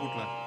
कुठला आहे?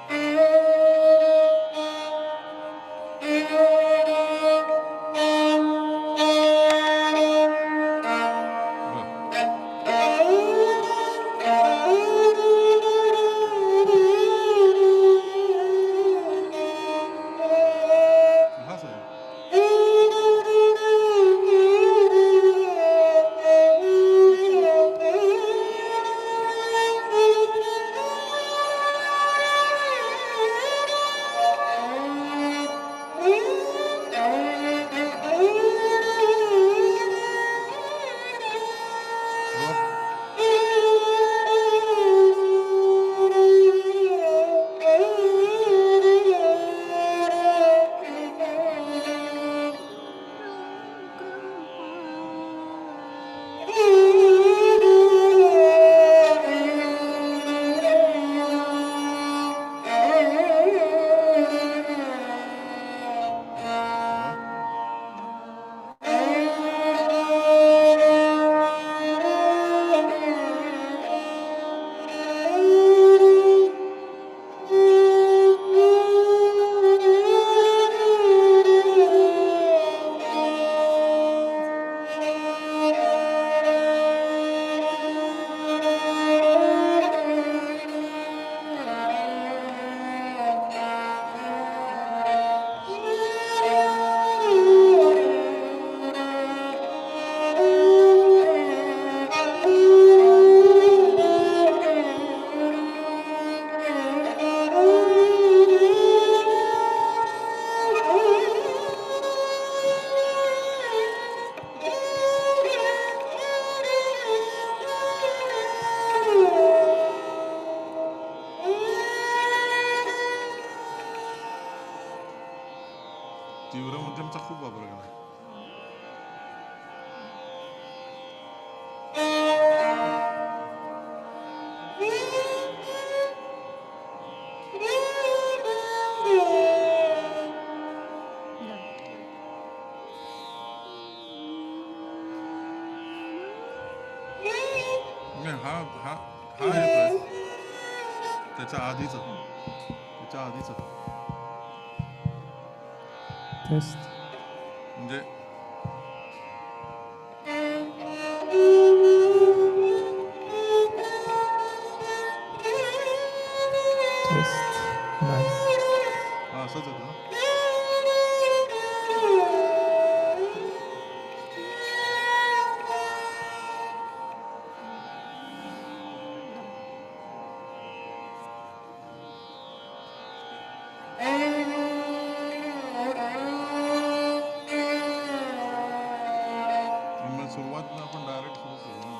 तीव्र मध्यमचा खूप वापर केला. हा येतोय त्याच्या आधीच म्हणजे असंच येतं. सुरुवात आपण डायरेक्ट सुरू करू ना.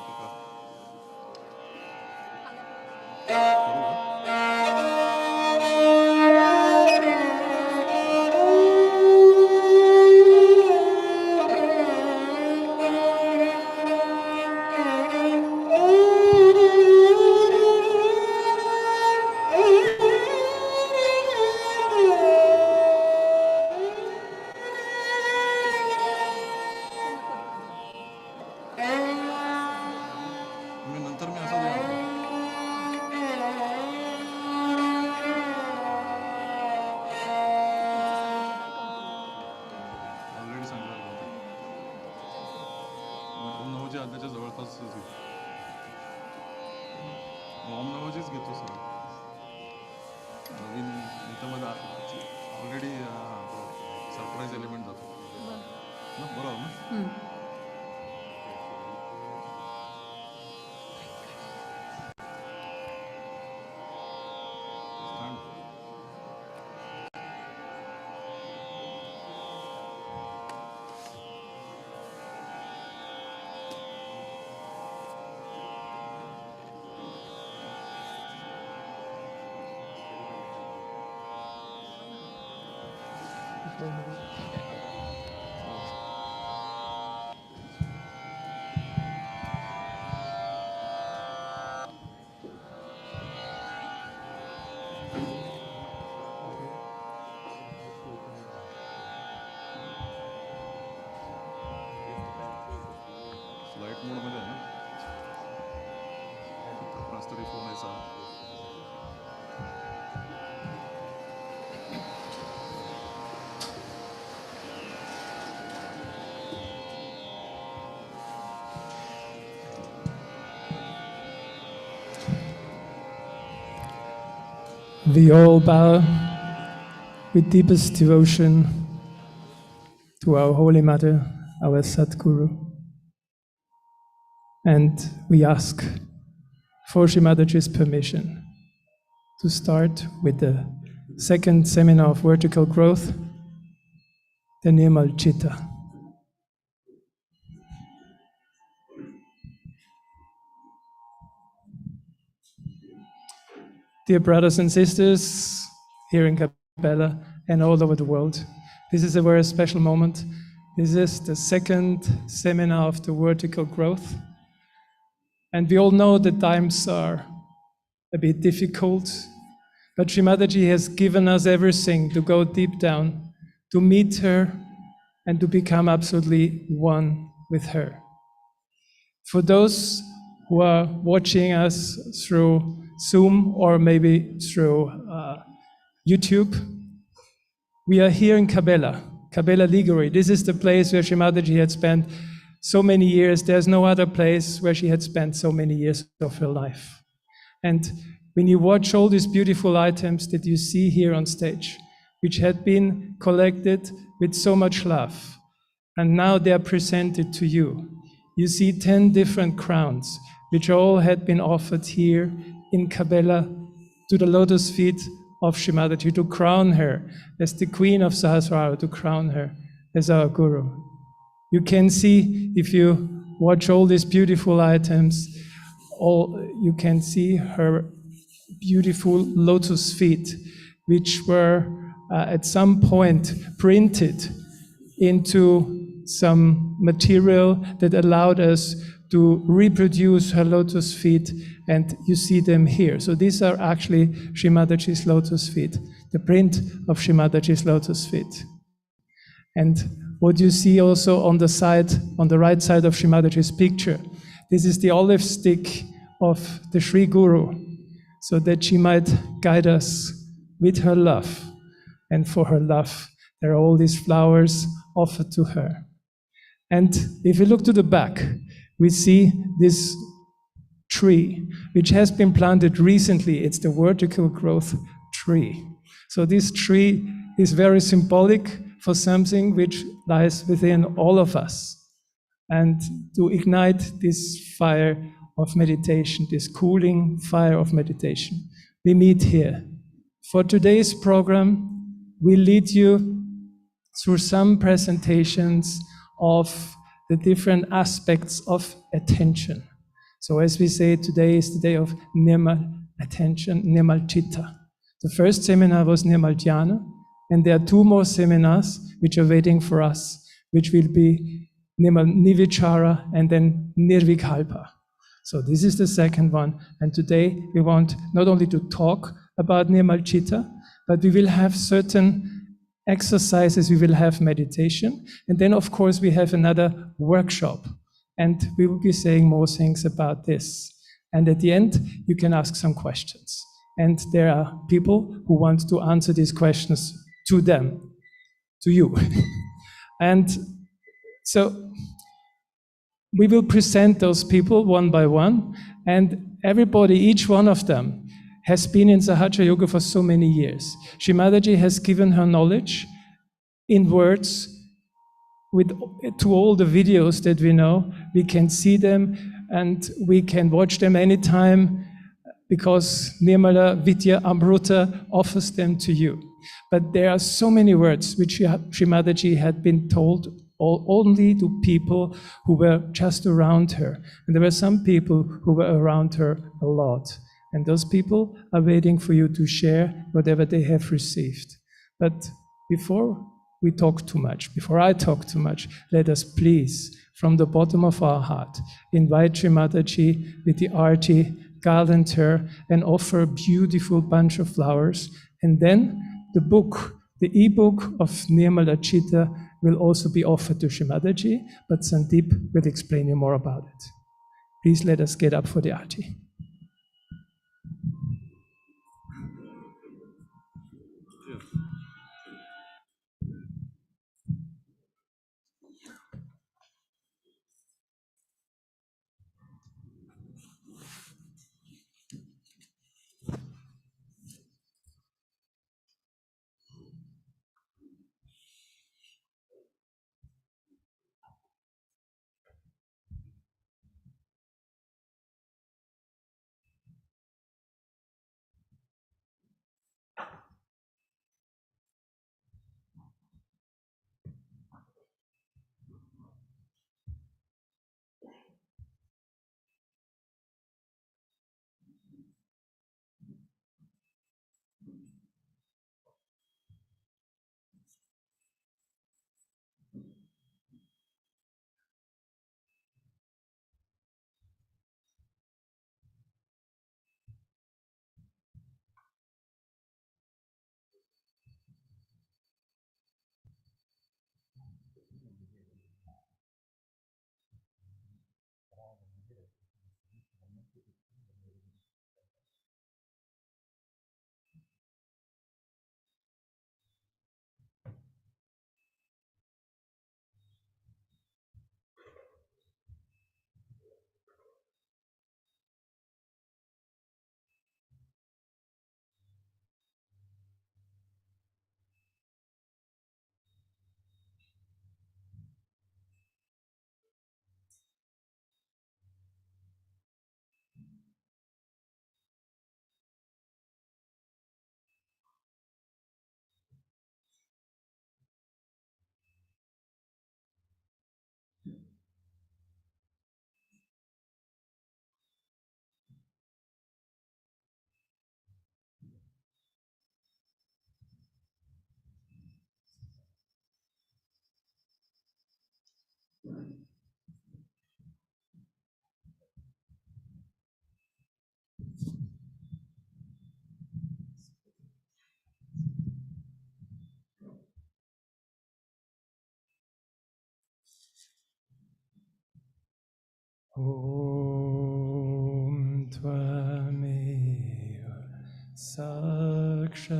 घेतो सर नवीन इथं मला ऑलरेडी सरप्राईज एलिमेंट जातो ना, बरोबर ना. फ्लाईट मोडमध्ये आहे ना, आपणास तरी फोन यायचा. We all bow with deepest devotion to our Holy Mother, our Sadguru, and we ask for Shri Mataji's permission to start with the second seminar of vertical growth, the Nirmal Chitta. Dear brothers and sisters here in Cabella and all over the world, this is a very special moment. This is the second seminar of the vertical growth. And we all know that times are a bit difficult, but Shri Mataji has given us everything to go deep down, to meet her and to become absolutely one with her. For those who are watching us through Zoom or maybe through YouTube, we are here in Cabella, Cabella Liguri. This is the place where Shri Mataji had spent so many years. There's no other place where she had spent so many years of her life. And when you watch all these beautiful items that you see here on stage, which had been collected with so much love, and now they are presented to you. You see 10 different crowns, which all had been offered here in Cabella to the lotus feet of Shri Mataji, to crown her as the Queen of Sahasrara, to crown her as our Guru. You can see, if you watch all these beautiful items, you can see her beautiful lotus feet, which were at some point printed into some material that allowed us to reproduce her lotus feet, and you see them here. So these are actually Shri Mataji's lotus feet, the print of Shri Mataji's lotus feet. And what you see also on the side, on the right side of Shri Mataji's picture, this is the olive stick of the Sri Guru, so that she might guide us with her love. And for her love, there are all these flowers offered to her. And if we look to the back, we see this tree, which has been planted recently. It's the vertical growth tree. So this tree is very symbolic for something which lies within all of us. And to ignite this fire of meditation, this cooling fire of meditation, we meet here. For today's program, we lead you through some presentations of the different aspects of attention. So as we say, today is the day of Nirmal attention, Nirmal Chitta. The first seminar was Nirmal Dhyana, and there are two more seminars which are waiting for us, which will be Nirmal Nivichara and then Nirvikalpa. So this is the second one, and today we want not only to talk about Nirmal Chitta, but we will have certain exercises, we will have meditation, and then of course we have another workshop, and we will be saying more things about this. And at the end, you can ask some questions. And there are people who want to answer these questions to them, to you. And so we will present those people one by one, and everybody, each one of them, has been in Sahaja Yoga for so many years. Shri Mataji has given her knowledge in words to all the videos that we know. We can see them and we can watch them anytime because Nirmala Vidya Amruta offers them to you. But there are so many words which Shri Mataji had been told only to people who were just around her. And there were some people who were around her a lot. And those people are waiting for you to share whatever they have received. But before we talk too much, before I talk too much, let us please, from the bottom of our heart, invite Shri Mataji with the Arty, garland her, and offer a beautiful bunch of flowers. And then the book, the e-book of Nirmala Chitta will also be offered to Shri Mataji, but Sandeep will explain you more about it. Please let us get up for the Arty. Om Tvameva Sakshat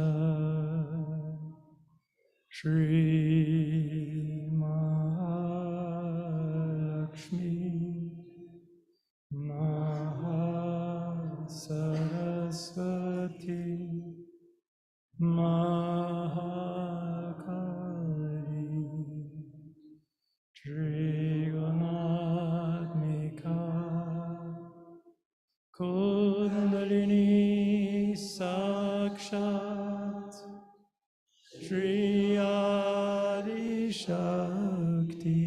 Shri Mahalakshmi Mahasaraswati Mahakali Trigunatmika Kundalini Sakshat Shri Adi Shakti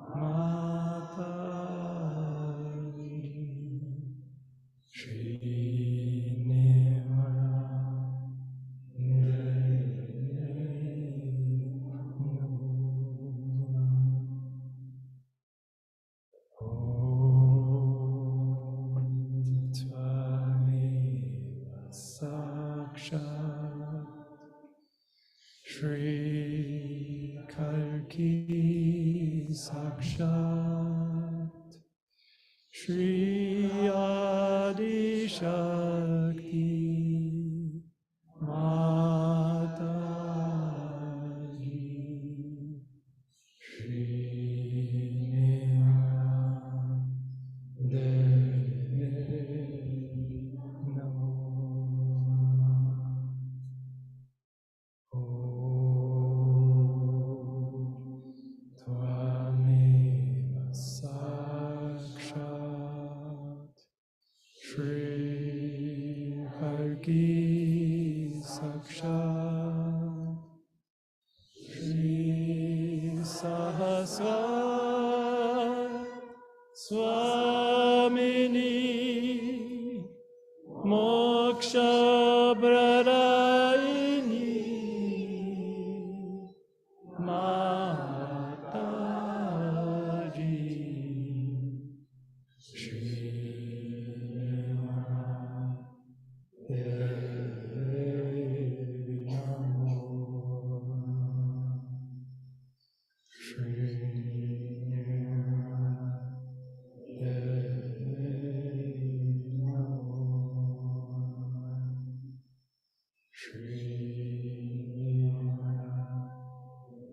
Mataji Shri Nirmal Om Tvameva Sakshat Shri Kalki Sakshat Shri Adi Shakti Mataji Shri Nirmal Devi Namo Om Tvameva Sakshat Shri Kalki Sakshat Shri Sahasra Swamini Moksha Pradaini Mataji Shri Devi Namo Shri Devi Namo Shri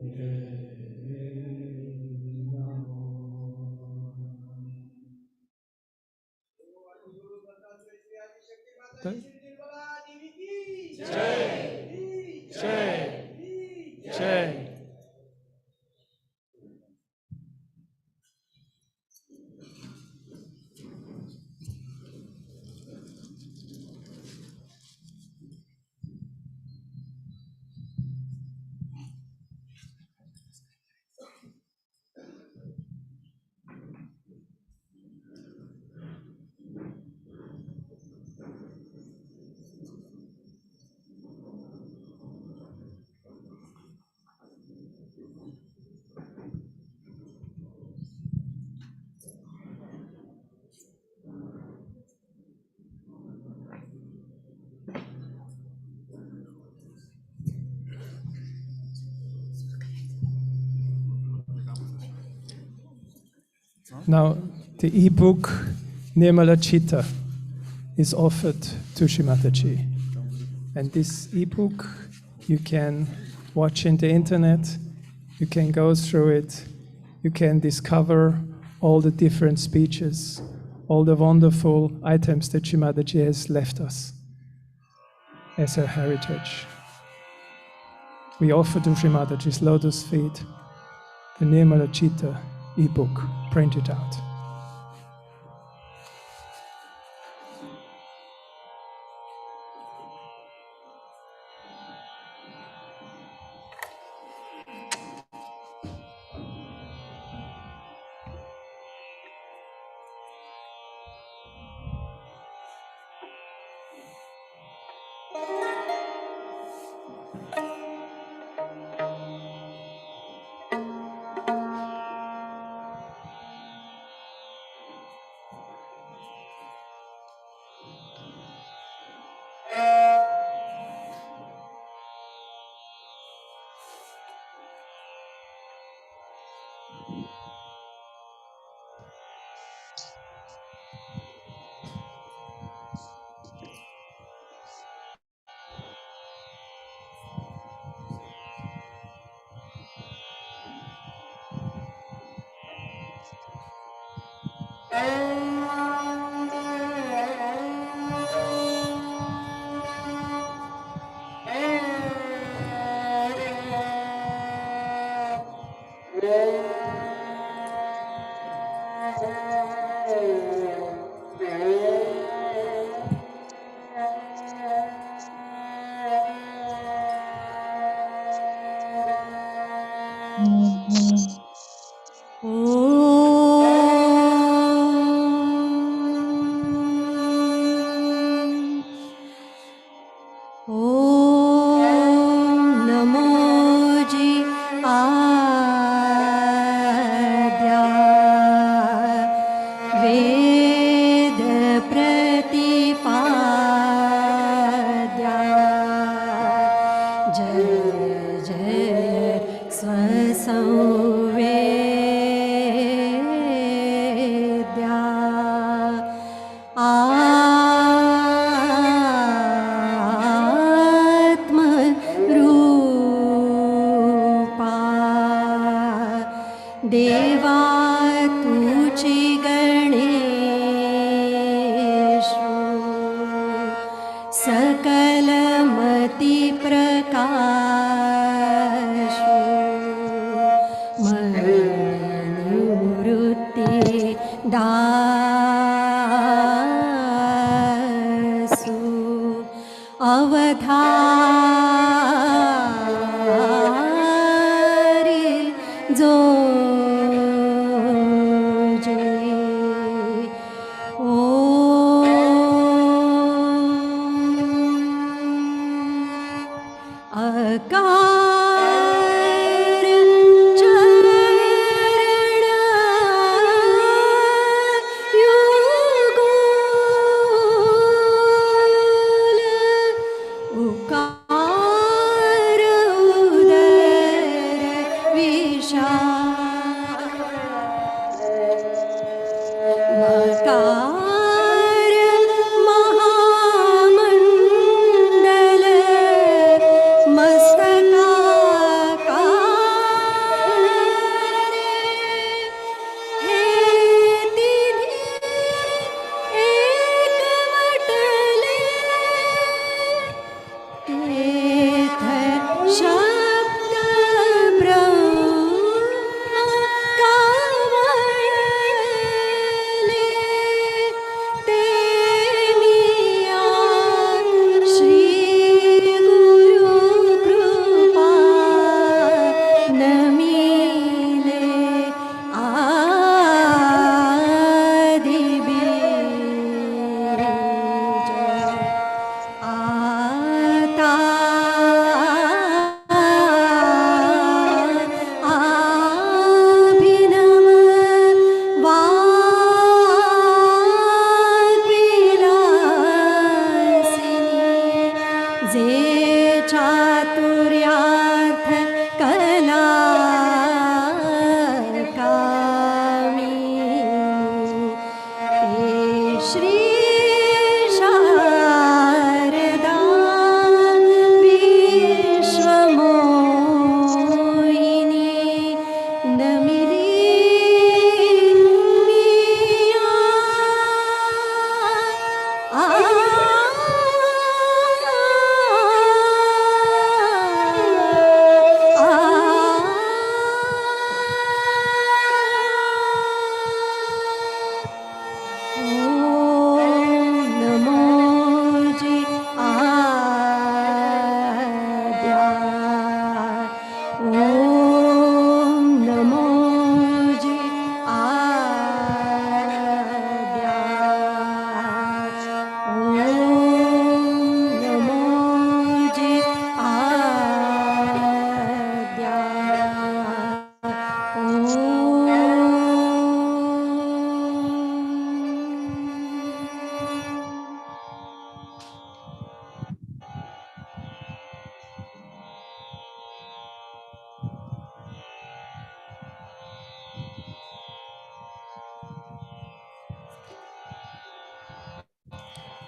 Devi Namo Jai, Jai, Jai. Now, the ebook Nirmala Chitta is offered to Shrimataji. And this ebook you can watch in the internet, you can go through it, you can discover all the different speeches, all the wonderful items that Shrimataji has left us as her heritage. We offer to Shrimataji's lotus feet the Nirmala Chitta ebook printed out. देवा तुझी गणेशु सकलमति प्रकाशु मनुवृत्ति दासु अवधारी जो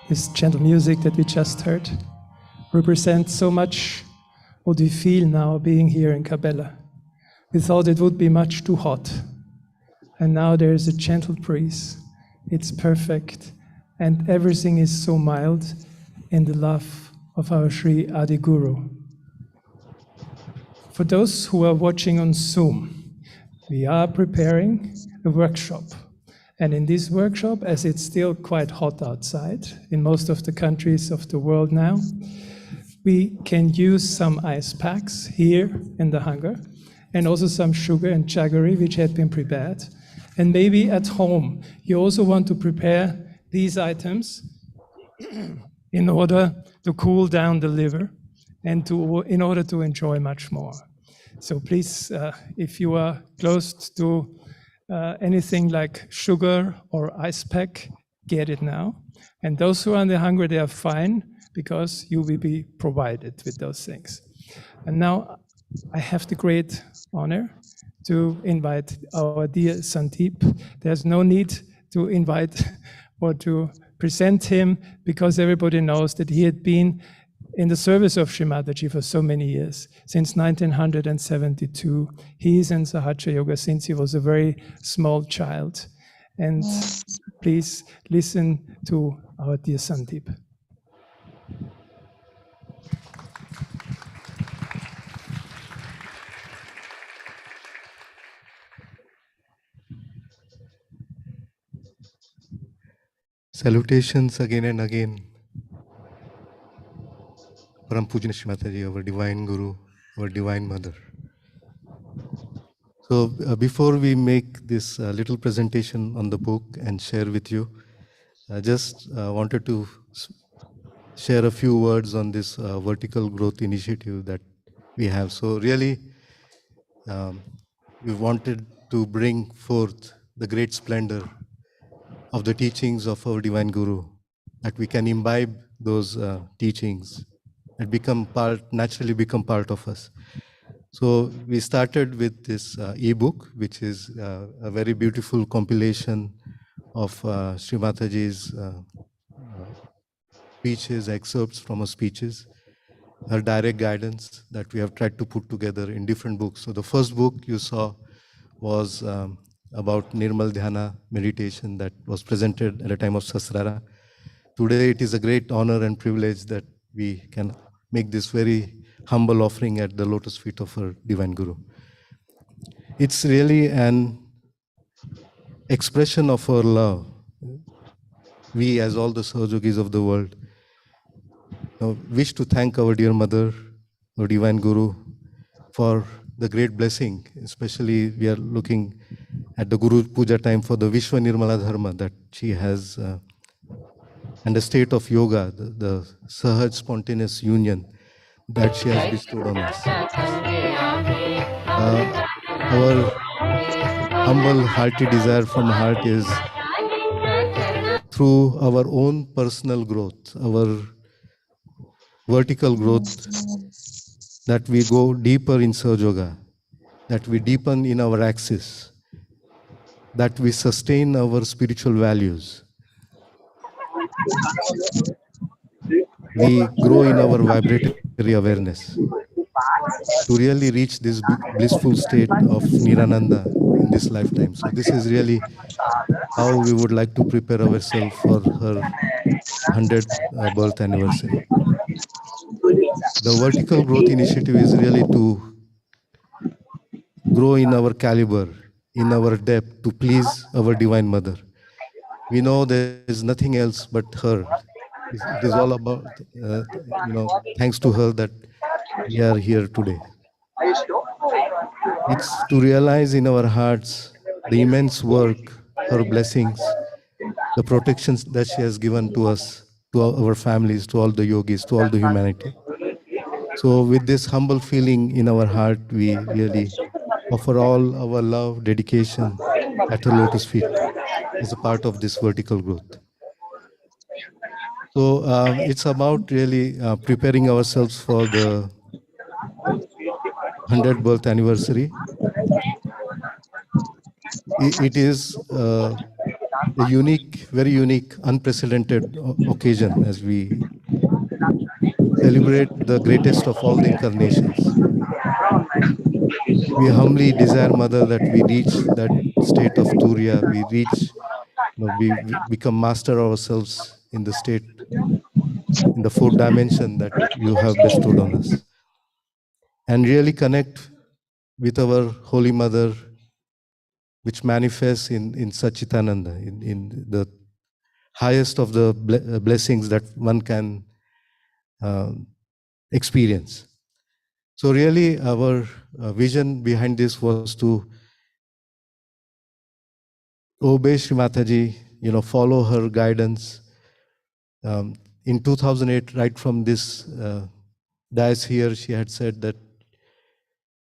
This gentle music that we just heard represents so much what we feel now being here in Cabella. We thought it would be much too hot. And now there is a gentle breeze. it's perfect, and everything is so mild in the love of our Sri Adi Guru. For those who are watching on Zoom, we are preparing a workshop. And in this workshop, as it's still quite hot outside in most of the countries of the world now, we can use some ice packs here in the hangar, and also some sugar and jaggery which had been prepared. And maybe at home, you also want to prepare these items in order to cool down the liver and in order to enjoy much more. So please, if you are close to anything like sugar or ice pack, get it now. And those who are in the hunger, they are fine because you will be provided with those things. And now I have the great honor to invite our dear Sandeep. There's no need to invite or to present him because everybody knows that he had been in the service of Sri Mataji for so many years. Since 1972, he is in Sahaja Yoga since he was a very small child. And please listen to our dear Sandeep. Salutations again and again. Param Pujya Shri Mataji, our Divine Guru, our Divine Mother. So before we make this little presentation on the book and share with you, I just wanted to share a few words on this vertical growth initiative that we have. So really, we wanted to bring forth the great splendor of the teachings of our Divine Guru, that we can imbibe those teachings and naturally become part of us. So we started with this ebook, which is a very beautiful compilation of Sri Mataji's speeches, excerpts from her speeches, her direct guidance that we have tried to put together in different books. So the first book you saw was about Nirmal Dhyana meditation that was presented at the time of Sasrara. Today it is a great honor and privilege that we can make this very humble offering at the lotus feet of our Divine Guru. It's really an expression of our love. We, as all the Sahajogis of the world, wish to thank our dear Mother, our Divine Guru, for the great blessing. Especially we are looking at the Guru Puja time for the Vishwa Nirmala Dharma that she has, and the state of yoga, the Sahaj spontaneous union that she has bestowed on us. Our humble, hearty desire from heart is through our own personal growth, our vertical growth, that we go deeper in Sahaja Yoga, that we deepen in our axis, that we sustain our spiritual values. We grow in our vibratory awareness to really reach this blissful state of Nirananda in this lifetime. So this is really how we would like to prepare ourselves for her 100th birth anniversary. The vertical growth initiative is really to grow in our caliber, in our depth, to please our Divine Mother. We know there is nothing else but her. It is all about, thanks to her that we are here today. It's to realize in our hearts the immense work, her blessings, the protections that she has given to us, to our families, to all the yogis, to all the humanity. So with this humble feeling in our heart, we really offer all our love, dedication at her lotus feet as a part of this vertical growth. So it's about really preparing ourselves for the 100th birth anniversary. It is a unique, very unique, unprecedented occasion as we celebrate the greatest of all the incarnations. We humbly desire, Mother, that we reach that state of Turiya, we reach we become master ourselves in the state, in the fourth dimension that you have bestowed on us, and really connect with our Holy Mother, which manifests in Satchitananda, in the highest of the blessings that one can uh, experience. So really our vision behind this was to obey Sri Mataji, follow her guidance. In 2008, right from this dais here, she had said that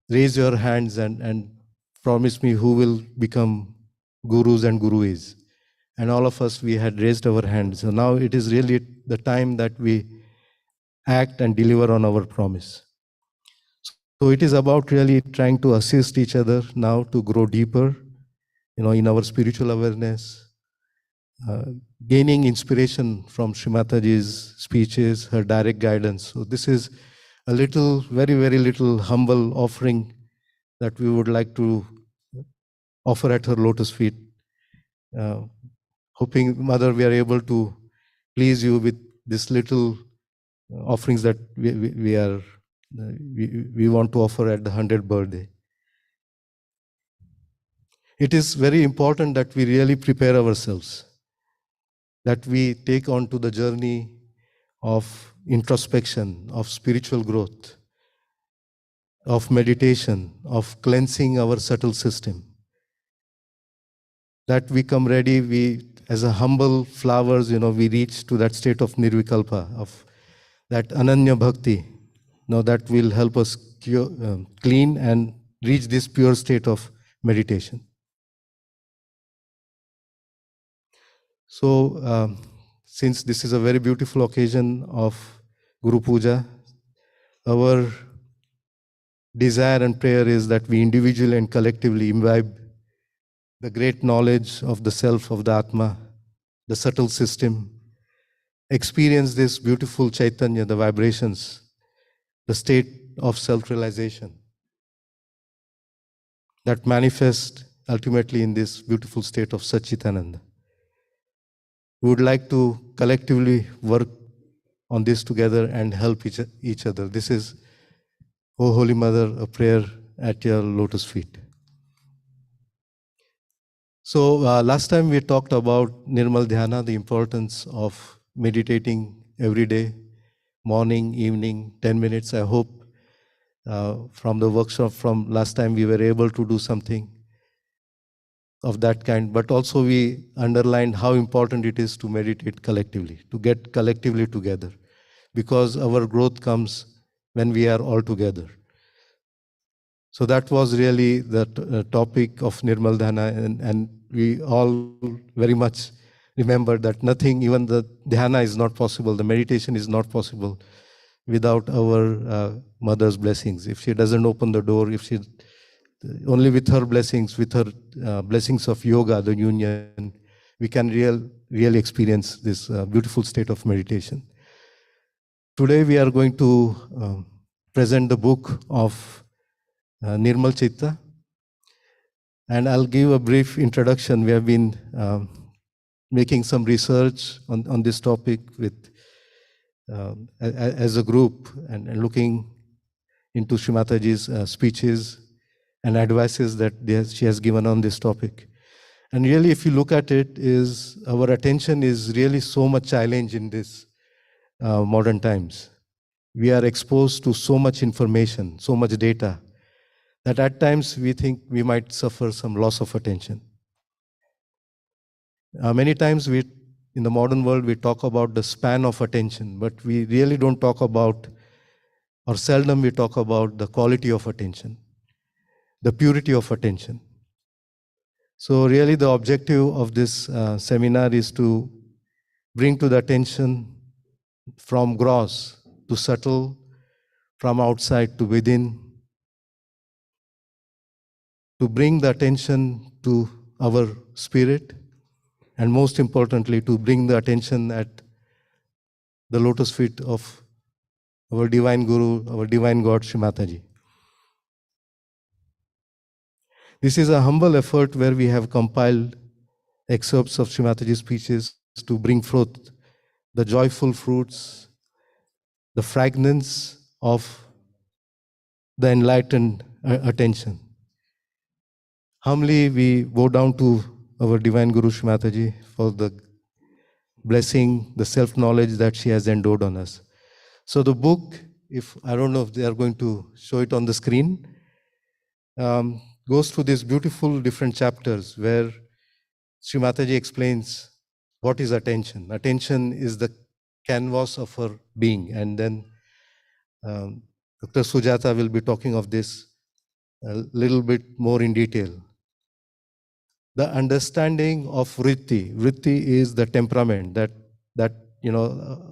raise your hands and promise me who will become gurus and guruis. And all of us, we had raised our hands. So now it is really the time that we act and deliver on our promise. So it is about really trying to assist each other now to grow deeper, in our spiritual awareness, gaining inspiration from Sri Mataji's speeches, her direct guidance. So this is a little, very, very little humble offering that we would like to offer at her lotus feet. Hoping, Mother, we are able to please you with this little offerings that we want to offer at the 100th birthday. It is very important that we really prepare ourselves, that we take on to the journey of introspection, of spiritual growth, of meditation, of cleansing our subtle system. That we come ready, we as a humble flowers, we reach to that state of nirvikalpa, of that ananya bhakti, that will help us clean and reach this pure state of meditation. So, since this is a very beautiful occasion of Guru Puja, our desire and prayer is that we individually and collectively imbibe the great knowledge of the self, of the Atma, the subtle system, experience this beautiful Chaitanya, the vibrations, the state of self-realization that manifest ultimately in this beautiful state of Satchitananda. We would like to collectively work on this together and help each other. This is, O Holy Mother, a prayer at your lotus feet. So last time we talked about Nirmal Dhyana, the importance of meditating every day, morning, evening, 10 minutes. I hope from the workshop from last time we were able to do something of that kind, but also we underlined how important it is to meditate collectively, to get collectively together, because our growth comes when we are all together. So that was really the topic of Nirmal Dhyana, and we all very much remember that nothing, even the dhyana is not possible, the meditation is not possible without our mother's blessings. If she doesn't open the door, if she only with her blessings of yoga, the union, we can really experience this beautiful state of meditation. Today we are going to present the book of Nirmal Chitta, and I'll give a brief introduction. We have been making some research on this topic with as a group and looking into Sri Mataji's speeches and advices that she has given on this topic. And really, if you look at it, our attention is really so much challenged in this modern times. We are exposed to so much information, so much data, that at times we think we might suffer some loss of attention. Many times in the modern world, we talk about the span of attention, but we really don't talk about, or seldom we talk about, the quality of attention, the purity of attention. So really the objective of this seminar is to bring to the attention from gross to subtle, from outside to within, to bring the attention to our spirit, and most importantly, to bring the attention at the lotus feet of our divine Guru, our divine God, Sri Mataji. This is a humble effort where we have compiled excerpts of Srimataji's speeches to bring forth the joyful fruits, the fragrance of the enlightened attention. Humbly, we bow down to our Divine Guru Srimataji for the blessing, the self-knowledge that she has endowed on us. So the book, if I don't know if they are going to show it on the screen, goes through these beautiful different chapters where Srimataji explains what is attention. Attention is the canvas of her being. And then Dr. Sujata will be talking of this a little bit more in detail. The understanding of vritti. Vritti is the temperament that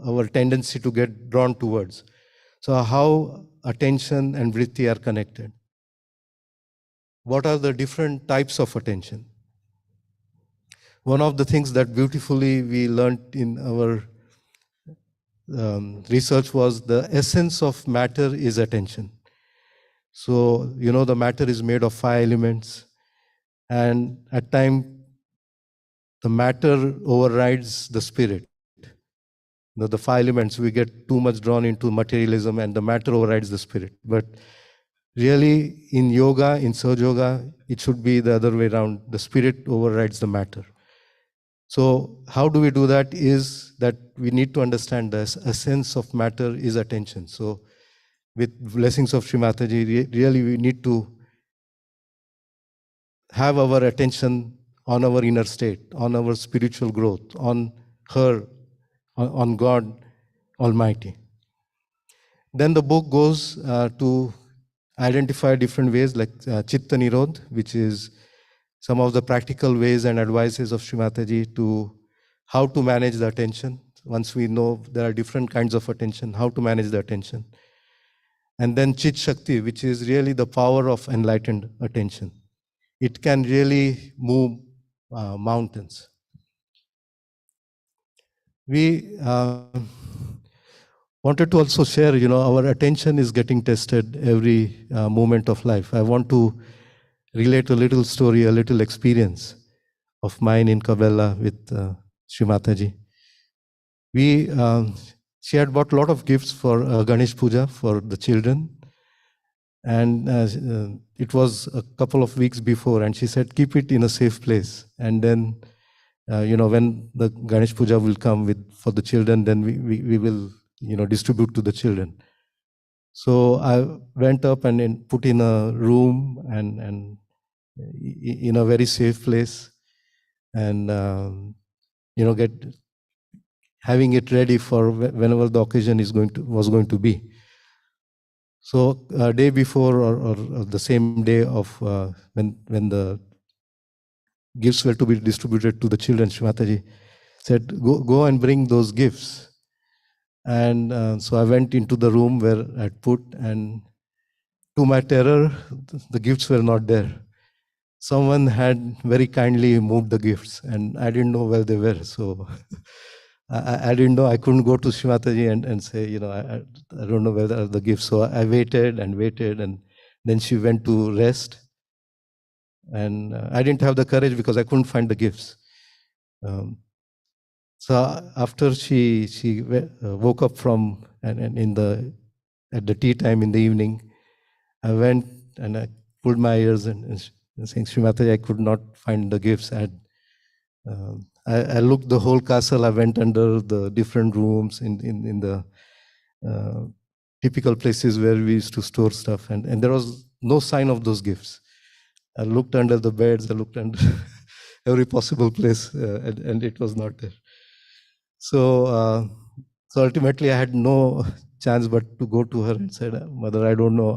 our tendency to get drawn towards. So how attention and vritti are connected. What are the different types of attention? One of the things that beautifully we learned in our research was the essence of matter is attention. So, the matter is made of 5 elements, and at times the matter overrides the spirit. The 5 elements, we get too much drawn into materialism and the matter overrides the spirit. But really, in yoga, in Sahaja Yoga, it should be the other way around. The spirit overrides the matter. So how do we do that is that we need to understand the essence of matter is attention. So with blessings of Sri Mataji, really we need to have our attention on our inner state, on our spiritual growth, on her, on God Almighty. Then the book goes to identify different ways like Chitta Nirodh, which is some of the practical ways and advices of Sri Mataji to how to manage the attention. Once we know there are different kinds of attention, how to manage the attention. And then Chit Shakti, which is really the power of enlightened attention. It can really move mountains. We wanted to also share, our attention is getting tested every moment of life. I want to relate a little story, a little experience of mine in Cabella with Sri Mataji. She had bought a lot of gifts for Ganesh Puja for the children. And it was a couple of weeks before, and she said, keep it in a safe place. And then, when the Ganesh Puja will come for the children, then we will, distribute to the children. So I went up and put in a room and in a very safe place, and having it ready for whenever the occasion was going to be. So day before or the same day of when the gifts were to be distributed to the children, Sri Mataji said, go and bring those gifts. And so I went into the room where I'd put, and to my terror, the gifts were not there. Someone had very kindly moved the gifts, and I didn't know where they were. So I didn't know. I couldn't go to Sri Mataji and say, I don't know where are the gifts. So I waited, and then she went to rest. And I didn't have the courage because I couldn't find the gifts. So after she woke up from and at the tea time in the evening, I went and I pulled my ears and saying, Sri Mataji, I could not find the gifts. I looked the whole castle. I went under the different rooms in the typical places where we used to store stuff, and there was no sign of those gifts. I looked under the beds. I looked under every possible place, and it was not there. So ultimately, I had no chance but to go to her and said, Mother, I don't know.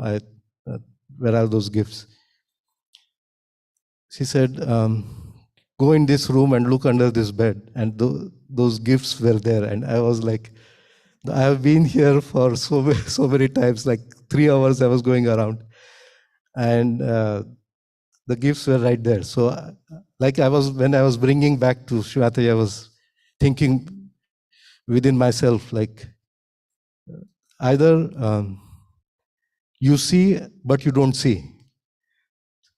Where are those gifts? She said, go in this room and look under this bed. And those gifts were there. And I was like, I have been here for so many times, like 3 hours I was going around. And the gifts were right there. So when I was bringing back to Sri Mataji, I was thinking within myself, like, either you see, but you don't see.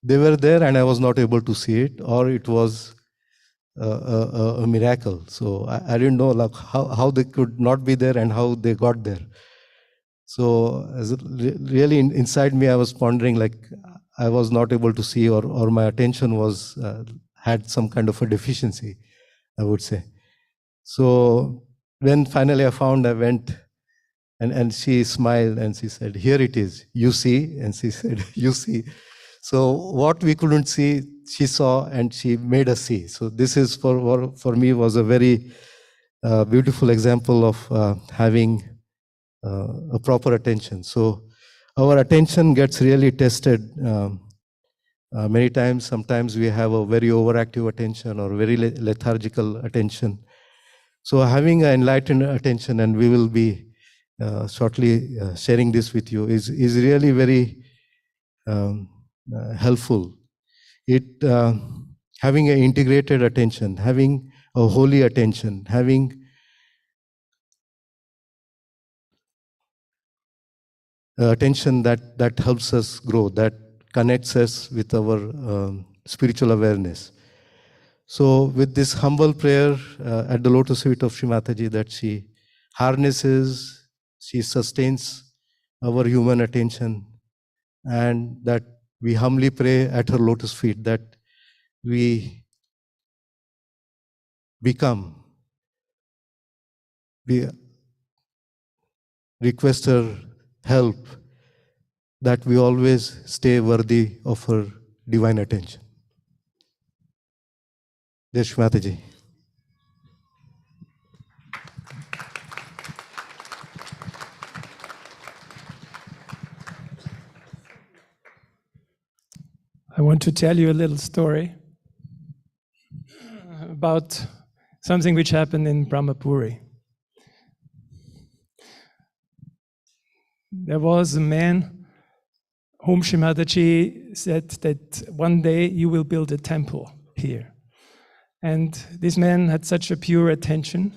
They were there and I was not able to see it, or it was a miracle. So I didn't know like how they could not be there and how they got there. So really inside me, I was pondering like I was not able to see, or my attention was had some kind of a deficiency, I would say. So when finally I went, and she smiled and she said, "Here it is, you see." And she said, "You see." So what we couldn't see, she saw, and she made us see. So this is for me was a very beautiful example of having a proper attention. So our attention gets really tested many times. Sometimes we have a very overactive attention or very lethargical attention. So having an enlightened attention, and we will be shortly sharing this with you, is really very helpful. It having an integrated attention, having a holy attention, having attention that helps us grow, that connects us with our spiritual awareness. So with this humble prayer at the lotus feet of Sri Mataji, that she harnesses, she sustains our human attention, and that we humbly pray at her lotus feet that we become, we request her help, that we always stay worthy of her divine attention. Dear Sri Mataji. I want to tell you a little story about something which happened in Brahmapuri. There was a man whom Sri Mataji said that one day you will build a temple here. And this man had such a pure attention,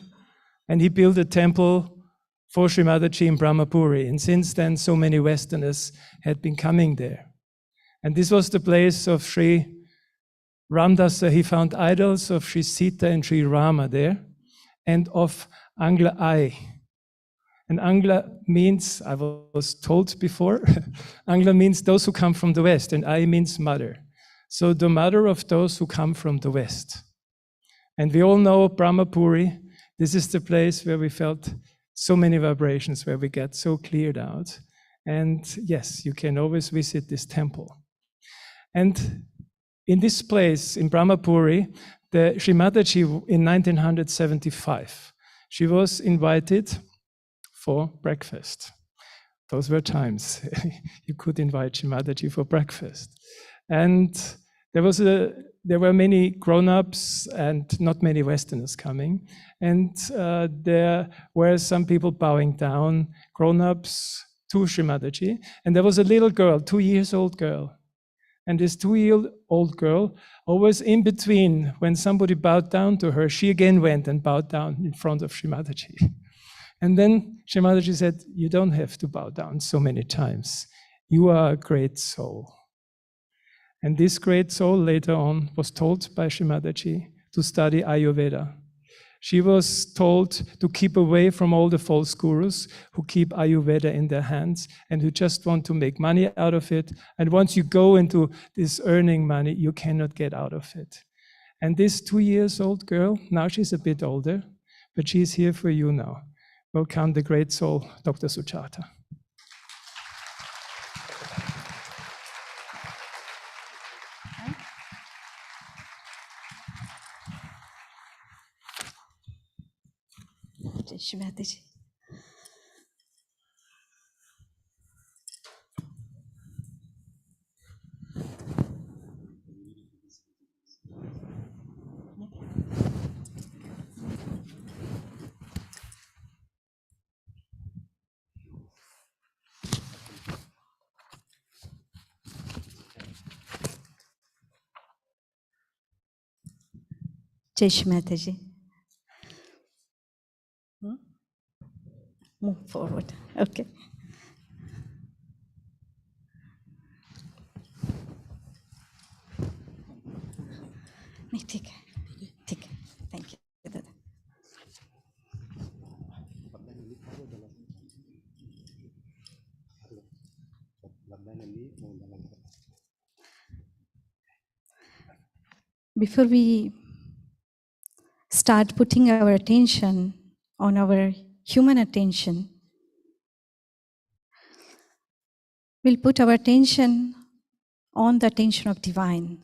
and he built a temple for Sri Mataji in Brahmapuri. And since then, so many Westerners had been coming there. And this was the place of Sri Ramdasa. He found idols of Sri Sita and Sri Rama there, and of Angla Ai. And Angla means, I was told before, Angla means those who come from the West, and Ai means mother. So the mother of those who come from the West. And we all know Brahmapuri. This is the place where we felt so many vibrations, where we get so cleared out. And yes, you can always visit this temple. And in this place, in Brahmapuri, the Sri Mataji in 1975, she was invited for breakfast. Those were times you could invite Sri Mataji for breakfast. And there were many grown-ups and not many Westerners coming. And there were some people bowing down, grown-ups to Sri Mataji. And there was a little girl, 2 years old girl. And this 2-year-old girl, always in between, when somebody bowed down to her, she again went and bowed down in front of Sri Mataji. And then Sri Mataji said, "You don't have to bow down so many times. You are a great soul." And this great soul later on was told by Sri Mataji to study Ayurveda. She was told to keep away from all the false gurus who keep Ayurveda in their hands and who just want to make money out of it. And once you go into this earning money, you cannot get out of it. And this 2-year-old girl, now she's a bit older, but she's here for you now. Welcome the great soul, Dr. Sujata. Shri Mataji. Jai Shri Mataji. Move forward. Okay. नहीं ठीक है Before we start putting our attention on our human attention, we'll put our attention on the attention of divine.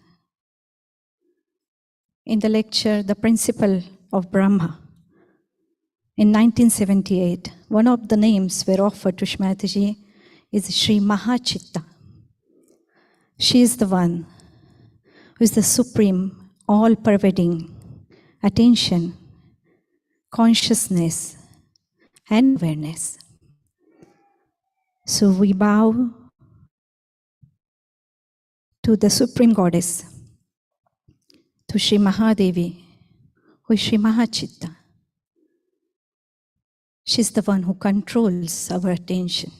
In the lecture, The Principle of Brahma, in 1978, one of the names were offered to Shrimataji is Sri Chitta. She is the one who is the supreme, all-pervading attention, consciousness, and awareness. So we bow to the Supreme Goddess, to Sri Mahadevi, who is Sri Chitta. She's the one who controls our attention.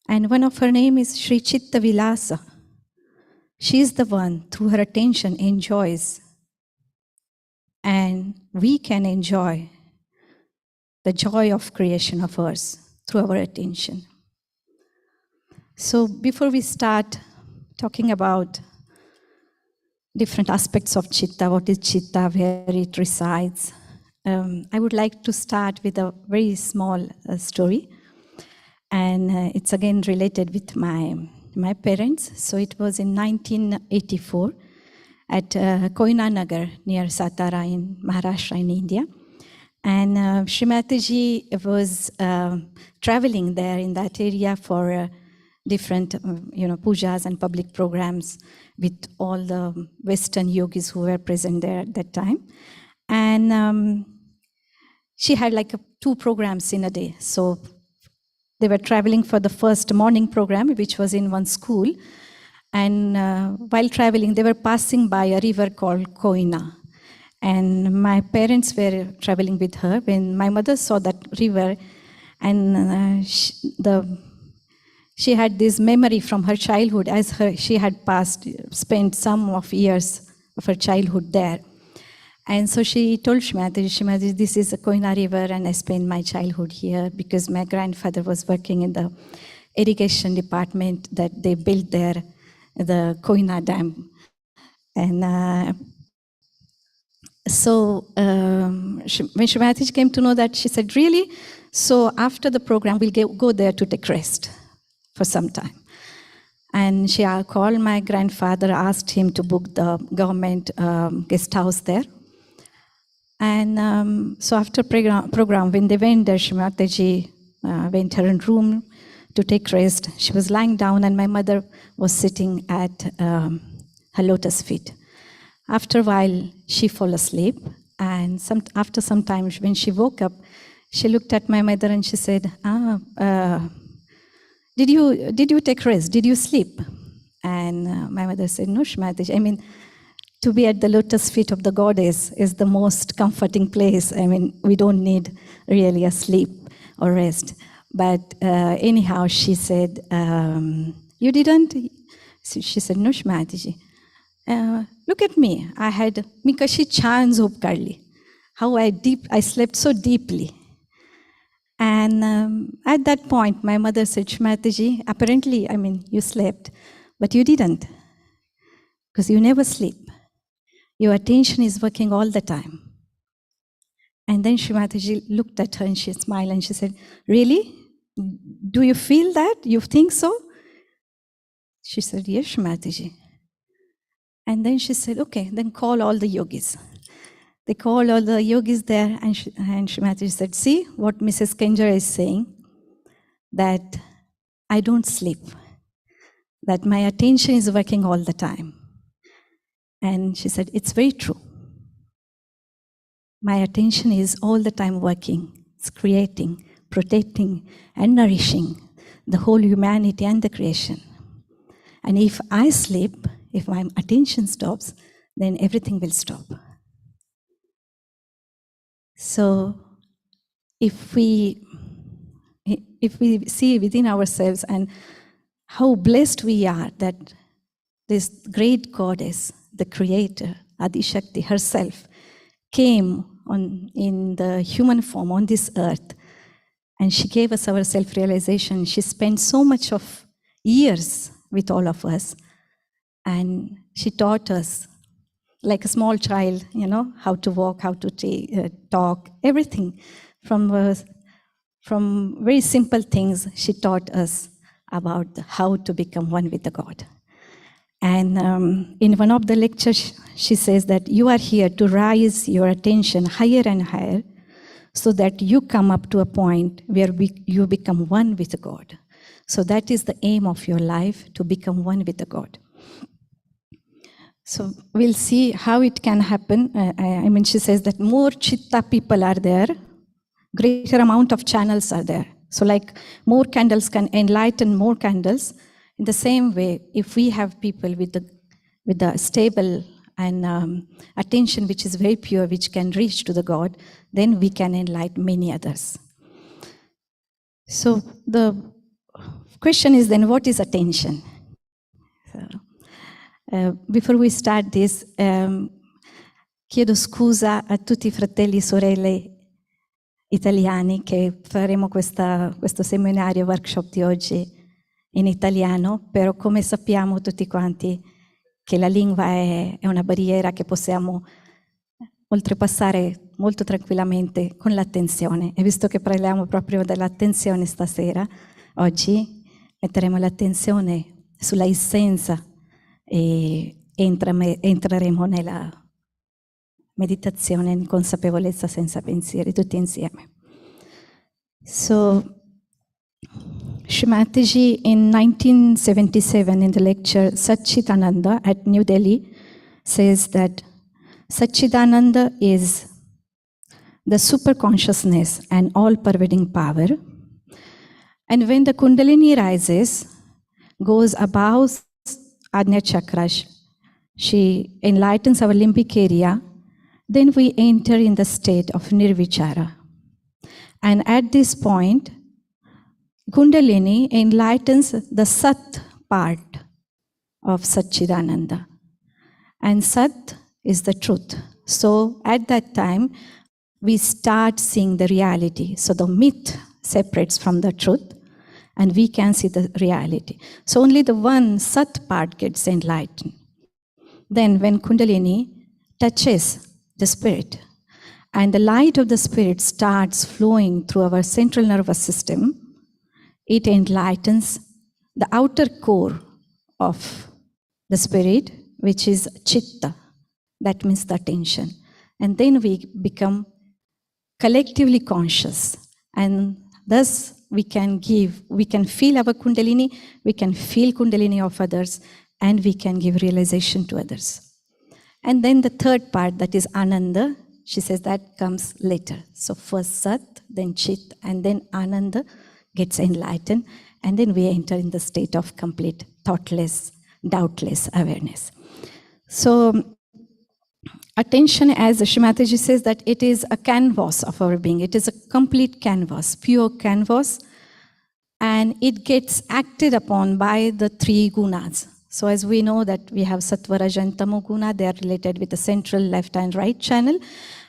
And one of her name is Sri Chitta Vilasa. She is the one, through her attention, enjoys. And we can enjoy the joy of creation of earth through our attention. So before we start talking about different aspects of Chitta, what is Chitta, where it resides, I would like to start with a very small story. And it's again related with my parents. So it was in 1984 at Koina Nagar near Satara in Maharashtra in India. And Shrimataji was traveling there in that area for different pujas and public programs with all the Western yogis who were present there at that time. And she had like 2 programs in a day. So they were traveling for the first morning program, which was in one school. And while traveling, they were passing by a river called Koina. And my parents were traveling with her. When my mother saw that river, and she had this memory from her childhood, as she had spent some of years of her childhood there. And so she told Shrimataji, this is a Koina river, and I spent my childhood here because my grandfather was working in the irrigation department that they built there, the Koina Dam. And so when Shrimataji came to know that, she said, really? So after the program, we'll go there to take rest for some time. And she called my grandfather, asked him to book the government guest house there. And so after program, when they went there, Shrimataji went to her room to take rest. She was lying down, and my mother was sitting at her lotus feet. After a while, she fell asleep. And after some time, when she woke up, she looked at my mother and she said, did you take rest? Did you sleep? And my mother said, no, Shrimataji. I mean, to be at the lotus feet of the goddess is the most comforting place. I mean, we don't need really a sleep or rest. But anyhow, she said, you didn't? She said, no, Shrimataji. Look at me. I had mikashi chan zop karli. How I slept so deeply. And at that point, my mother said, Shrimataji, apparently, I mean, you slept, but you didn't, because you never sleep. Your attention is working all the time. And then Shrimataji looked at her and she smiled and she said, really? Do you feel that? You think so? She said, yes, Shrimataji. And then she said, okay, then call all the yogis. They called all the yogis there, and Shrimataji said, see what Mrs. Kenjara is saying, that I don't sleep, that my attention is working all the time. And she said, it's very true. My attention is all the time working. It's creating, protecting, and nourishing the whole humanity and the creation. And if I sleep, if my attention stops, then everything will stop. So if we see within ourselves and how blessed we are that this great goddess, the creator, Adi Shakti herself, came in the human form on this earth, and she gave us our self-realization. She spent so much of years with all of us. And she taught us, like a small child, how to walk, how to talk, everything. From very simple things, she taught us about how to become one with the God. And in one of the lectures, she says that you are here to raise your attention higher and higher so that you come up to a point where you become one with God. So that is the aim of your life, to become one with the God. So we'll see how it can happen. She says that more Chitta people are there, greater amount of channels are there. So like more candles can enlighten more candles. In the same way, if we have people with the stable and attention which is very pure, which can reach to the God, then we can enlighten many others. So the question is then, what is attention? Before we start this, chiedo scusa a tutti i fratelli e sorelle italiani che faremo questo seminario, workshop di oggi in italiano, però come sappiamo tutti quanti che la lingua è una barriera che possiamo oltrepassare molto tranquillamente con l'attenzione. E visto che parliamo proprio dell'attenzione stasera, oggi metteremo l'attenzione sulla essenza e entreremo nella meditazione in consapevolezza senza pensieri, tutti insieme. So, Srimataji in 1977 in the lecture Satchitananda at New Delhi says that Satchitananda is the super consciousness and all-pervading power. And when the Kundalini rises, goes above Ajna Chakra, she enlightens our limbic area, then we enter in the state of Nirvichara. And at this point, Kundalini enlightens the Sat part of Satchidananda. And Sat is the truth. So at that time, we start seeing the reality. So the myth separates from the truth, and we can see the reality. So only the one Sat part gets enlightened. Then when Kundalini touches the spirit, and the light of the spirit starts flowing through our central nervous system, it enlightens the outer core of the spirit, which is Chitta. That means the attention. And then we become collectively conscious. And thus we can feel our Kundalini, we can feel Kundalini of others, and we can give realization to others. And then the third part, that is Ananda, she says that comes later. So first Sat, then Chit, and then Ananda gets enlightened, and then we enter in the state of complete thoughtless, doubtless awareness. So attention, as Srimataji says, that it is a canvas of our being. It is a complete canvas, pure canvas, and it gets acted upon by the three gunas. So as we know that we have Sattva, Raja, and Tamo guna, they are related with the central left and right channel.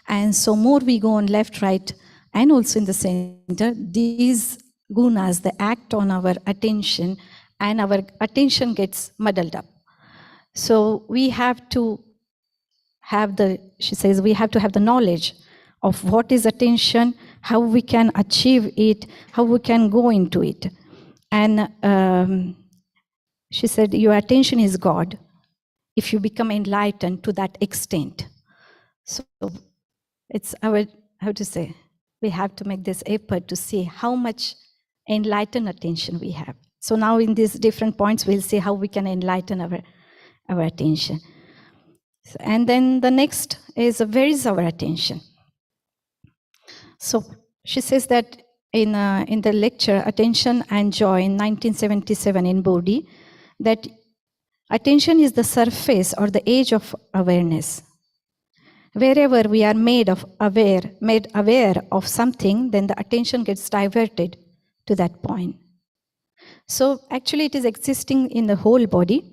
And so more we go on left, right, and also in the center, these gunas, they act on our attention, and our attention gets muddled up. So we have to have she says, we have to have the knowledge of what is attention, how we can achieve it, how we can go into it. And she said, your attention is God if you become enlightened to that extent. So it's we have to make this effort to see how much enlightened attention we have. So now in these different points, we'll see how we can enlighten our attention. And then the next is, where is our attention? So she says that in the lecture, Attention and Joy in 1977 in Bodhi, that attention is the surface or the edge of awareness. Wherever we are made aware of something, then the attention gets diverted to that point. So actually it is existing in the whole body,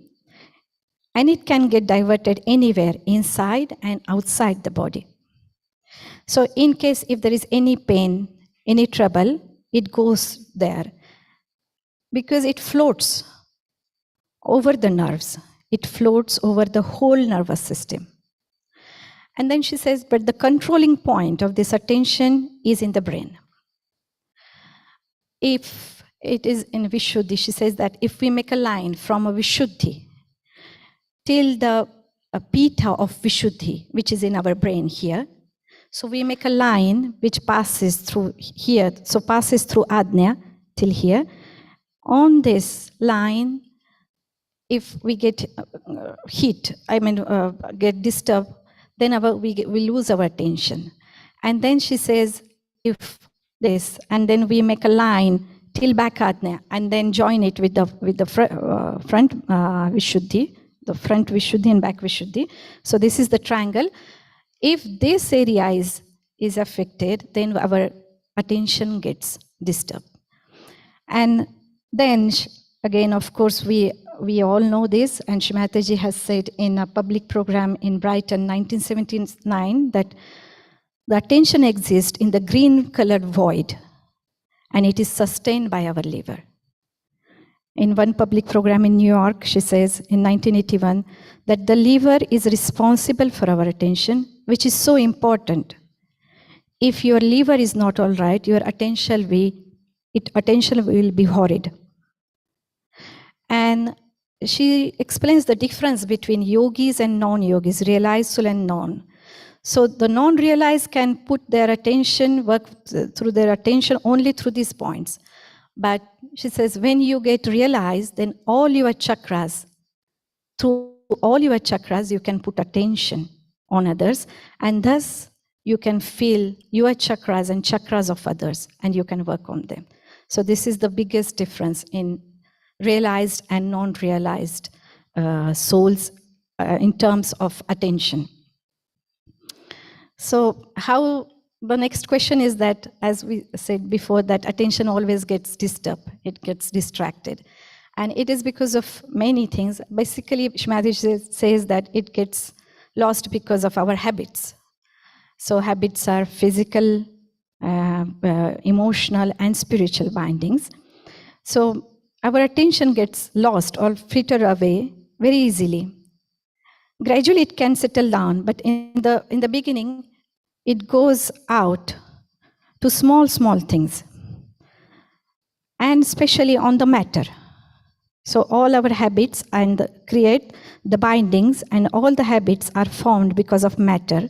and it can get diverted anywhere inside and outside the body. So in case if there is any pain, any trouble, it goes there because it floats over the nerves. It floats over the whole nervous system. And then she says, but the controlling point of this attention is in the brain. If it is in Vishuddhi, she says that if we make a line from a Vishuddhi till the Pitta of Vishuddhi, which is in our brain here, so we make a line which passes through here, so passes through Ajna till here. On this line, if we get get disturbed, then we lose our attention. And then she says, if this, and then we make a line till back Ajna, and then join it with the front Vishuddhi, the front Vishuddhi and back Vishuddhi. So this is the triangle. If this area is affected, then our attention gets disturbed. And then, again, of course, we all know this, and Shrimataji has said in a public program in Brighton, 1979, that the attention exists in the green-colored void, and it is sustained by our liver. In one public program in New York, she says, in 1981, that the liver is responsible for our attention, which is so important. If your liver is not all right, your attention will be horrid. And she explains the difference between yogis and non-yogis, realized soul and non. So the non-realized can put their attention, work through their attention only through these points. But she says, when you get realized, then all your chakras, through all your chakras, you can put attention on others, and thus you can feel your chakras and chakras of others, and you can work on them. So this is the biggest difference in realized and non-realized souls in terms of attention. So the next question is that, as we said before, that attention always gets disturbed, it gets distracted. And it is because of many things. Basically, Shrimataji says that it gets lost because of our habits. So habits are physical, emotional, and spiritual bindings. So our attention gets lost or fritter away very easily. Gradually, it can settle down, but in the beginning, it goes out to small things, and especially on the matter. So all our habits and create the bindings, and all the habits are formed because of matter,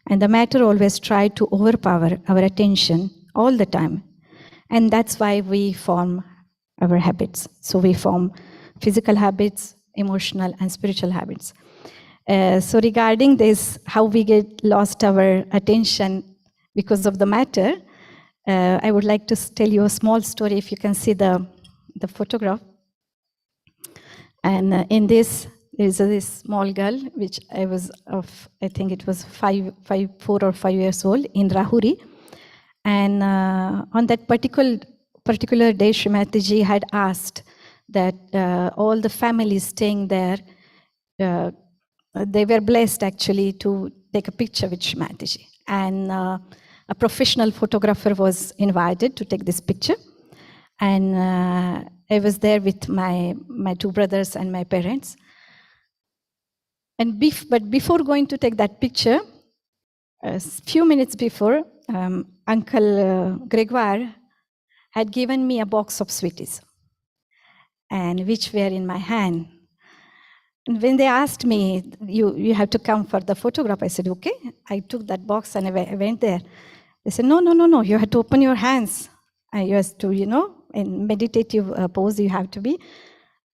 and the matter always try to overpower our attention all the time, and that's why we form our habits. So we form physical habits, emotional and spiritual habits. So regarding this, how we get lost our attention because of the matter, I would like to tell you a small story. If you can see the photograph. And in this, there is this small girl, which I think it was 4 or 5 years old in Rahuri. And on that particular day, Shrimataji had asked that all the families staying there, they were blessed actually to take a picture with Shrimataji. And a professional photographer was invited to take this picture. And I was there with my 2 brothers and my parents. And but before going to take that picture, a few minutes before, Uncle Gregoire had given me a box of sweeties, and which were in my hand. And when they asked me, you have to come for the photograph, I said, okay. I took that box and I went there. They said, no, you have to open your hands. You have to, in meditative pose you have to be,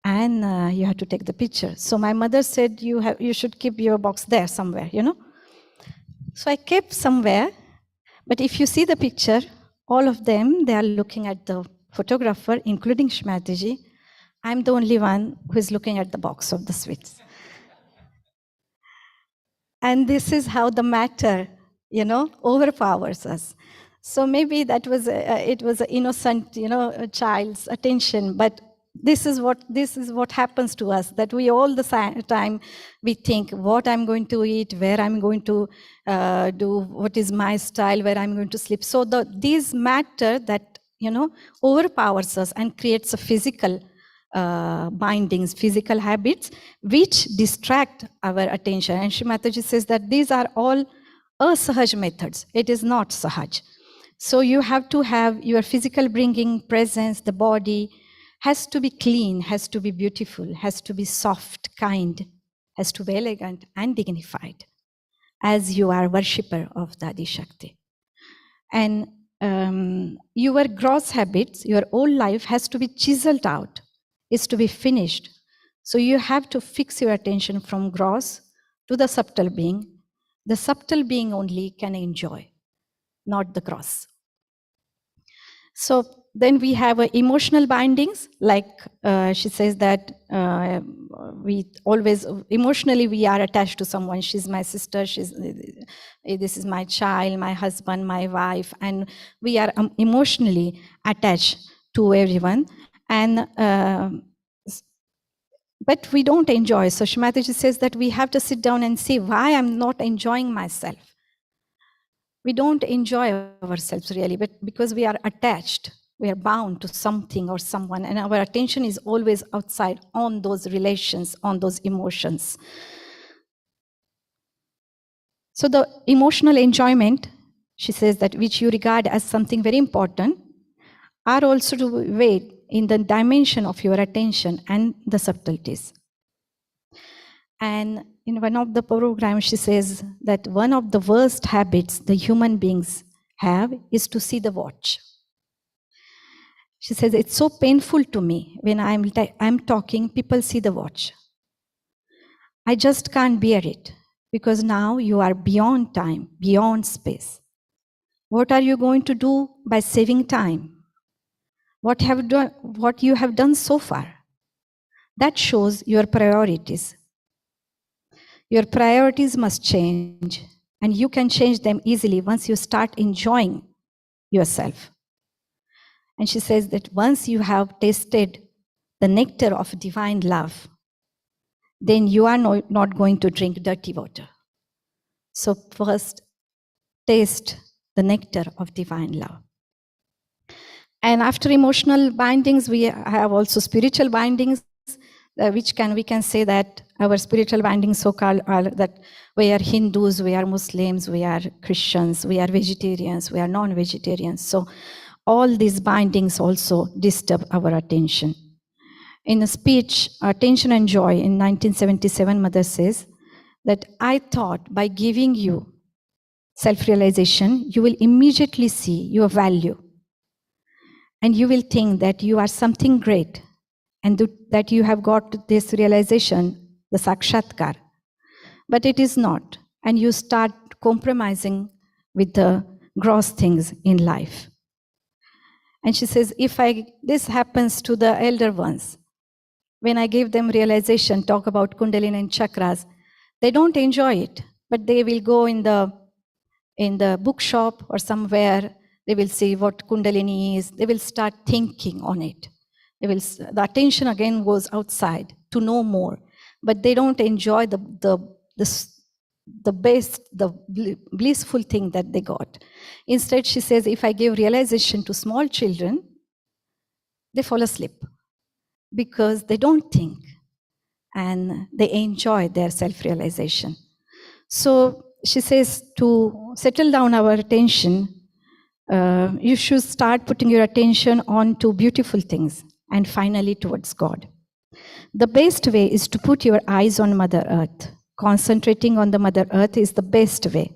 and you have to take the picture. So my mother said, you should keep your box there somewhere, So I kept somewhere, but if you see the picture, all of them, they are looking at the photographer, including Shrimataji. I'm the only one who is looking at the box of the sweets. And this is how the matter, overpowers us. So maybe that was it was an innocent, a child's attention, but this is what happens to us, that we all the time we think what I'm going to eat, where I'm going to do, what is my style, where I'm going to sleep. So these matter that overpowers us and creates a physical bindings, physical habits, which distract our attention. And Shri Mataji says that these are all asahaj methods. It is not sahaj. So you have to have your physical bringing presence, the body has to be clean, has to be beautiful, has to be soft, kind, has to be elegant and dignified as you are worshipper of the Adi Shakti. And your gross habits, your old life has to be chiseled out, is to be finished. So you have to fix your attention from gross to the subtle being. The subtle being only can enjoy, not the gross. So then we have emotional bindings, like she says that we always, emotionally we are attached to someone. She's my sister, this is my child, my husband, my wife, and we are emotionally attached to everyone. And but we don't enjoy. So Shrimataji says that we have to sit down and see why I'm not enjoying myself. We don't enjoy ourselves really, but because we are attached, we are bound to something or someone, and our attention is always outside on those relations, on those emotions. So the emotional enjoyment, she says that which you regard as something very important, are also to weigh in the dimension of your attention and the subtleties. And in one of the programs, she says that one of the worst habits the human beings have is to see the watch. She says, it's so painful to me when I'm talking, people see the watch. I just can't bear it because now you are beyond time, beyond space. What are you going to do by saving time? What you have done so far? That shows your priorities. Your priorities must change, and you can change them easily once you start enjoying yourself. And she says that once you have tasted the nectar of divine love, then you are not going to drink dirty water. So first, taste the nectar of divine love. And after emotional bindings, we have also spiritual bindings, which we can say that our spiritual bindings so-called are that we are Hindus, we are Muslims, we are Christians, we are vegetarians, we are non-vegetarians. So all these bindings also disturb our attention. In a speech, Attention and Joy, in 1977, Mother says that I thought by giving you self-realization, you will immediately see your value. And you will think that you are something great and that you have got this realization, the sakshatkar. But it is not. And you start compromising with the gross things in life. And she says, this happens to the elder ones. When I give them realization, talk about Kundalini and chakras, they don't enjoy it, but they will go in the bookshop or somewhere, they will see what Kundalini is, they will start thinking on it. The attention again goes outside to know more, but they don't enjoy the best, the blissful thing that they got. Instead, she says, if I give realization to small children, they fall asleep because they don't think and they enjoy their self-realization. So she says to settle down our attention, you should start putting your attention on to beautiful things and finally towards God. The best way is to put your eyes on Mother Earth. Concentrating on the Mother Earth is the best way.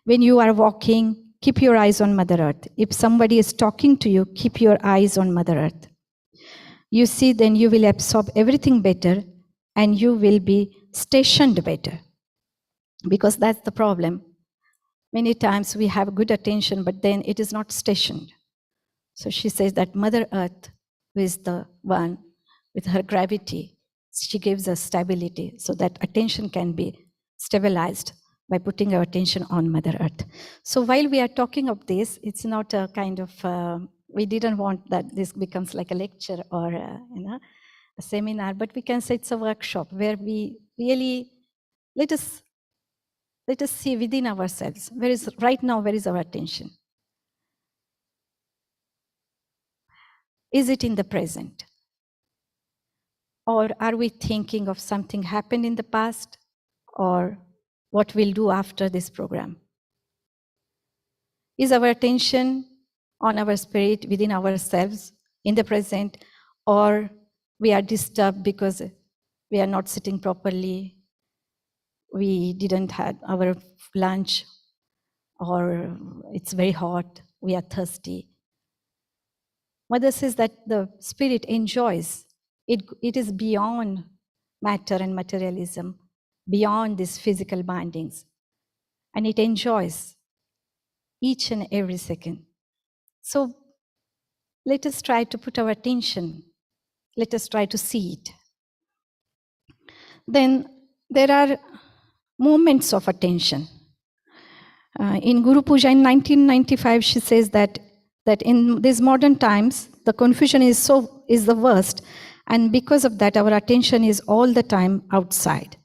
When you are walking, keep your eyes on Mother Earth. If somebody is talking to you, keep your eyes on Mother Earth. You see, then you will absorb everything better and you will be stationed better. Because that's the problem. Many times we have good attention, but then it is not stationed. So she says that Mother Earth is the one with her gravity. She gives us stability so that attention can be stabilized by putting our attention on Mother Earth. So while we are talking of this, it's not a kind of, we didn't want that this becomes like a lecture or a seminar, but we can say it's a workshop where we really, let us see within ourselves, right now, where is our attention? Is it in the present? Or are we thinking of something happened in the past, or what we'll do after this program? Is our attention on our spirit within ourselves in the present, or we are disturbed because we are not sitting properly, we didn't have our lunch, or it's very hot, we are thirsty? Mother says that the spirit enjoys. It is beyond matter and materialism, beyond these physical bindings. And it enjoys each and every second. So let us try to put our attention. Let us try to see it. Then there are moments of attention. In Guru Puja in 1995, she says that in these modern times, the confusion is the worst, and because of that, our attention is all the time outside,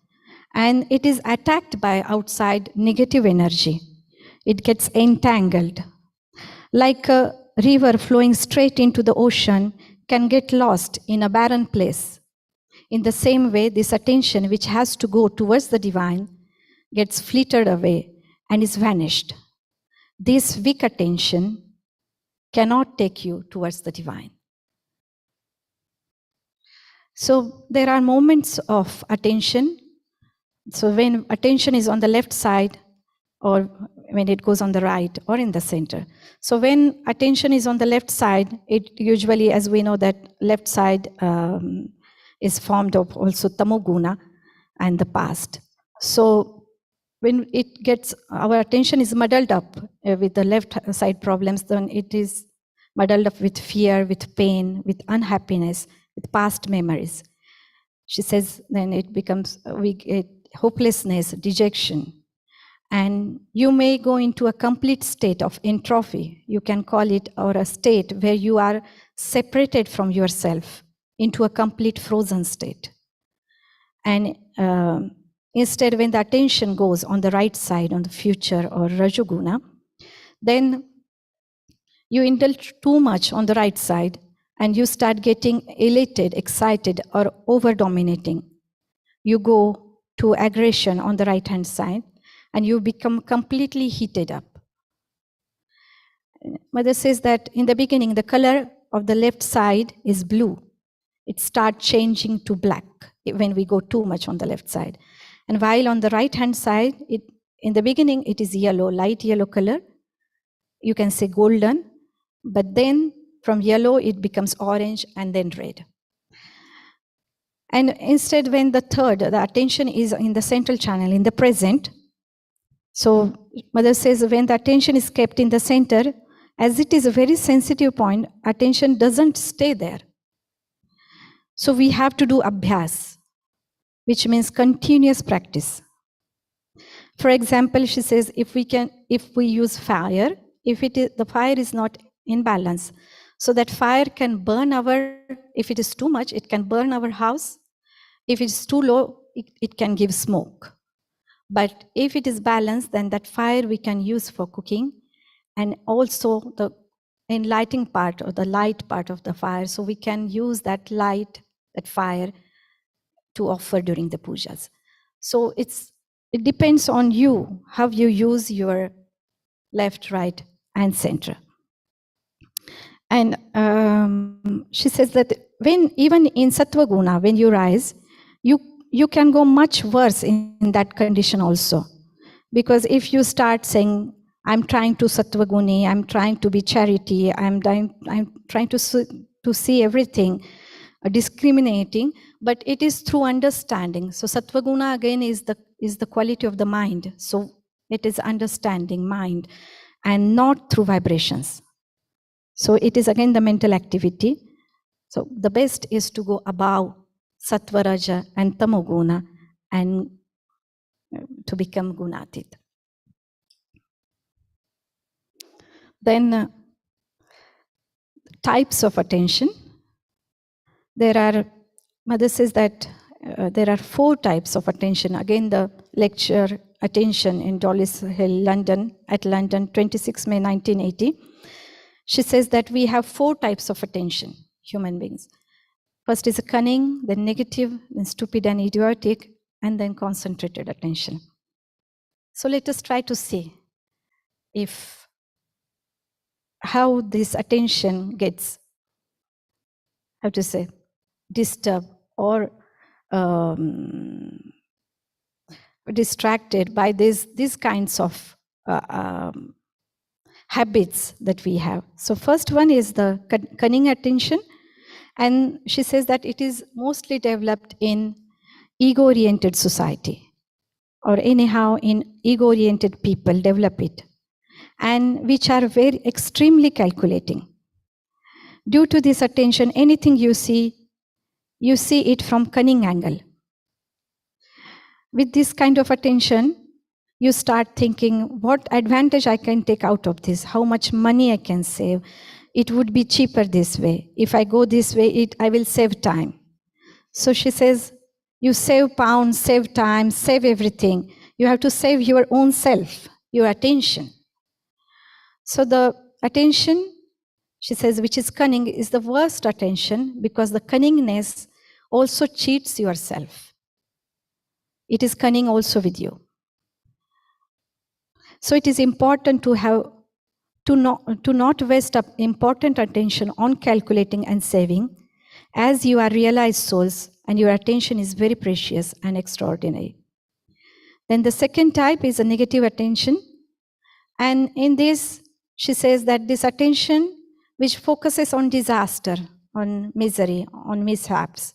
and it is attacked by outside negative energy. It gets entangled, like a river flowing straight into the ocean can get lost in a barren place. In the same way, this attention, which has to go towards the divine, gets flitted away and is vanished. This weak attention cannot take you towards the divine. So there are moments of attention. So when attention is on the left side, or when it goes on the right or in the center. So when attention is on the left side, it usually, as we know, that left side is formed of also tamoguna and the past. So when it gets, our attention is muddled up with the left side problems, then it is muddled up with fear, with pain, with unhappiness, with past memories. She says then it becomes, we get hopelessness, dejection. And you may go into a complete state of entropy, you can call it, or a state where you are separated from yourself into a complete frozen state. And instead, when the attention goes on the right side, on the future or Rajoguna, then you indulge too much on the right side and you start getting elated, excited, or over-dominating. You go to aggression on the right-hand side and you become completely heated up. Mother says that in the beginning, the color of the left side is blue. It starts changing to black when we go too much on the left side. And while on the right-hand side, in the beginning, it is yellow, light yellow color. You can say golden, but then from yellow, it becomes orange and then red. And instead, when the attention is in the central channel, in the present, so Mother says when the attention is kept in the center, as it is a very sensitive point, attention doesn't stay there. So we have to do abhyas, which means continuous practice. For example, she says if we use fire, the fire is not in balance, so that fire can burn if it is too much, it can burn our house. If it's too low, it can give smoke. But if it is balanced, then that fire we can use for cooking, and also the enlightening part or the light part of the fire. So we can use that light, that fire, to offer during the pujas. So it depends on you, how you use your left, right, and center. And she says that even in Sattva Guna, when you rise, you can go much worse in that condition also. Because if you start saying, I'm trying to Sattva Guni, I'm trying to be charity, I'm trying to see everything, discriminating, but it is through understanding. So Sattva Guna again is the quality of the mind. So it is understanding mind and not through vibrations. So it is again the mental activity. So the best is to go above Sattva, Raja and Tamoguna and to become Gunatit. Then types of attention. Mother says that there are 4 types of attention. Again, the lecture Attention in Dollis Hill, London, 26 May 1980. She says that we have 4 types of attention, human beings. First is a cunning, then negative, then stupid and idiotic, and then concentrated attention. So let us try to see if how this attention gets, how to say, disturbed or distracted by these kinds of habits that we have. So first one is the cunning attention, and she says that it is mostly developed in ego-oriented society, or anyhow in ego-oriented people develop it, and which are very extremely calculating. Due to this attention, anything you see it from cunning angle. With this kind of attention, you start thinking, what advantage I can take out of this? How much money I can save? It would be cheaper this way. If I go this way, I will save time. So she says, you save pounds, save time, save everything. You have to save your own self, your attention. So the attention, she says, which is cunning, is the worst attention, because the cunningness also cheats yourself. It is cunning also with you. So it is important to not waste up important attention on calculating and saving, as you are realized souls and your attention is very precious and extraordinary. Then the second type is a negative attention. And in this, she says that this attention which focuses on disaster, on misery, on mishaps,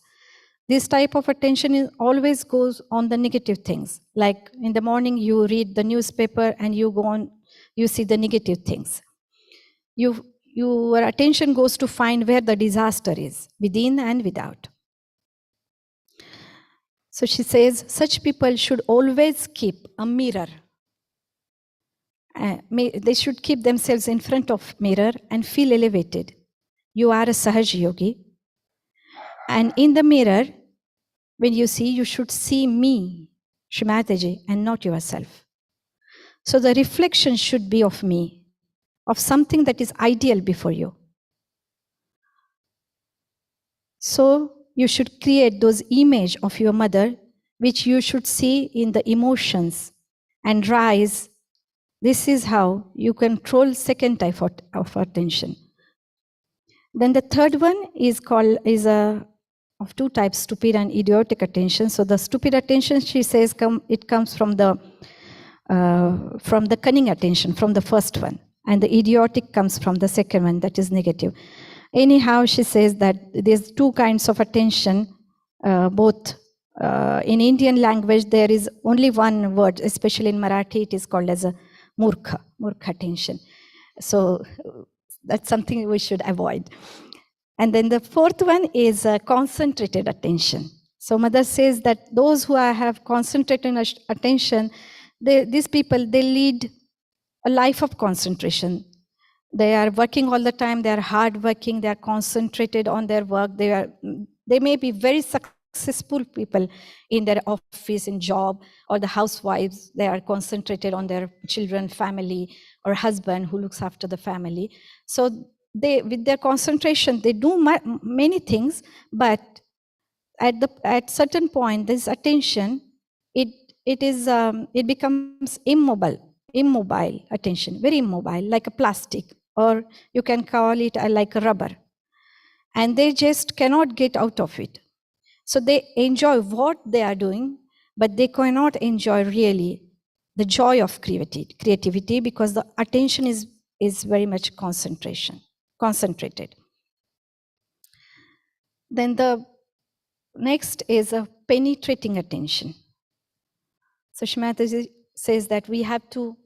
this type of attention always goes on the negative things. Like in the morning, you read the newspaper and you go on, you see the negative things. Your attention goes to find where the disaster is, within and without. So she says, such people should always keep a mirror. They should keep themselves in front of mirror and feel elevated. You are a Sahaja yogi. And in the mirror, when you see, you should see me, Shrimataji, and not yourself. So the reflection should be of me, of something that is ideal before you. So you should create those images of your mother, which you should see in the emotions and rise. This is how you control second type of attention. Then the third one is of two types, stupid and idiotic attention. So the stupid attention, she says, it comes from the cunning attention, from the first one. And the idiotic comes from the second one, that is negative. Anyhow, she says that there's two kinds of attention, both in Indian language, there is only one word, especially in Marathi, it is called as a murkha attention. So that's something we should avoid. And then the fourth one is concentrated attention. So Mother says that those who have concentrated attention, these people, they lead a life of concentration. They are working all the time, they are hard working, they are concentrated on their work, they may be very successful people in their office, in job, or the housewives, they are concentrated on their children, family, or husband who looks after the family. So with their concentration, they do many things, but at certain point, this attention, it becomes immobile attention, very immobile, like a plastic, or you can call it like a rubber. And they just cannot get out of it. So they enjoy what they are doing, but they cannot enjoy really the joy of creativity, because the attention is very much concentrated. Then the next is a penetrating attention. So Shrimataji says that we have to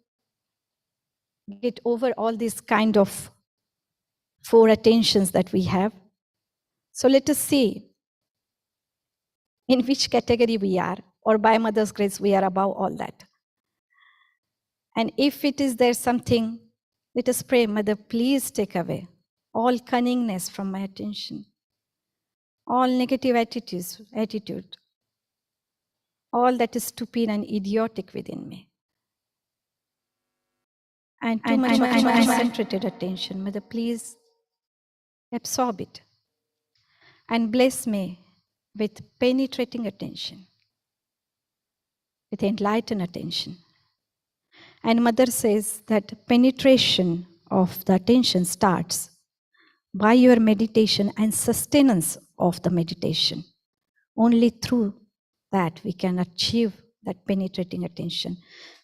get over all these kind of four attentions that we have. So let us see in which category we are, or by Mother's grace, we are above all that. And if it is there something, let us pray, Mother, please take away all cunningness from my attention, all negative attitude, all that is stupid and idiotic within me. And too much concentrated attention, Mother, please absorb it. and bless me with penetrating attention, with enlightened attention. And Mother says that penetration of the attention starts by your meditation and sustenance of the meditation. Only through that we can achieve that penetrating attention.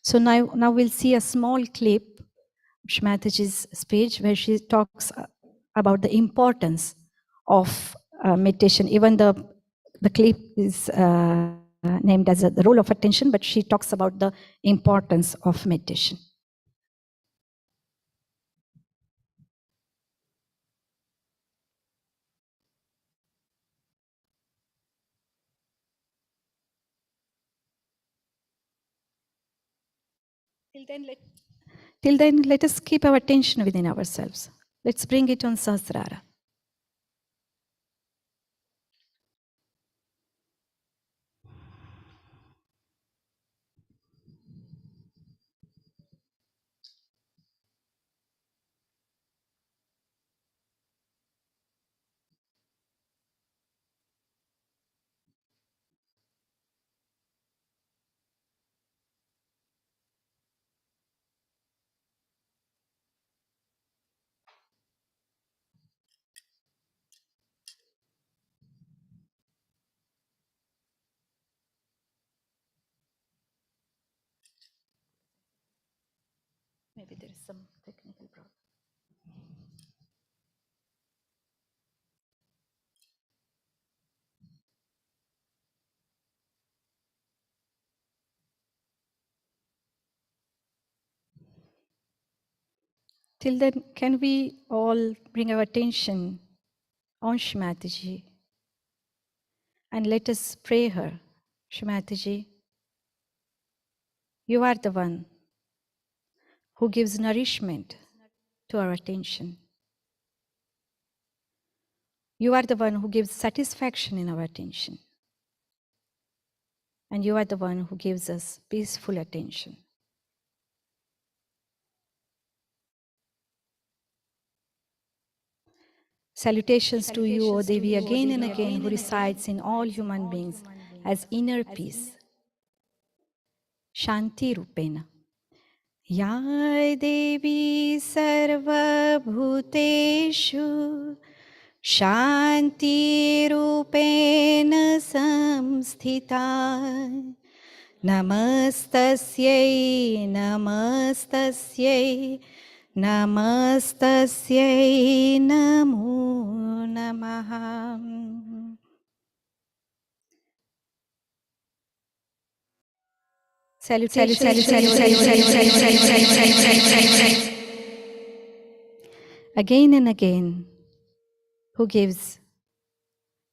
So now we'll see a small clip of Shmataji's speech where she talks about the importance of meditation. Even the clip is named as the role of attention, but she talks about the importance of meditation. Till then, let us keep our attention within ourselves. Let's bring it on Sahasrara. Maybe there is some technical problem. Till then, can we all bring our attention on Shmataji and let us pray her. Shmataji, you are the one who gives nourishment to our attention. You are the one who gives satisfaction in our attention. And you are the one who gives us peaceful attention. Salutations to you, O Devi, again and again, who resides in all human beings as inner peace. Shanti Rupena. Ya Devi Sarva Bhuteshu Shanti Rupena Samsthita. Namastasyai, namastasyai, namastasyai, namo namaha. Salutations again and again, who gives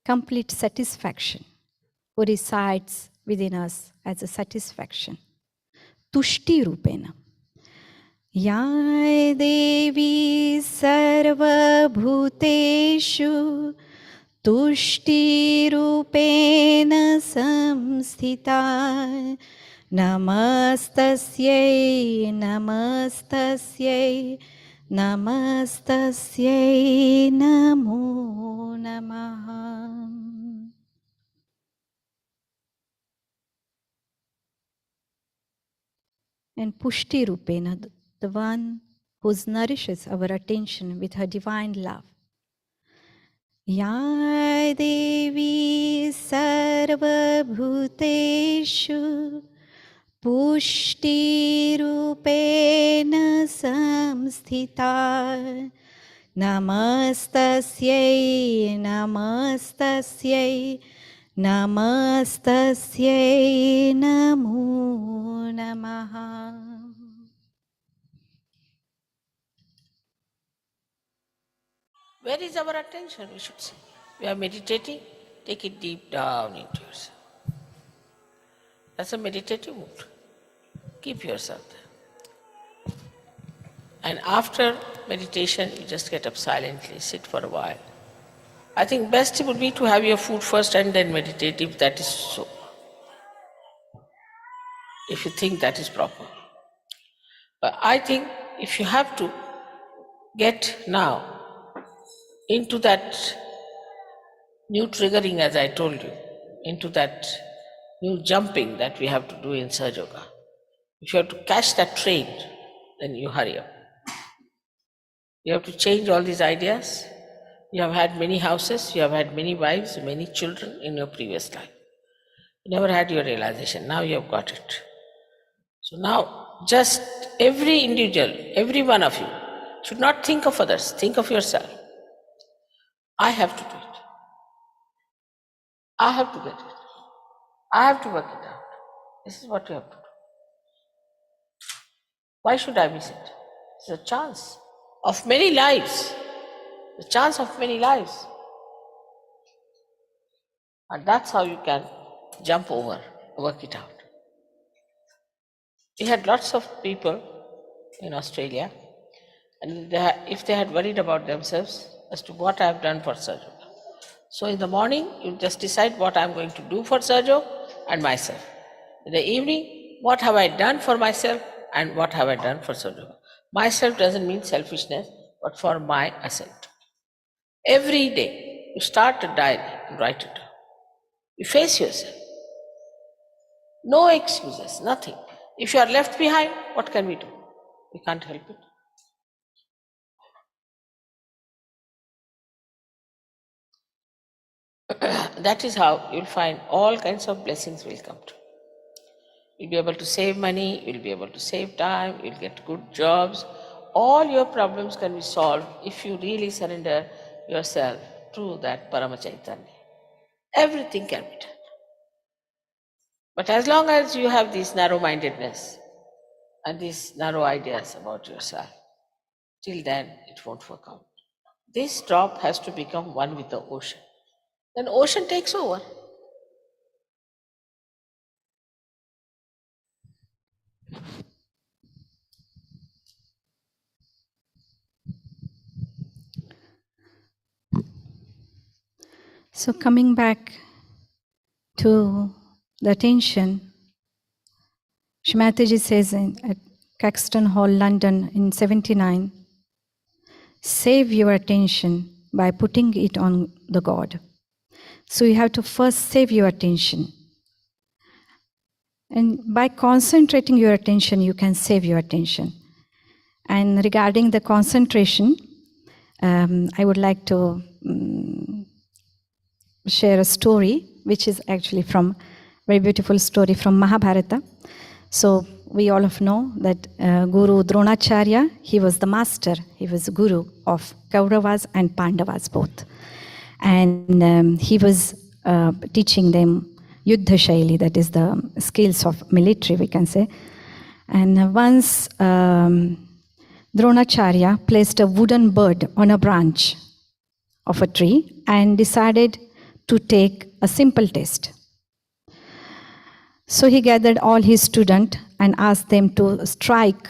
complete satisfaction, who resides within us as a satisfaction. Tushti Rupena. Ya Devi Sarva Bhuteshu Tushti Rupena Samsthita. Namastasyai, namastasyai, namastasyai, namo namaha. And Pushti Rupena, the one who nourishes our attention with her divine love. Ya Devi Sarva Bhuteshu Pushti Rupena Samsthita. Namastasyai, namastasyai, namastasyai, namo namaha. Where is our attention, we should say? We are meditating, take it deep down into yourself. That's a meditative mood. Keep yourself there. And after meditation, you just get up silently, sit for a while. I think best would be to have your food first and then meditate, if that is so. If you think that is proper. But I think if you have to get now into that new triggering, as I told you, into that new jumping that we have to do in Sahaja Yoga. If you have to catch that train, then you hurry up. You have to change all these ideas. You have had many houses, you have had many wives, many children in your previous life. You never had your realization. Now you have got it. So now, just every individual, every one of you, should not think of others, think of yourself. I have to do it. I have to get it. I have to work it out. This is what you have to do. Why should I miss it? It's a chance of many lives. The chance of many lives. And that's how you can jump over, work it out. We had lots of people in Australia, and if they had worried about themselves as to what I have done for Sahaja. So in the morning, you just decide what I am going to do for Sahaja and myself. In the evening, what have I done for myself and what have I done for Sahaja. Myself doesn't mean selfishness, but for my ascent. Every day, you start a diary and write it down. You face yourself. No excuses, nothing. If you are left behind, what can we do? We can't help it. That is how you'll find all kinds of blessings will come to. You'll be able to save money, you'll be able to save time, you'll get good jobs. All your problems can be solved if you really surrender yourself to that Parama Chaitanya. Everything can be done. But as long as you have this narrow-mindedness and these narrow ideas about yourself, till then it won't work out. This drop has to become one with the ocean. Then ocean takes over. So coming back to the attention, Shrimataji says at Caxton Hall, London in 79, save your attention by putting it on the God. So you have to first save your attention. And by concentrating your attention, you can save your attention. And regarding the concentration, I would like to share a story, which is actually from very beautiful story from Mahabharata. So we all know that Guru Dronacharya, he was the master, he was the guru of Kauravas and Pandavas both. And he was teaching them Yuddha Shaili, that is the skills of military, we can say. And once Dronacharya placed a wooden bird on a branch of a tree and decided to take a simple test. So he gathered all his students and asked them to strike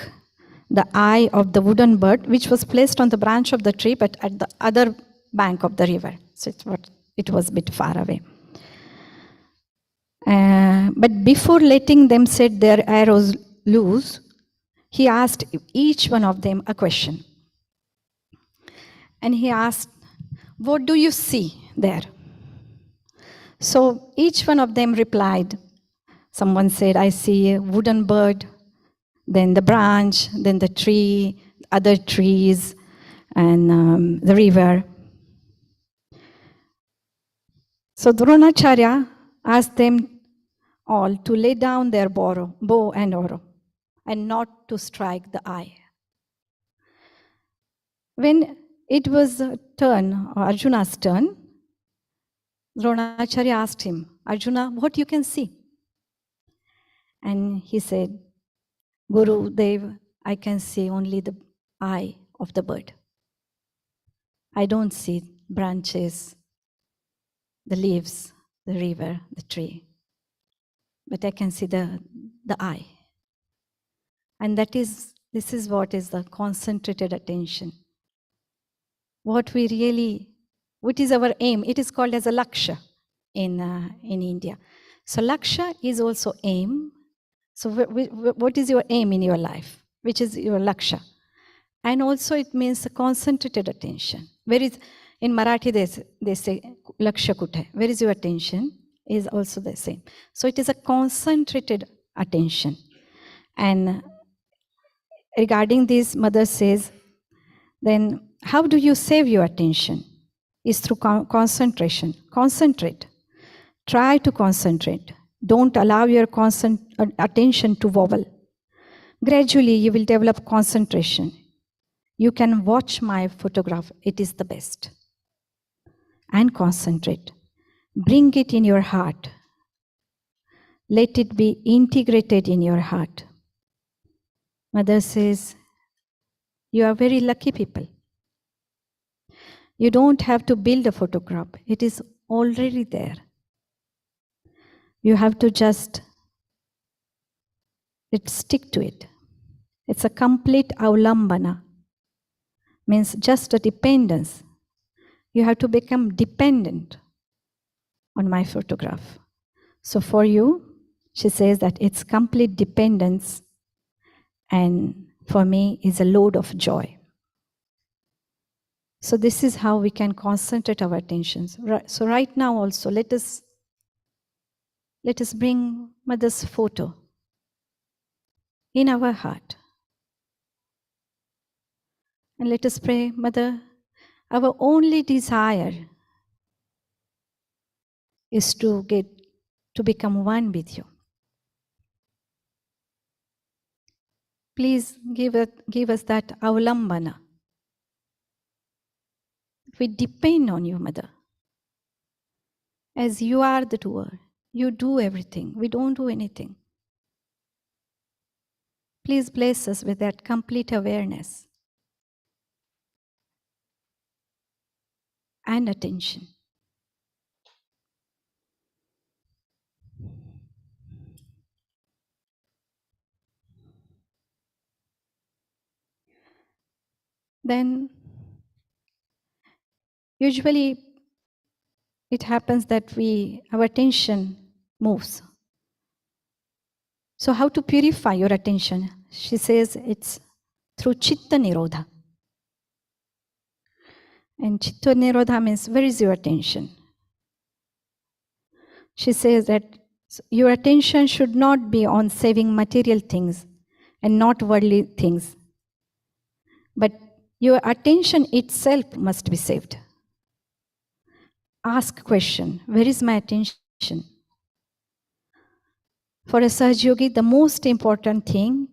the eye of the wooden bird, which was placed on the branch of the tree, but at the other bank of the river. So it was a bit far away. But before letting them set their arrows loose, he asked each one of them a question. And he asked, "What do you see there?" So each one of them replied. Someone said, "I see a wooden bird, then the branch, then the tree, other trees, and the river." So Dronacharya asked them all to lay down their bow and arrow and not to strike the eye. When it was Arjuna's turn, Dronacharya asked him, "Arjuna, what you can see?" And he said, "Guru Dev, I can see only the eye of the bird. I don't see branches, the leaves, the river, the tree. But I can see the eye." And this is what is the concentrated attention. What is our aim? It is called as a laksha in India. So laksha is also aim. So what is your aim in your life? Which is your laksha? And also it means a concentrated attention. In Marathi they say laksha kutha hai? Where is your attention? Is also the same. So it is a concentrated attention. And regarding this, Mother says, then how do you save your attention? Is through concentration. Concentrate. Try to concentrate. Don't allow your attention to wobble. Gradually, you will develop concentration. You can watch my photograph. It is the best. And concentrate. Bring it in your heart. Let it be integrated in your heart. Mother says, you are very lucky people. You don't have to build a photograph. It is already there. You have to just stick to it. It's a complete avlambana. Means just a dependence. You have to become dependent on my photograph. So for you, she says that it's complete dependence, and for me is a load of joy. So this is how we can concentrate our attentions. So right now also, let us bring Mother's photo in our heart. And let us pray, Mother, our only desire is to become one with you. Please give us that avlambana. We depend on you, Mother. As you are the doer, you do everything. We don't do anything. Please bless us with that complete awareness and attention. Then, usually, it happens that our attention moves. So how to purify your attention? She says it's through Chitta Nirodha. And Chitta Nirodha means, where is your attention? She says that your attention should not be on saving material things and not worldly things. But your attention itself must be saved. Ask question, where is my attention? For a Sahaja Yogi, the most important thing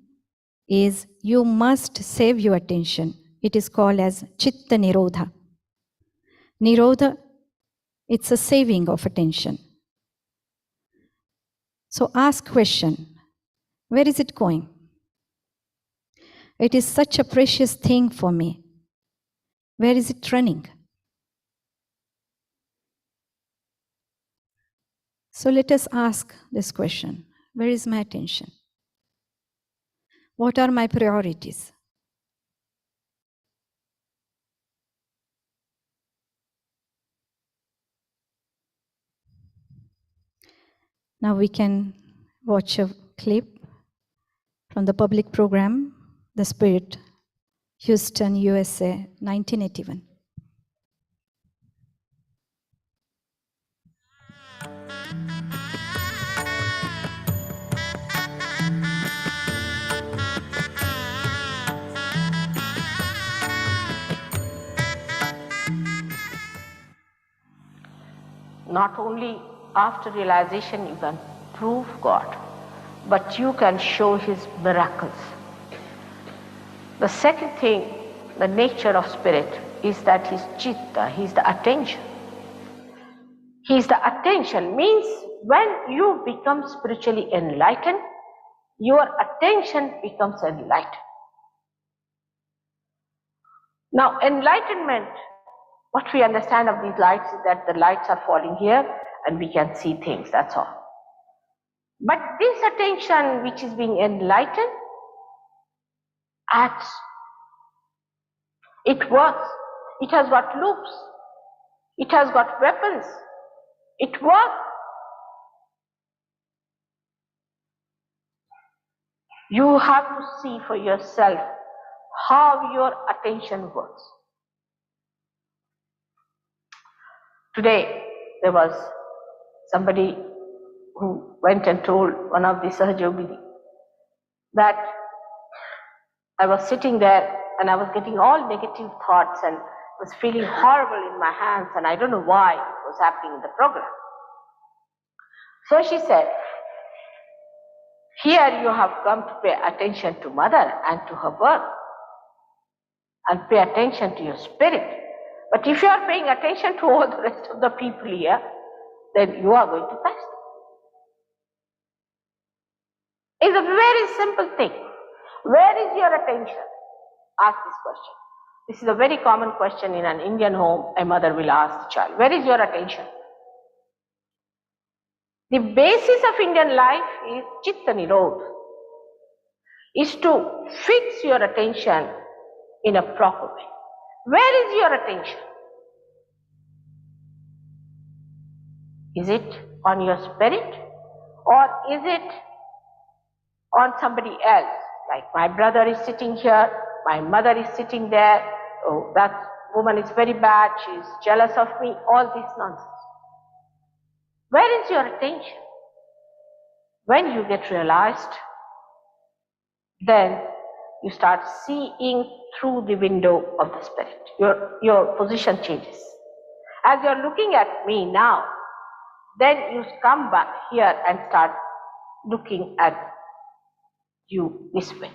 is you must save your attention. It is called as Chitta Nirodha. Nirodha, it's a saving of attention. So ask question, where is it going? It is such a precious thing for me. Where is it running? So let us ask this question, where is my attention? What are my priorities? Now we can watch a clip from the public program, The Spirit, Houston, USA, 1981. Not only after realization you can prove God, but you can show His miracles. The second thing, the nature of spirit, is that He's Chitta, He's the attention. He's the attention, means when you become spiritually enlightened, your attention becomes enlightened. Now, enlightenment, what we understand of these lights is that the lights are falling here and we can see things, that's all. But this attention which is being enlightened acts. It works. It has got loops. It has got weapons. It works. You have to see for yourself how your attention works. Today, there was somebody who went and told one of the Sahaja that I was sitting there and I was getting all negative thoughts and was feeling horrible in my hands, and I don't know why it was happening in the program. So she said, here you have come to pay attention to mother and to her birth and pay attention to your spirit. But if you are paying attention to all the rest of the people here, then you are going to pass. It's a very simple thing. Where is your attention? Ask this question. This is a very common question in an Indian home. A mother will ask the child, where is your attention? The basis of Indian life is Chitta Nirodha, is to fix your attention in a proper way. Where is your attention? Is it on your spirit, or is it on somebody else? Like my brother is sitting here, my mother is sitting there, oh, that woman is very bad, she is jealous of me, all this nonsense. Where is your attention? When you get realized, then you start seeing through the window of the spirit. Your position changes. As you are looking at me now, then you come back here and start looking at you this way.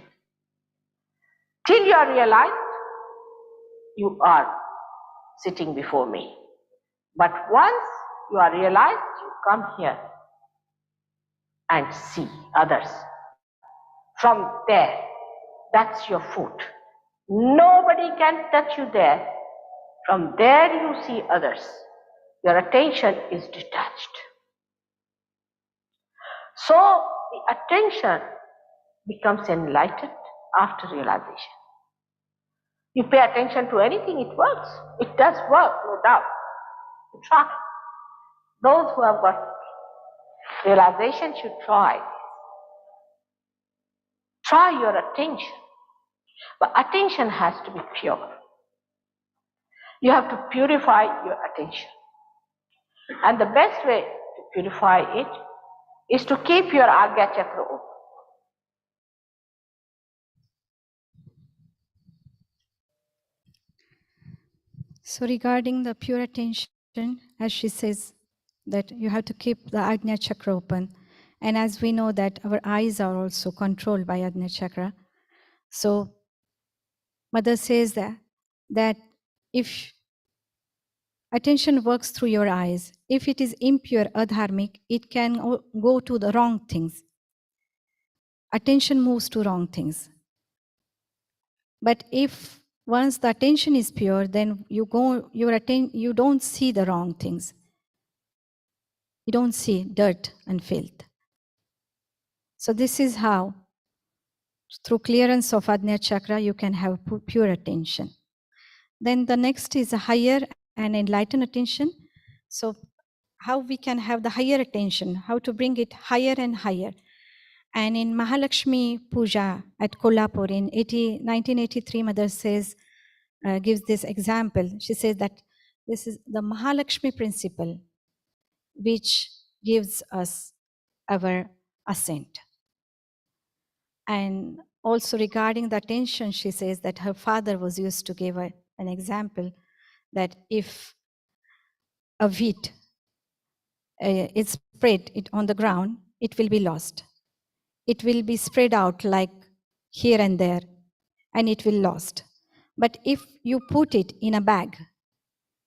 Till you are realized, you are sitting before me. But once you are realized, you come here and see others. From there, that's your foot. Nobody can touch you there. From there you see others. Your attention is detached. So the attention becomes enlightened after realization. You pay attention to anything, it works. It does work, no doubt. You try. Those who have got realization should try. Try your attention. But attention has to be pure. You have to purify your attention. And the best way to purify it is to keep your Agya Chakra open. So regarding the pure attention, as she says, that you have to keep the Ajna Chakra open. And as we know that our eyes are also controlled by Ajna Chakra. So Mother says that if attention works through your eyes, if it is impure, adharmic, it can go to the wrong things. Attention moves to wrong things. But if once the attention is pure, then you don't see the wrong things. You don't see dirt and filth. So this is how, through clearance of Ajna Chakra, you can have pure attention. Then the next is a higher and enlightened attention. So how we can have the higher attention, how to bring it higher and higher. And in Mahalakshmi Puja at Kolhapur in 1983, Mother says, gives this example. She says that this is the Mahalakshmi principle which gives us our ascent. And also regarding the attention, she says that her father was used to give her an example that if a wheat is spread on the ground, it will be lost. It will be spread out like here and there, and it will lost. But if you put it in a bag,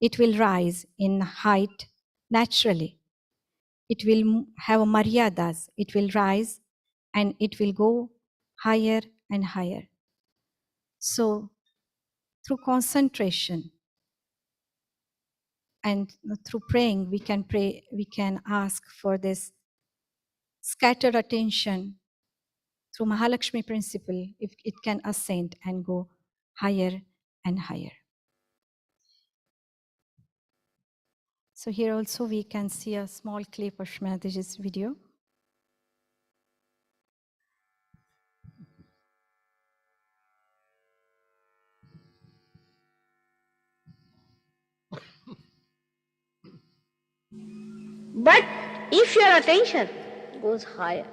it will rise in height naturally. It will have a maryadas. It will rise and it will go higher and higher. So through concentration and through praying, we can ask for this scattered attention through Mahalakshmi principle, if it can ascend and go higher and higher. So here also we can see a small clip of Shmataji's video. But if your attention goes higher,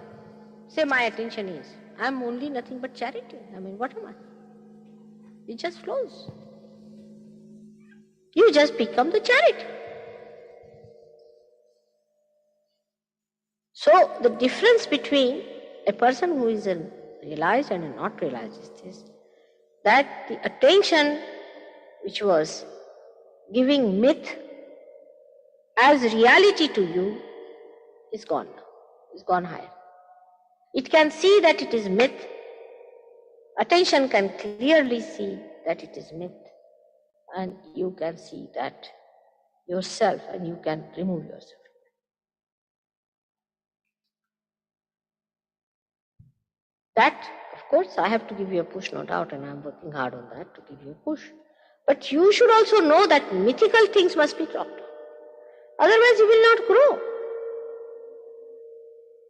say my attention is, I'm only nothing but charity. I mean, what am I? It just flows. You just become the charity. So the difference between a person who is realized and a not realized is this, that the attention which was giving myth as reality to you is gone now, is gone higher. It can see that it is myth. Attention can clearly see that it is myth, and you can see that yourself, and you can remove yourself. That, of course, I have to give you a push, no doubt, and I'm working hard on that to give you a push. But you should also know that mythical things must be dropped off. Otherwise, you will not grow.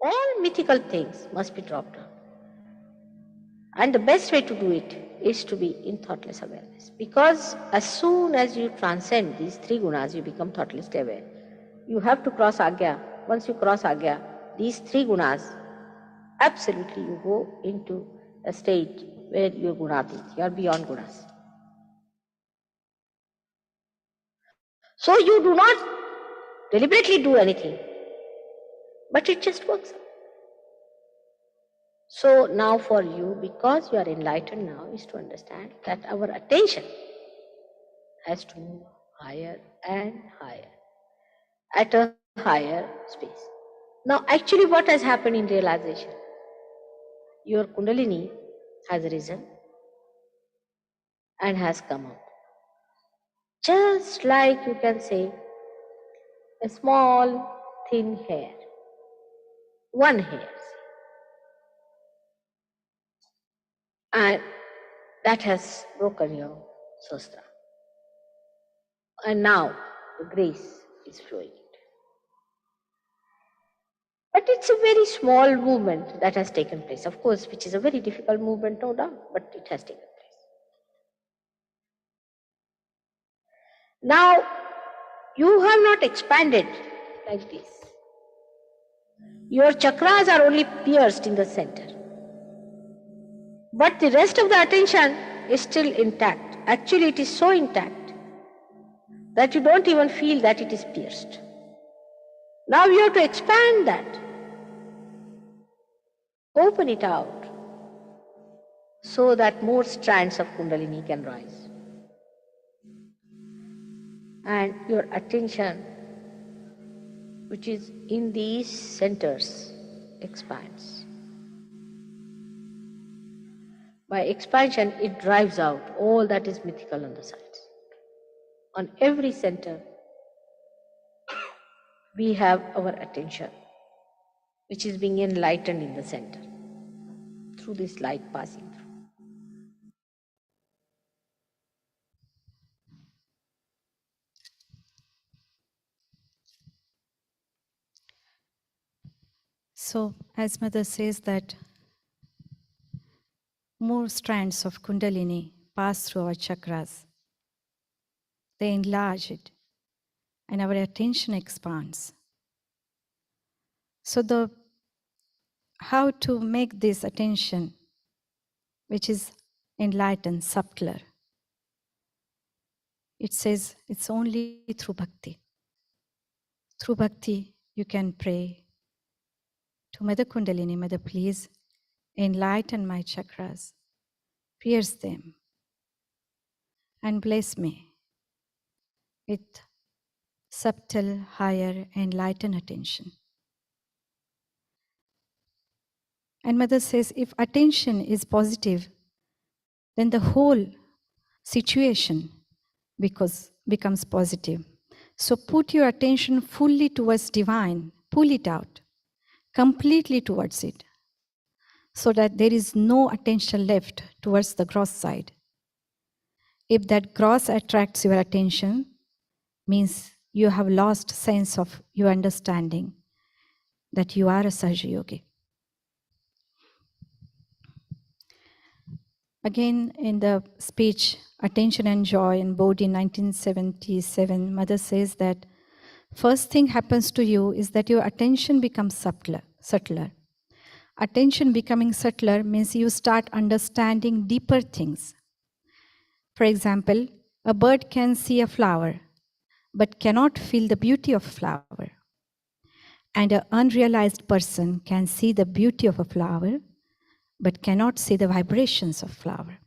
All mythical things must be dropped off. And the best way to do it is to be in thoughtless awareness. Because as soon as you transcend these three gunas, you become thoughtlessly aware. You have to cross Agya. Once you cross Agya, these three gunas, absolutely you go into a state where you're gunatīt, you're beyond gunas. So you do not deliberately do anything, but it just works out. So now for you, because you are enlightened now, is to understand that our attention has to move higher and higher, at a higher space. Now actually what has happened in realization? Your Kundalini has risen and has come up. Just like you can say a small thin hair, one hair, and that has broken your sastra. And now the grace is flowing. But it's a very small movement that has taken place, of course, which is a very difficult movement, no doubt, but it has taken place. Now, you have not expanded like this. Your chakras are only pierced in the center. But the rest of the attention is still intact. Actually, it is so intact that you don't even feel that it is pierced. Now you have to expand that. Open it out so that more strands of Kundalini can rise. And your attention, which is in these centers, expands. By expansion, it drives out all that is mythical on the sides. On every center, we have our attention, which is being enlightened in the center, through this light passing through. So, as Mother says that more strands of Kundalini pass through our chakras, they enlarge it, and our attention expands. So how to make this attention, which is enlightened, subtler? It says it's only through bhakti. Through bhakti, you can pray to Mother Kundalini, Mother, please enlighten my chakras, pierce them, and bless me with subtle, higher, enlightened attention. And Mother says, if attention is positive, then the whole situation becomes positive. So put your attention fully towards divine, pull it out, completely towards it, so that there is no attention left towards the gross side. If that gross attracts your attention, means you have lost sense of your understanding that you are a Sahaja Yogi. Again, in the speech, Attention and Joy in Bodhi 1977, Mother says that First thing happens to you is that your attention becomes subtler. Attention becoming subtler means you start understanding deeper things. For example, a bird can see a flower, but cannot feel the beauty of a flower. And an unrealized person can see the beauty of a flower, but cannot see the vibrations of flower.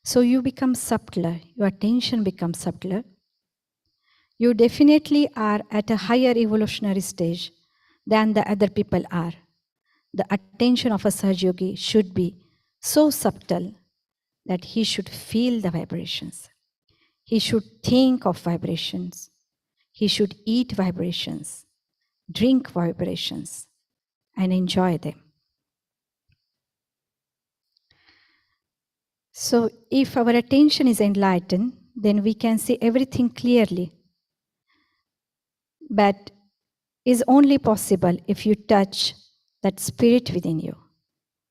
So you become subtler, your attention becomes subtler. You definitely are at a higher evolutionary stage than the other people are. The attention of a Sahaja Yogi should be so subtle that he should feel the vibrations. He should think of vibrations. He should eat vibrations, drink vibrations, and enjoy them. So if our attention is enlightened, then we can see everything clearly. But is only possible if you touch that spirit within you,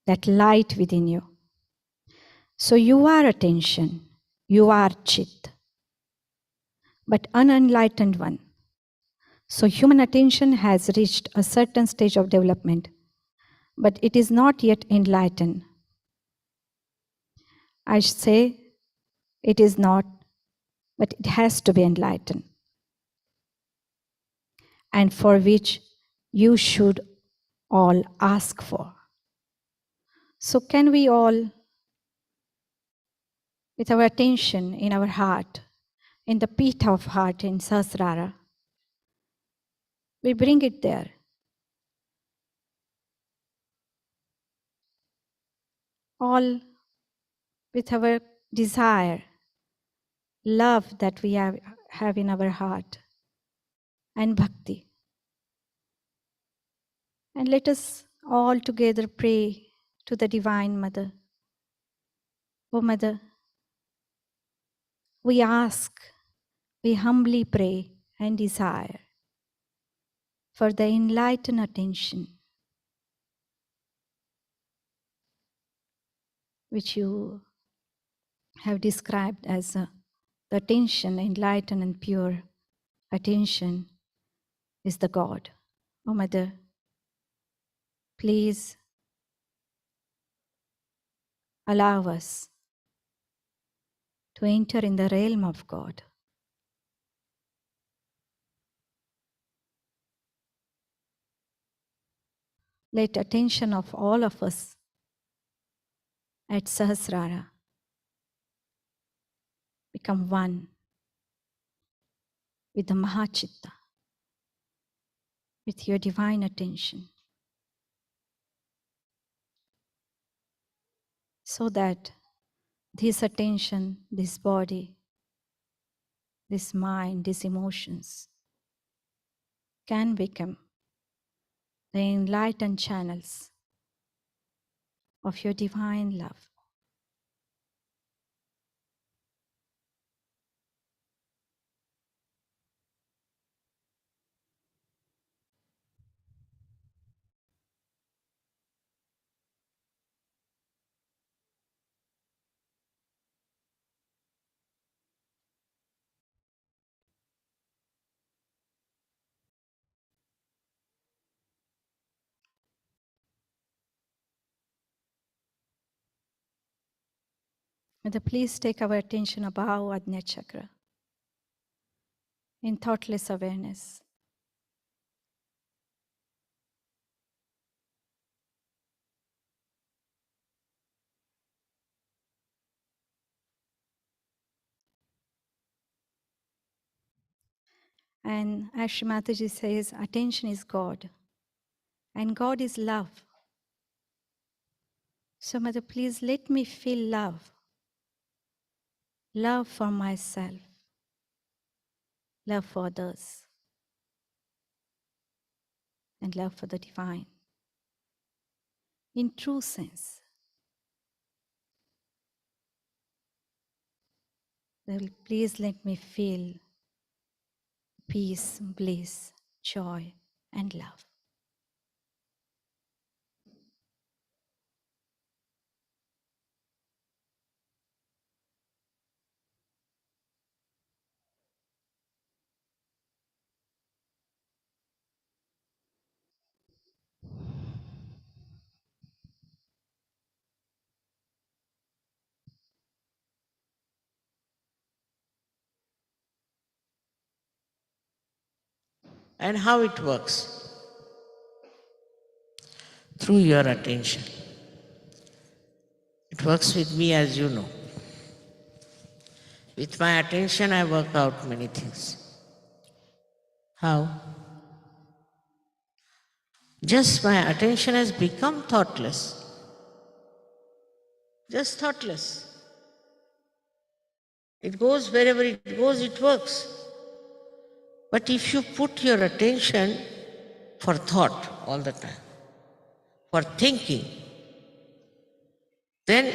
that light within you. So you are attention, you are Chitta, but unenlightened one. So human attention has reached a certain stage of development, but it is not yet enlightened. I say it is not, but it has to be enlightened, and for which you should all ask for. So can we all, with our attention in our heart, in the pita of heart in Sahasrara, we bring it there. All with our desire, love that we have in our heart, and bhakti. And let us all together pray to the Divine Mother. O Mother, we ask, we humbly pray and desire for the enlightened attention which you have described as the attention, enlightened and pure attention is the God. O Mother, please allow us to enter in the realm of God. Let attention of all of us at Sahasrara become one with the Mahachitta, with your divine attention, so that this attention, this body, this mind, these emotions can become the enlightened channels of your divine love. Mother, please take our attention above Ajna Chakra in thoughtless awareness. And as Shri Mataji says, attention is God, and God is love. So Mother, please let me feel love. Love for myself, love for others, and love for the divine. In true sense, please let me feel peace, bliss, joy, and love. And how it works? Through your attention. It works with me, as you know. With my attention, I work out many things. How? Just my attention has become thoughtless. Just thoughtless. It goes wherever it goes, it works. But if you put your attention for thought all the time, for thinking, then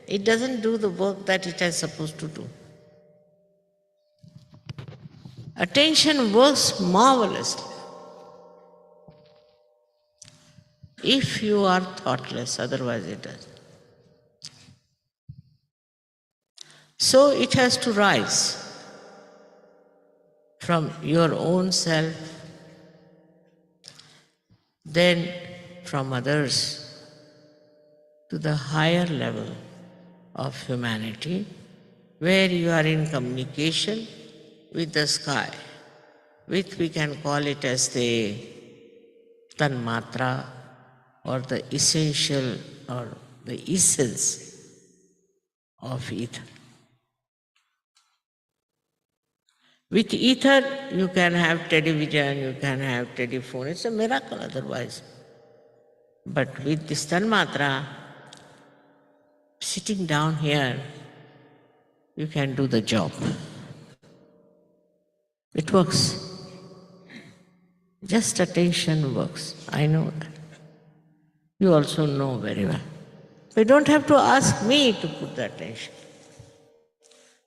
it doesn't do the work that it is supposed to do. Attention works marvelously if you are thoughtless, otherwise it doesn't. So it has to rise from your own self, then from others, to the higher level of humanity, where you are in communication with the sky, which we can call it as the tanmatra, or the essential, or the essence of ether. With ether, you can have television, you can have telephone. It's a miracle otherwise. But with this tanmatra, sitting down here, you can do the job. It works. Just attention works. I know that. You also know very well. You don't have to ask me to put the attention.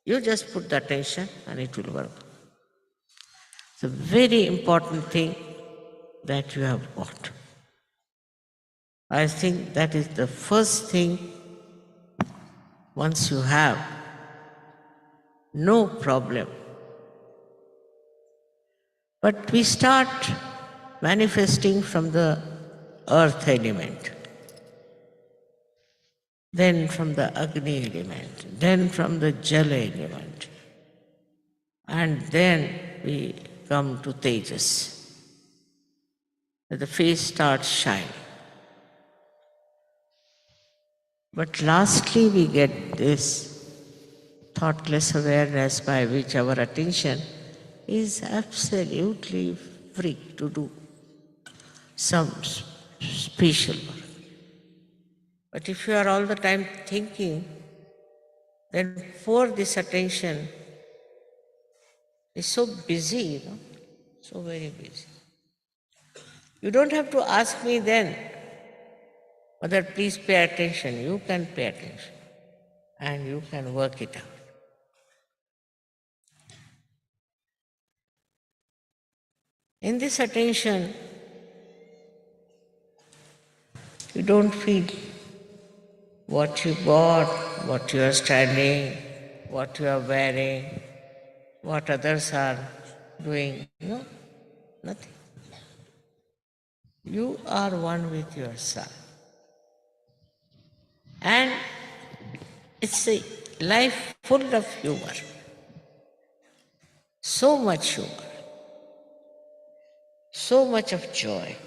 You just put the attention and it will work. It's a very important thing that you have got. I think that is the first thing. Once you have, no problem. But we start manifesting from the earth element, then from the Agni element, then from the Jala element, and then we come to Tejas. The face starts shining. But lastly, we get this thoughtless awareness by which our attention is absolutely free to do some special work. But if you are all the time thinking, then for this attention is so busy, so very busy. You don't have to ask me then, Mother, please pay attention. You can pay attention and you can work it out. In this attention, you don't feel what you bought, what you are studying, what you are wearing, what others are doing. No, nothing. You are one with yourself. And it's a life full of humor. So much humor. So much of joy.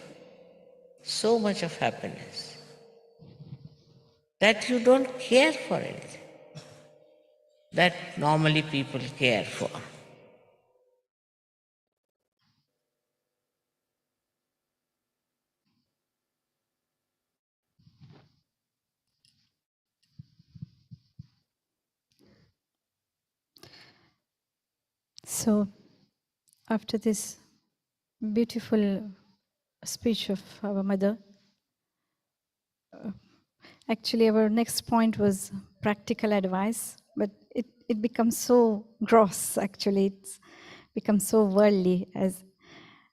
So much of happiness. That you don't care for anything that normally people care for. So, after this beautiful speech of our mother, actually our next point was practical advice, but it becomes so gross, actually. It's becomes so worldly as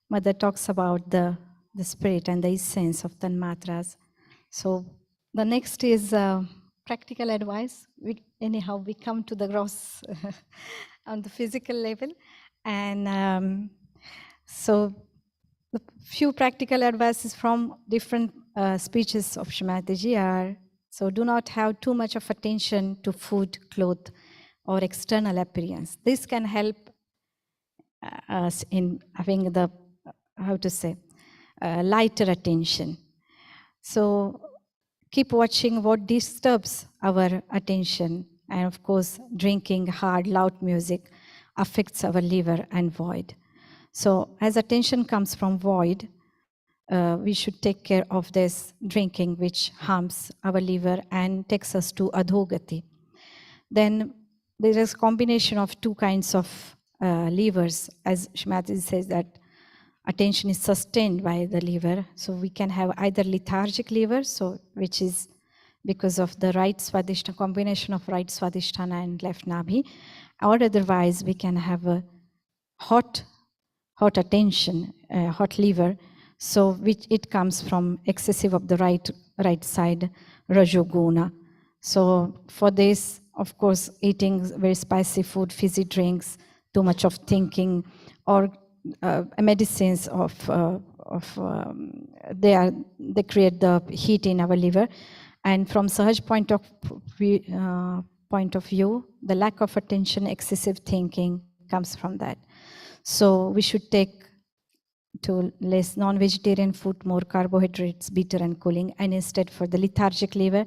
mother talks about the spirit and the essence of Tanmatras. So the next is practical advice. Anyhow, we come to the gross on the physical level. And so the few practical advices from different speeches of Shrimataji are, so do not have too much of attention to food, cloth, or external appearance. This can help us in having the, how to say, lighter attention. So keep watching what disturbs our attention. And of course, drinking hard, loud music affects our liver and void. So as attention comes from void, we should take care of this drinking, which harms our liver and takes us to adhogati. Then there is a combination of two kinds of livers, as Shrimati says that attention is sustained by the liver. So we can have either lethargic liver, so which is because of the right swadhisthana, combination of right swadhisthana and left nabhi, or otherwise we can have a hot attention, hot liver, so which it comes from excessive of the right side, rajoguna. So for this, of course, eating very spicy food, fizzy drinks, too much of thinking, or medicines they create the heat in our liver. And from Sahaj point of view, the lack of attention, excessive thinking comes from that. So we should take to less non-vegetarian food, more carbohydrates, bitter and cooling, and instead for the lethargic liver,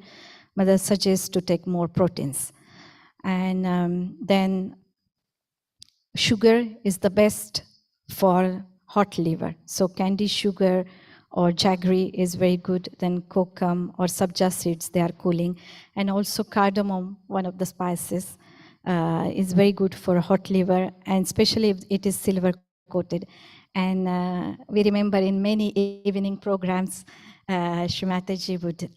Mother suggests to take more proteins. And then sugar is the best for hot liver. So candy sugar or jaggery is very good. Then kokum or sabja seeds, they are cooling. And also cardamom, one of the spices, is very good for hot liver, and especially if it is silver coated. And we remember in many evening programs, Shrimataji would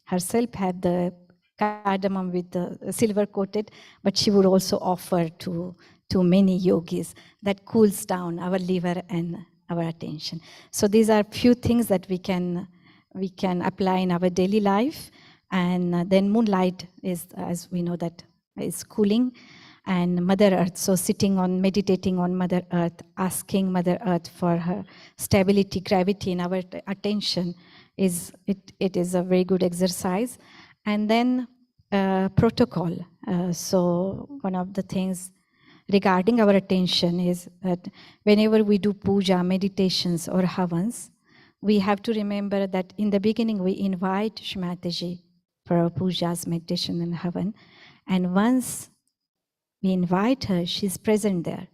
herself have the cardamom with the silver coated, but she would also offer to many yogis that cools down our liver and our attention. So these are few things that we can apply in our daily life. And then moonlight is, as we know, that is cooling. And Mother Earth, so meditating on Mother Earth, asking Mother Earth for her stability, gravity in our attention, it is a very good exercise. And then protocol. So one of the things regarding our attention is that whenever we do puja, meditations or havans, we have to remember that in the beginning we invite Shrimataji for our pujas, meditation and havan. And once we invite her, she's present there.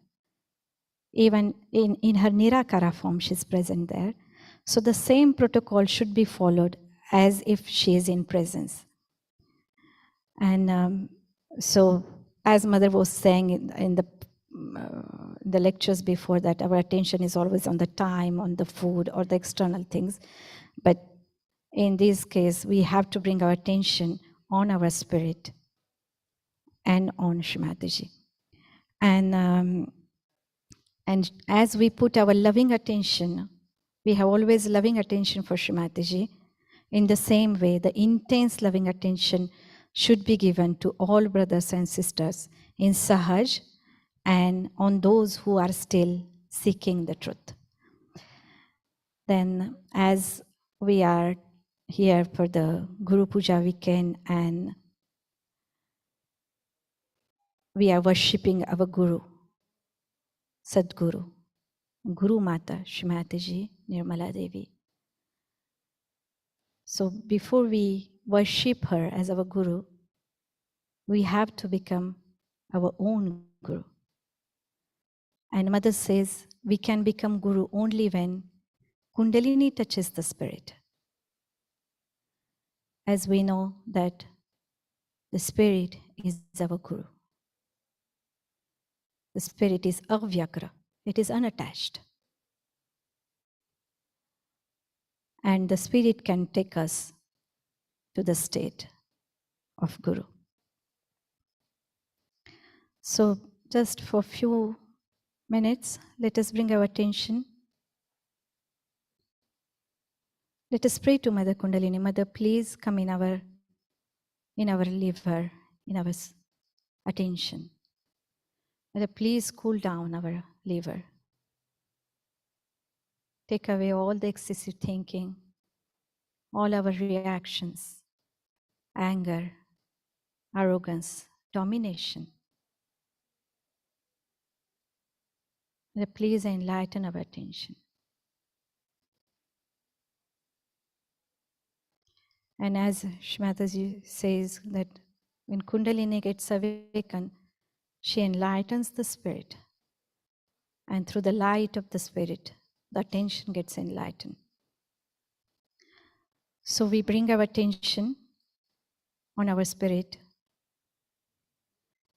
Even in her Nirakara form, she's present there. So the same protocol should be followed as if she is in presence. And so, as Mother was saying in the lectures before, that our attention is always on the time, on the food, or the external things. But in this case, we have to bring our attention on our spirit and on Shrimataji. And as we put our loving attention, we have always loving attention for Shrimataji. In the same way, the intense loving attention should be given to all brothers and sisters in Sahaj and on those who are still seeking the truth. Then, as we are here for the Guru Puja weekend and we are worshipping our Guru, Sadguru, Guru Mata, Shrimataji, Nirmala Devi. So before we worship her as our Guru, we have to become our own Guru. And Mother says we can become Guru only when Kundalini touches the spirit. As we know that the spirit is our Guru. The spirit is avyakra, it is unattached. And the spirit can take us to the state of Guru. So just for a few minutes, let us bring our attention. Let us pray to Mother Kundalini. Mother, please come in our liver, in our attention. Mother, please cool down our liver. Take away all the excessive thinking, all our reactions, anger, arrogance, domination. Please enlighten our attention. And as Shmataji says that when Kundalini gets awakened, she enlightens the spirit. And through the light of the spirit, the attention gets enlightened. So we bring our attention on our spirit.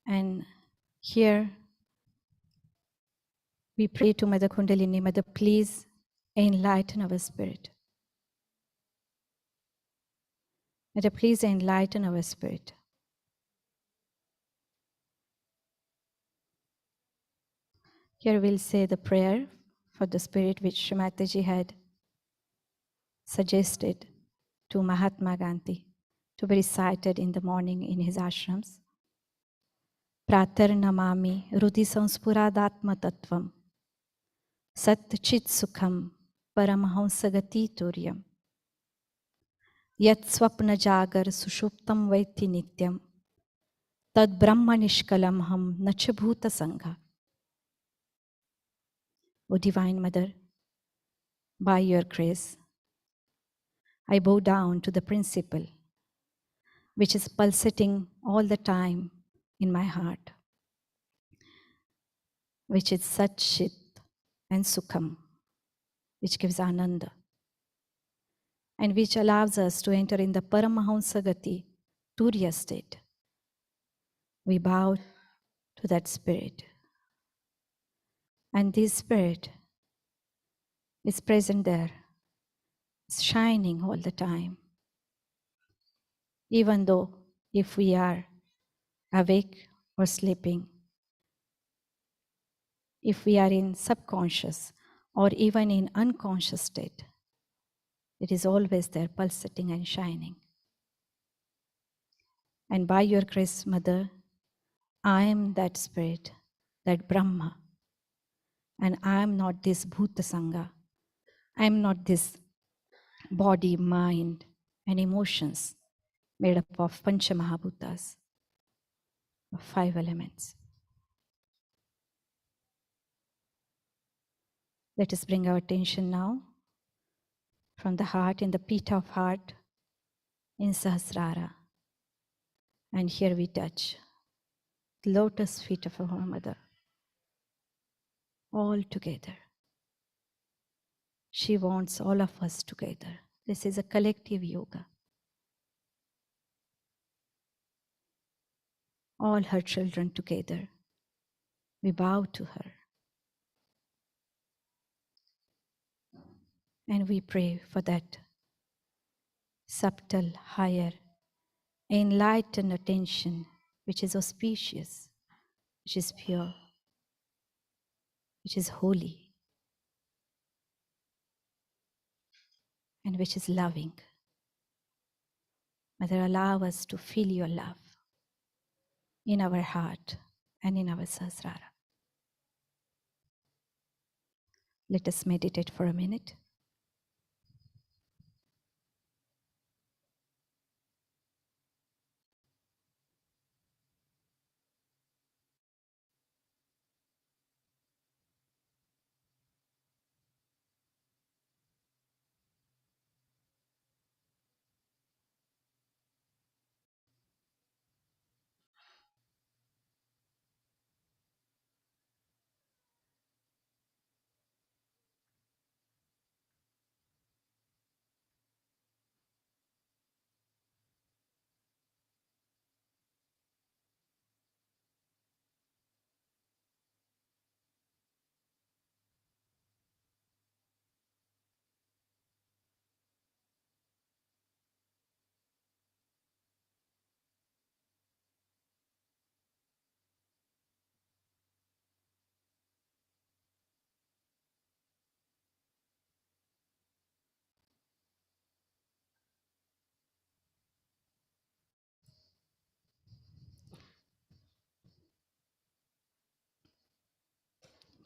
And here we pray to Mother Kundalini, Mother, please enlighten our spirit. Mother, please enlighten our spirit. Here we'll say the prayer for the spirit which Shmataji had suggested to Mahatma Gandhi to be recited in the morning in his ashrams. Pratar namami rudhi sanspuradhatma tattvam sat chit sukham paramahonsagati turyam yat swapna jagar sushuptam vaiti nityam tad brahma nishkalam ham nacha bhuta sangha. O Divine Mother, by your grace, I bow down to the principle which is pulsating all the time in my heart, which is Sat Chit and Sukham, which gives Ananda, and which allows us to enter in the Paramahansa Gati, Turiya state. We bow to that spirit. And this spirit is present there, shining all the time. Even though if we are awake or sleeping, if we are in subconscious or even in unconscious state, it is always there, pulsating and shining. And by your grace, Mother, I am that spirit, that Brahma. And I am not this Bhuta Sangha. I am not this body, mind, and emotions made up of Pancha Mahabhutas, of 5 elements. Let us bring our attention now from the heart, in the Pitta of heart, in Sahasrara. And here we touch the lotus feet of our Mother, all together. She wants all of us together. This is a collective yoga. All her children together. We bow to her. And we pray for that subtle, higher, enlightened attention, which is auspicious, which is pure, which is holy, and which is loving. Mother, allow us to feel your love in our heart and in our Sahasrara. Let us meditate for a minute.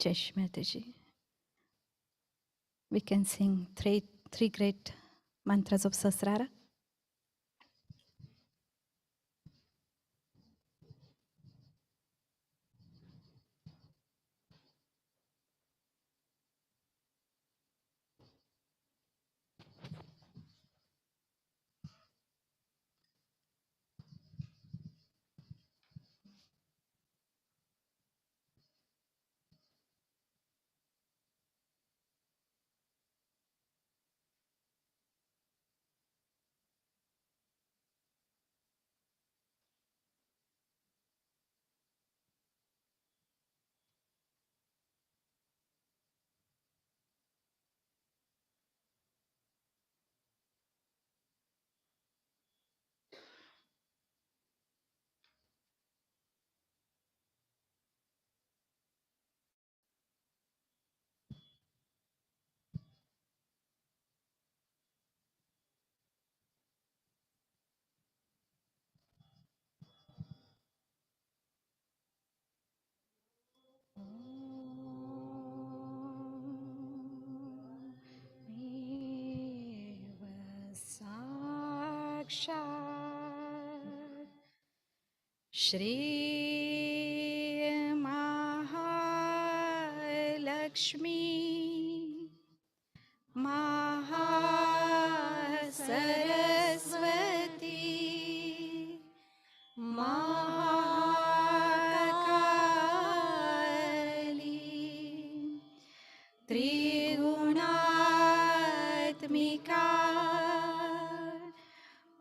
Jai Shri Mataji. We can sing three great mantras of Sahasrara. साक्षात् श्री महालक्ष्मी महासरस्वती महाकाली त्रिगुणात्मिका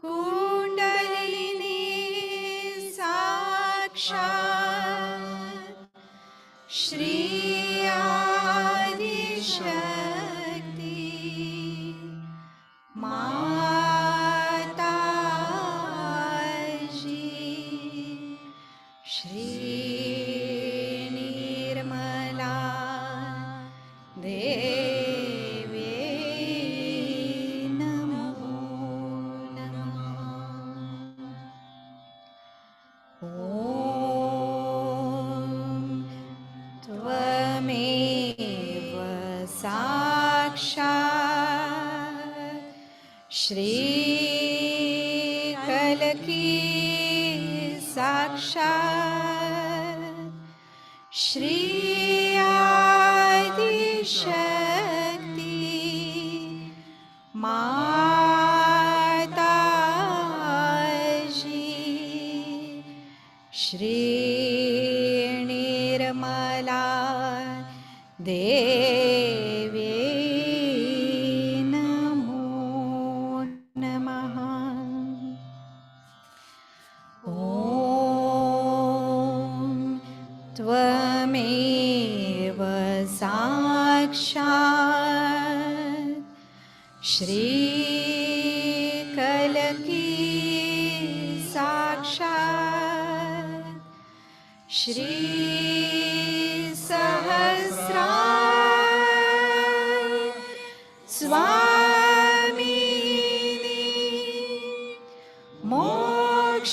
कुण्डलिनी साक्षात् श्री आदिशक्ति माताजी श्री निर्मला देवी नमो नमः। ॐ त्वमेव साक्षात् श्रीकलकी साक्षात् श्री आदिशक्ति माताजी श्री निर्मला देवी नमो नमः। ॐ त्वमेव साक्षात् श्रीकलकी साक्षात् श्री सहस्रार स्वामिनी मोक्षप्रदायिनी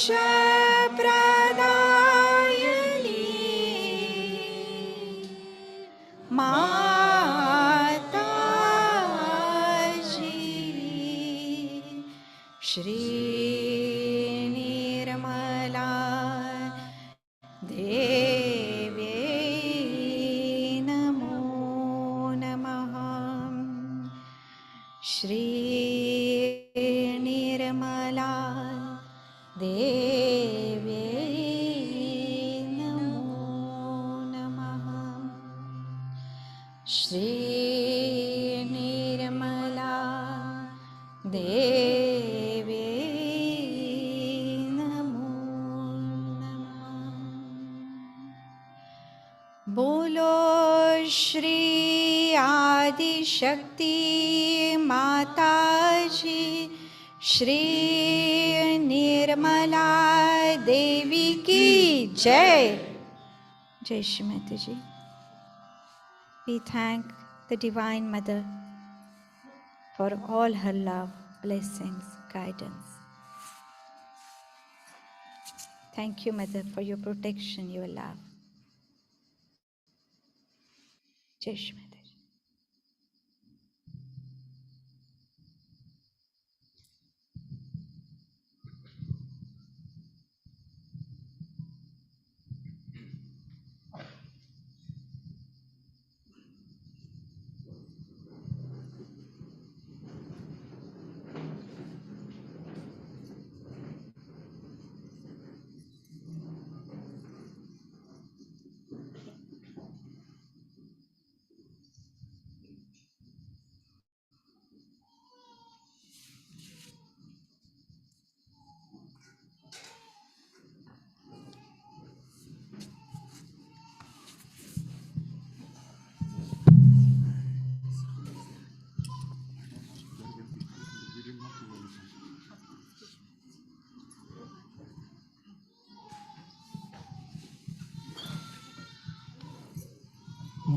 माताजी श्री निर्मला देवी नमो नमः। श्री निर्मला देवी नमो नमः। श्री निर्मला देवी नमो नमः। बोलो श्री आदिशक्ति माताजी श्री निर्मला देवी की जय। जय श्रीमती जी। We thank the Divine Mother for all her love, blessings, guidance. Thank you, Mother, for your protection, your love. Jai Shri Mataji.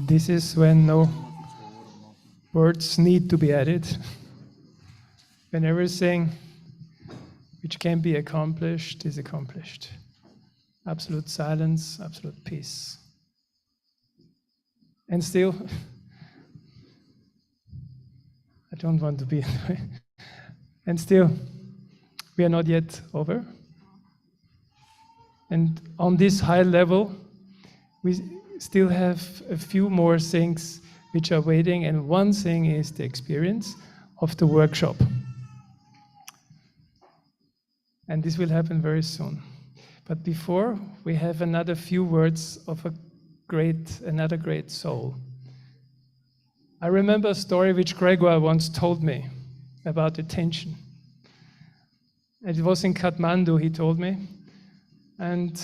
This is when no words need to be added. When everything which can be accomplished is accomplished. Absolute silence, absolute peace. And still, I don't want to be in the way. And still, we are not yet over. And on this high level, we still have a few more things which are waiting, and one thing is the experience of the workshop. And this will happen very soon. But before, we have another few words of another great soul. I remember a story which Gregor once told me about attention. And it was in Kathmandu, he told me. And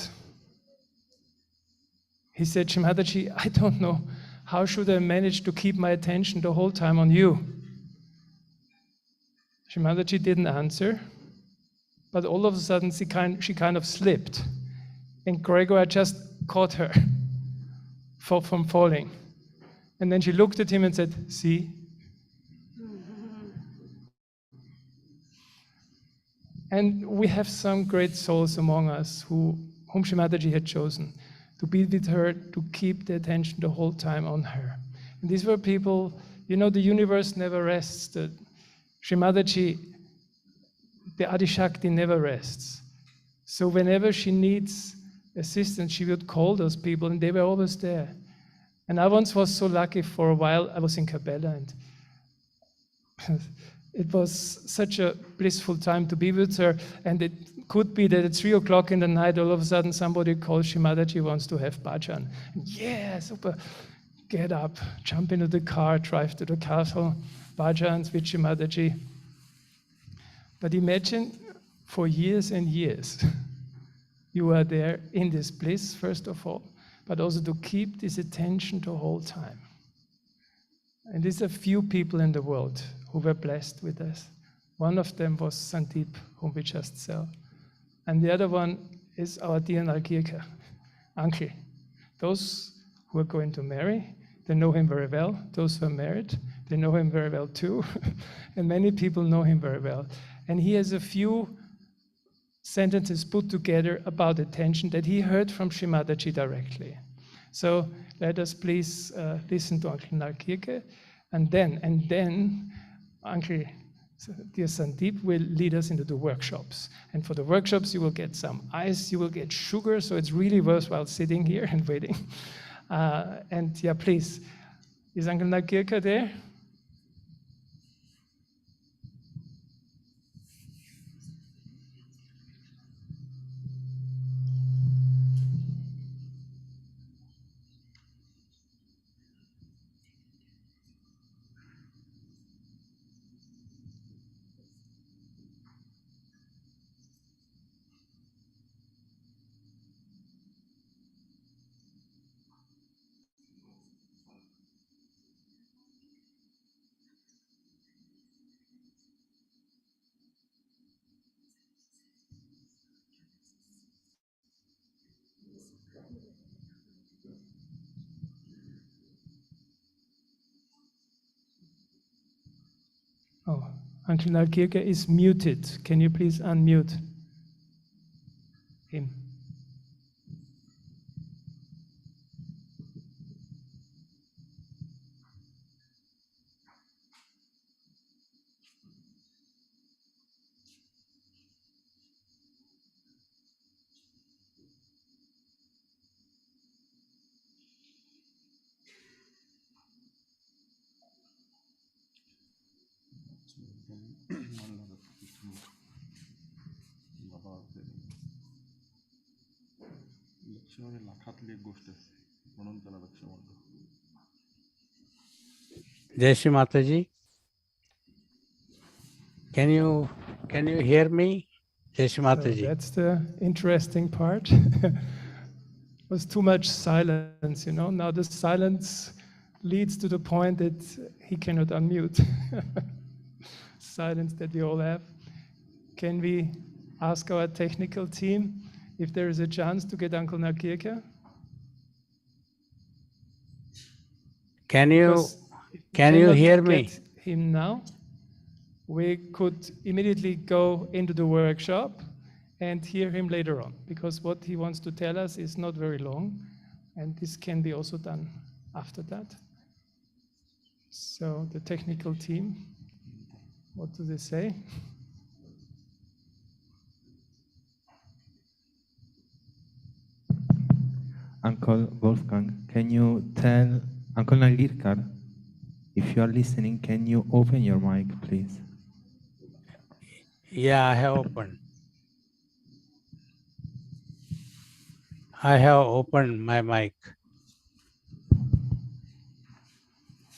he said, Shimadaji, I don't know, how should I manage to keep my attention the whole time on you? Shimadaji didn't answer, but all of a sudden she kind of slipped. And Gregor just caught her from falling. And then she looked at him and said, see? And we have some great souls among us whom Shimadaji had chosen to be with her, to keep the attention the whole time on her. And these were people, the universe never rests. The Shimadaji, the Adishakti never rests. So whenever she needs assistance, she would call those people, and they were always there. And I once was so lucky. For a while, I was in Cabella, and it was such a blissful time to be with her. And it could be that at 3 o'clock in the night, all of a sudden somebody calls, Shimadaji wants to have bhajan. And yeah, super. Get up, jump into the car, drive to the castle, bhajans with Shimadaji. But imagine, for years and years, you are there in this bliss, first of all, but also to keep this attention the whole time. And there's a few people in the world who were blessed with us. One of them was Sandeep, whom we just saw. And the other one is our dear Nalkirka, uncle. Those who are going to marry, they know him very well. Those who are married, they know him very well too. And many people know him very well. And he has a few sentences put together about attention that he heard from Shimadaji directly. So let us please listen to Uncle Nalkirke, and then Uncle dear Sandeep will lead us into the workshops. And for the workshops, you will get some ice, you will get sugar, so it's really worthwhile sitting here and waiting. And yeah, please, is Uncle Nalkirke there? Oh, Uncle Nalkirke is muted. Can you please unmute him? लक्ष्यामध्ये लाखातली एक गोष्ट असते म्हणून त्याला लक्ष म्हणतो. Jai Shri Mataji. Can you hear me? Jai Shri Mataji. So that's the interesting part. Was too much silence, Now the silence leads to the point that he cannot unmute. Silence that we all have. Can we ask our technical team if there is a chance to get Uncle Nalkirke? Can you hear me? Get him now. We could immediately go into the workshop and hear him later on, because what he wants to tell us is not very long, and this can be also done after that. So the technical team, what do they say? Uncle Wolfgang, can you tell Uncle Nalirkar, if you are listening, can you open your mic, please? Yeah, I have opened. I have opened my mic.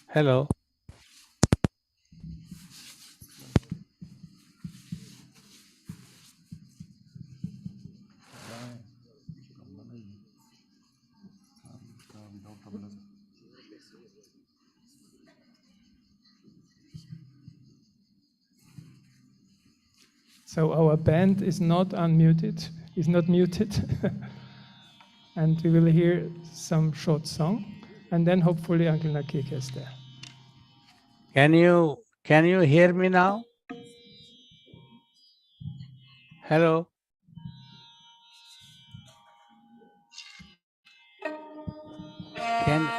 Hello. So our band is not unmuted, is not muted. And we will hear some short song, and then hopefully Uncle Nakik is there. Can you hear me now? Hello. Can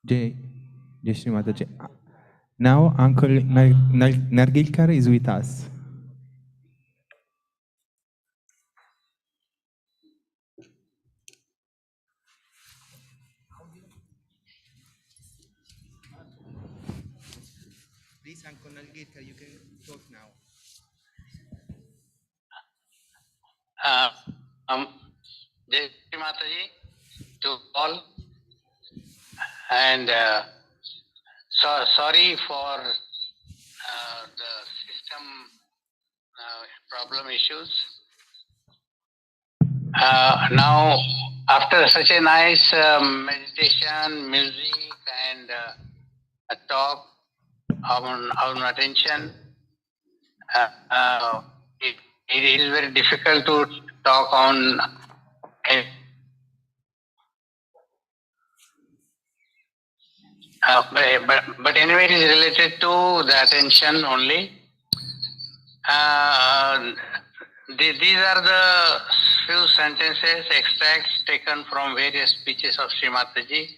Jai, Jai Shri Mataji. Now Uncle Nargilkar is with us. Please, Uncle Nargilkar, you can talk now. Jai Shri Mataji to all, and sorry for the system problem issues. Now, after such a nice meditation, music, and a talk on attention, it is very difficult to talk on. But anyway, it is related to the attention only. These are the few sentences, extracts taken from various speeches of Sri Mataji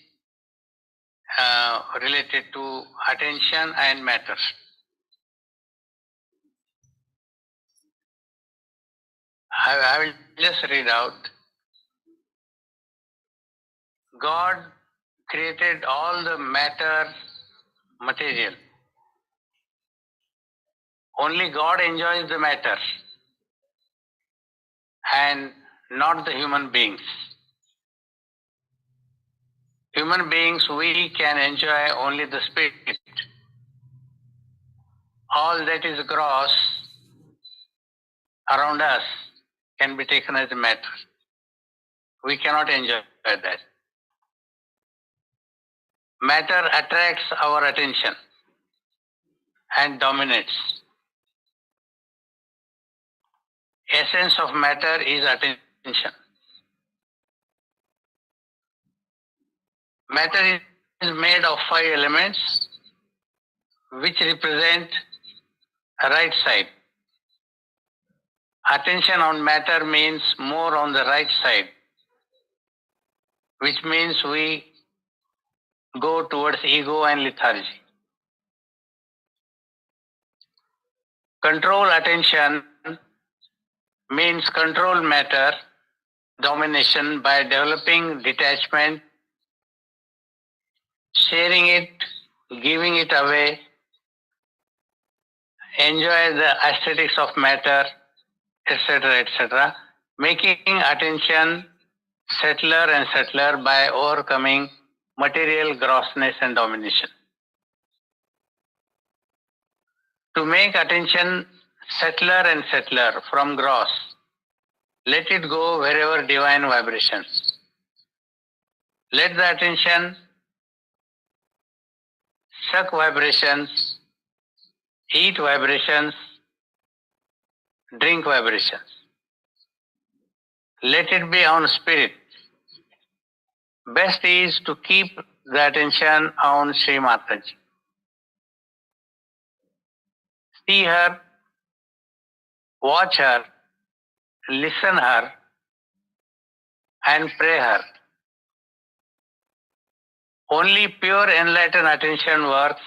related to attention and matter. I will just read out. God created all the matter, material. Only God enjoys the matter and not the human beings. Human beings, we can enjoy only the spirit. All that is gross around us can be taken as a matter. We cannot enjoy that. Matter attracts our attention and dominates. Essence of matter is attention. Matter is made of 5 elements which represent a right side. Attention on matter means more on the right side, which means we go towards ego and lethargy. Control attention means control matter, domination by developing detachment, sharing it, giving it away, enjoy the aesthetics of matter, etc., etc., making attention settler and settler by overcoming material grossness and domination. To make attention settler and settler from gross, let it go wherever divine vibrations. Let the attention suck vibrations, eat vibrations, drink vibrations. Let it be on spirit. Best is to keep the attention on Sri Mataji. See her, watch her, listen her, and pray her. Only pure enlightened attention works.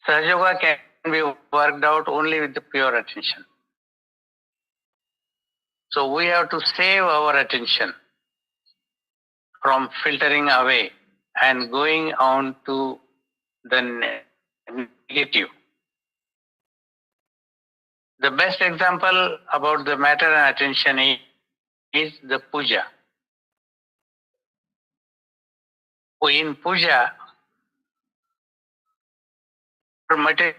Sahaja can be worked out only with the pure attention. So we have to save our attention from filtering away and going on to the negative. The best example about the matter and attention is the puja. In puja, material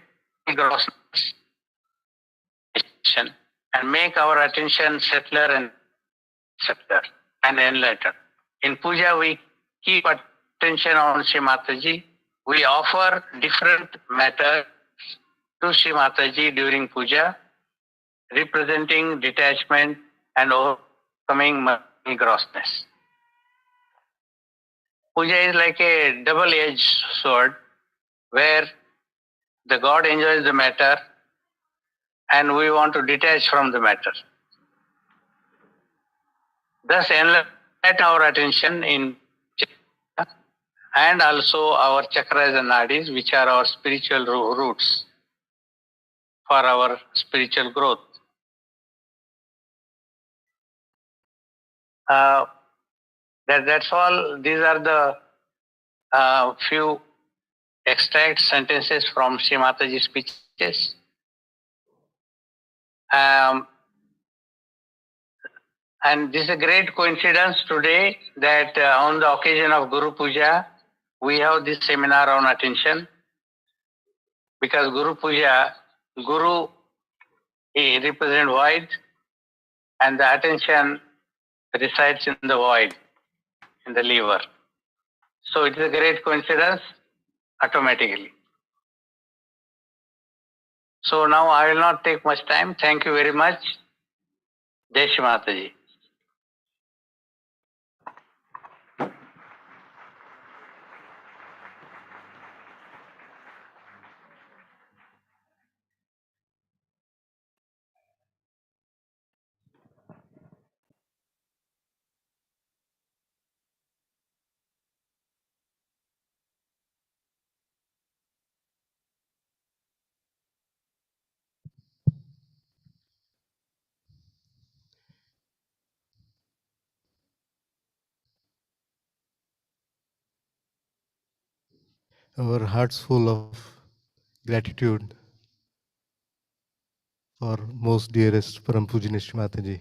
grossness and make our attention settler and settler and enlightened. In puja, we keep attention on Sri Mataji. We offer different matter to Sri Mataji during puja, representing detachment and overcoming material grossness. Puja is like a double-edged sword where the God enjoys the matter and we want to detach from the matter. Thus, enlighten our attention in Chitta and also our chakras and nadis, which are our spiritual roots for our spiritual growth. That's all. These are the few extract sentences from Sri Mataji's speeches. And this is a great coincidence today that on the occasion of Guru Puja, we have this seminar on attention, because Guru Puja, Guru represents void and the attention resides in the void, in the liver. So it is a great coincidence automatically. So now I will not take much time. Thank you very much. Jai Shri Mataji. Our hearts full of gratitude for most dearest Param Pujya Shri Mataji,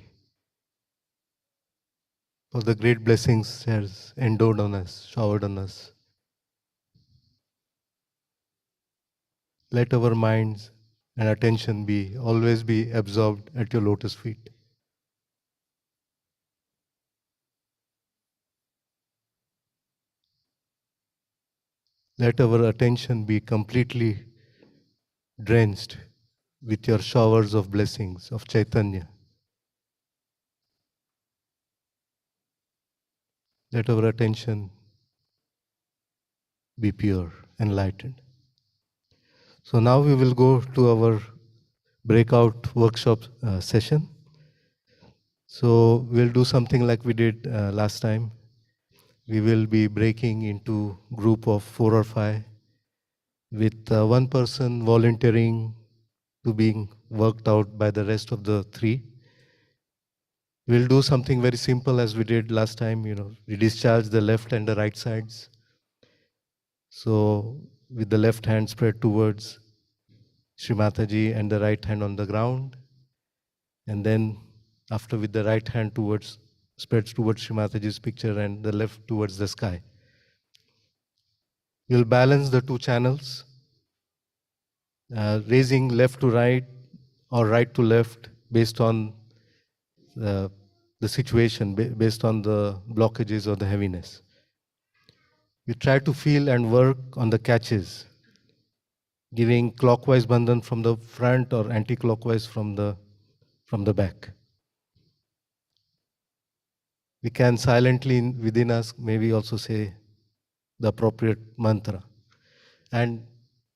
for the great blessings she has endowed on us, showered on us. Let our minds and attention always be absorbed at your lotus feet. Let our attention be completely drenched with your showers of blessings of Chaitanya. Let our attention be pure, enlightened. So now we will go to our breakout workshop session. So we'll do something like we did last time. We will be breaking into group of 4 or 5 with one person volunteering to being worked out by the rest of the 3. We'll do something very simple as we did last time. We discharge the left and the right sides. So with the left hand spread towards Shri Mataji and the right hand on the ground. And then after with the right hand spreads towards Shri Mataji's picture and the left towards the sky. We'll balance the 2 channels, raising left to right or right to left based on the situation, based on the blockages or the heaviness. We try to feel and work on the catches, giving clockwise bandhan from the front or anti-clockwise from the back. We can silently within us maybe also say the appropriate mantra. And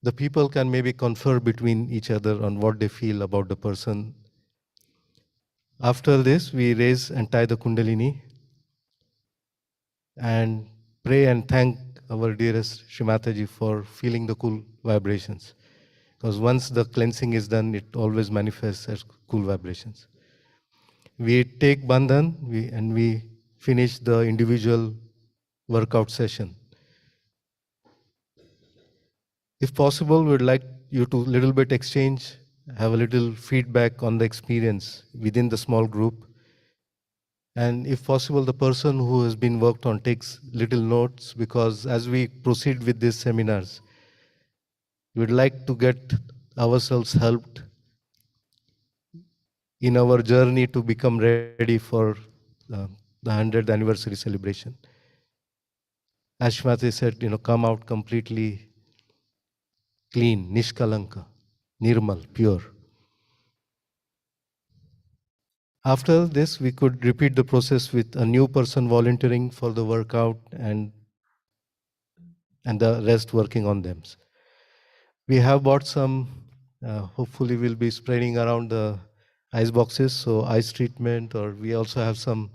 the people can maybe confer between each other on what they feel about the person. After this, we raise and tie the Kundalini and pray and thank our dearest Shri Mataji for feeling the cool vibrations. Because once the cleansing is done, it always manifests as cool vibrations. We take bandhan and we finish the individual workout session. If possible, we'd like you to little bit exchange, have a little feedback on the experience within the small group. And if possible, the person who has been worked on takes little notes, because as we proceed with these seminars, we'd like to get ourselves helped in our journey to become ready for the 100th anniversary celebration. As Shrimati said, come out completely clean, nishkalanka, nirmal, pure. After this, we could repeat the process with a new person volunteering for the workout and the rest working on them. We have bought some, hopefully we'll be spreading around the ice boxes, so ice treatment, or we also have some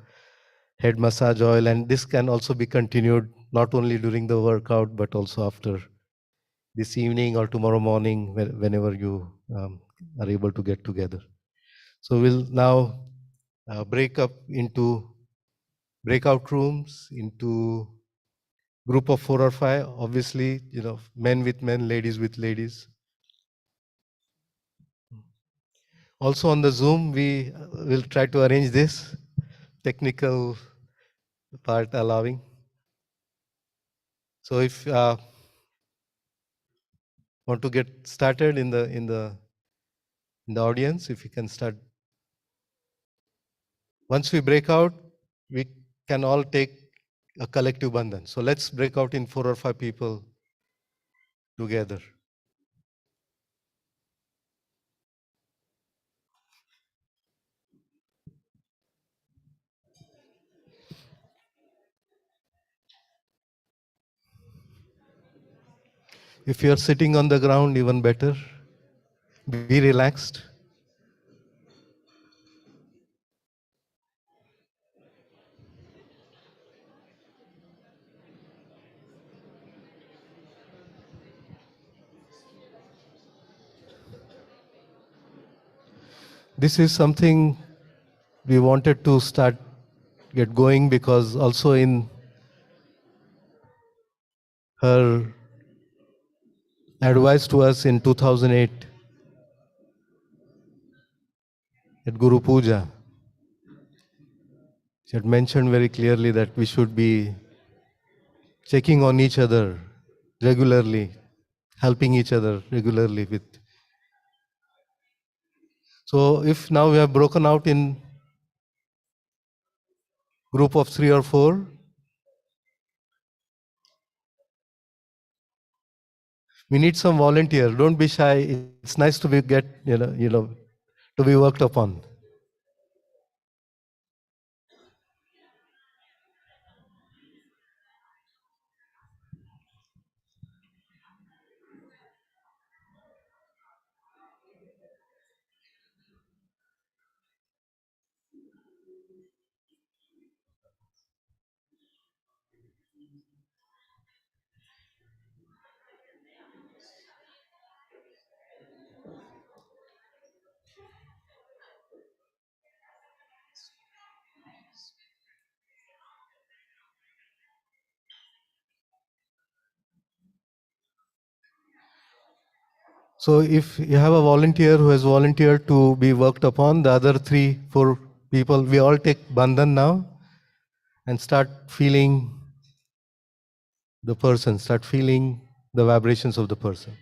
head massage oil, and this can also be continued not only during the workout, but also after this evening or tomorrow morning, whenever you are able to get together. So we'll now break up into breakout rooms, into group of 4 or 5, obviously, men with men, ladies with ladies. Also on the Zoom, we will try to arrange this, technical part allowing. So if want to get started in the audience, if you can start. Once we break out, we can all take a collective bandhan. So let's break out in 4 or 5 people together. If you are sitting on the ground, even better. Be relaxed. This is something we wanted to get going, because also in her advice to us in 2008 at Guru Puja, she had mentioned very clearly that we should be checking on each other regularly, helping each other regularly with. So if now we have broken out in group of 3 or 4, we need some volunteer. Don't be shy. It's nice to be to be worked upon. So if you have a volunteer who has volunteered to be worked upon, the other 3, 4 people, we all take bandhan now and start feeling the person, start feeling the vibrations of the person.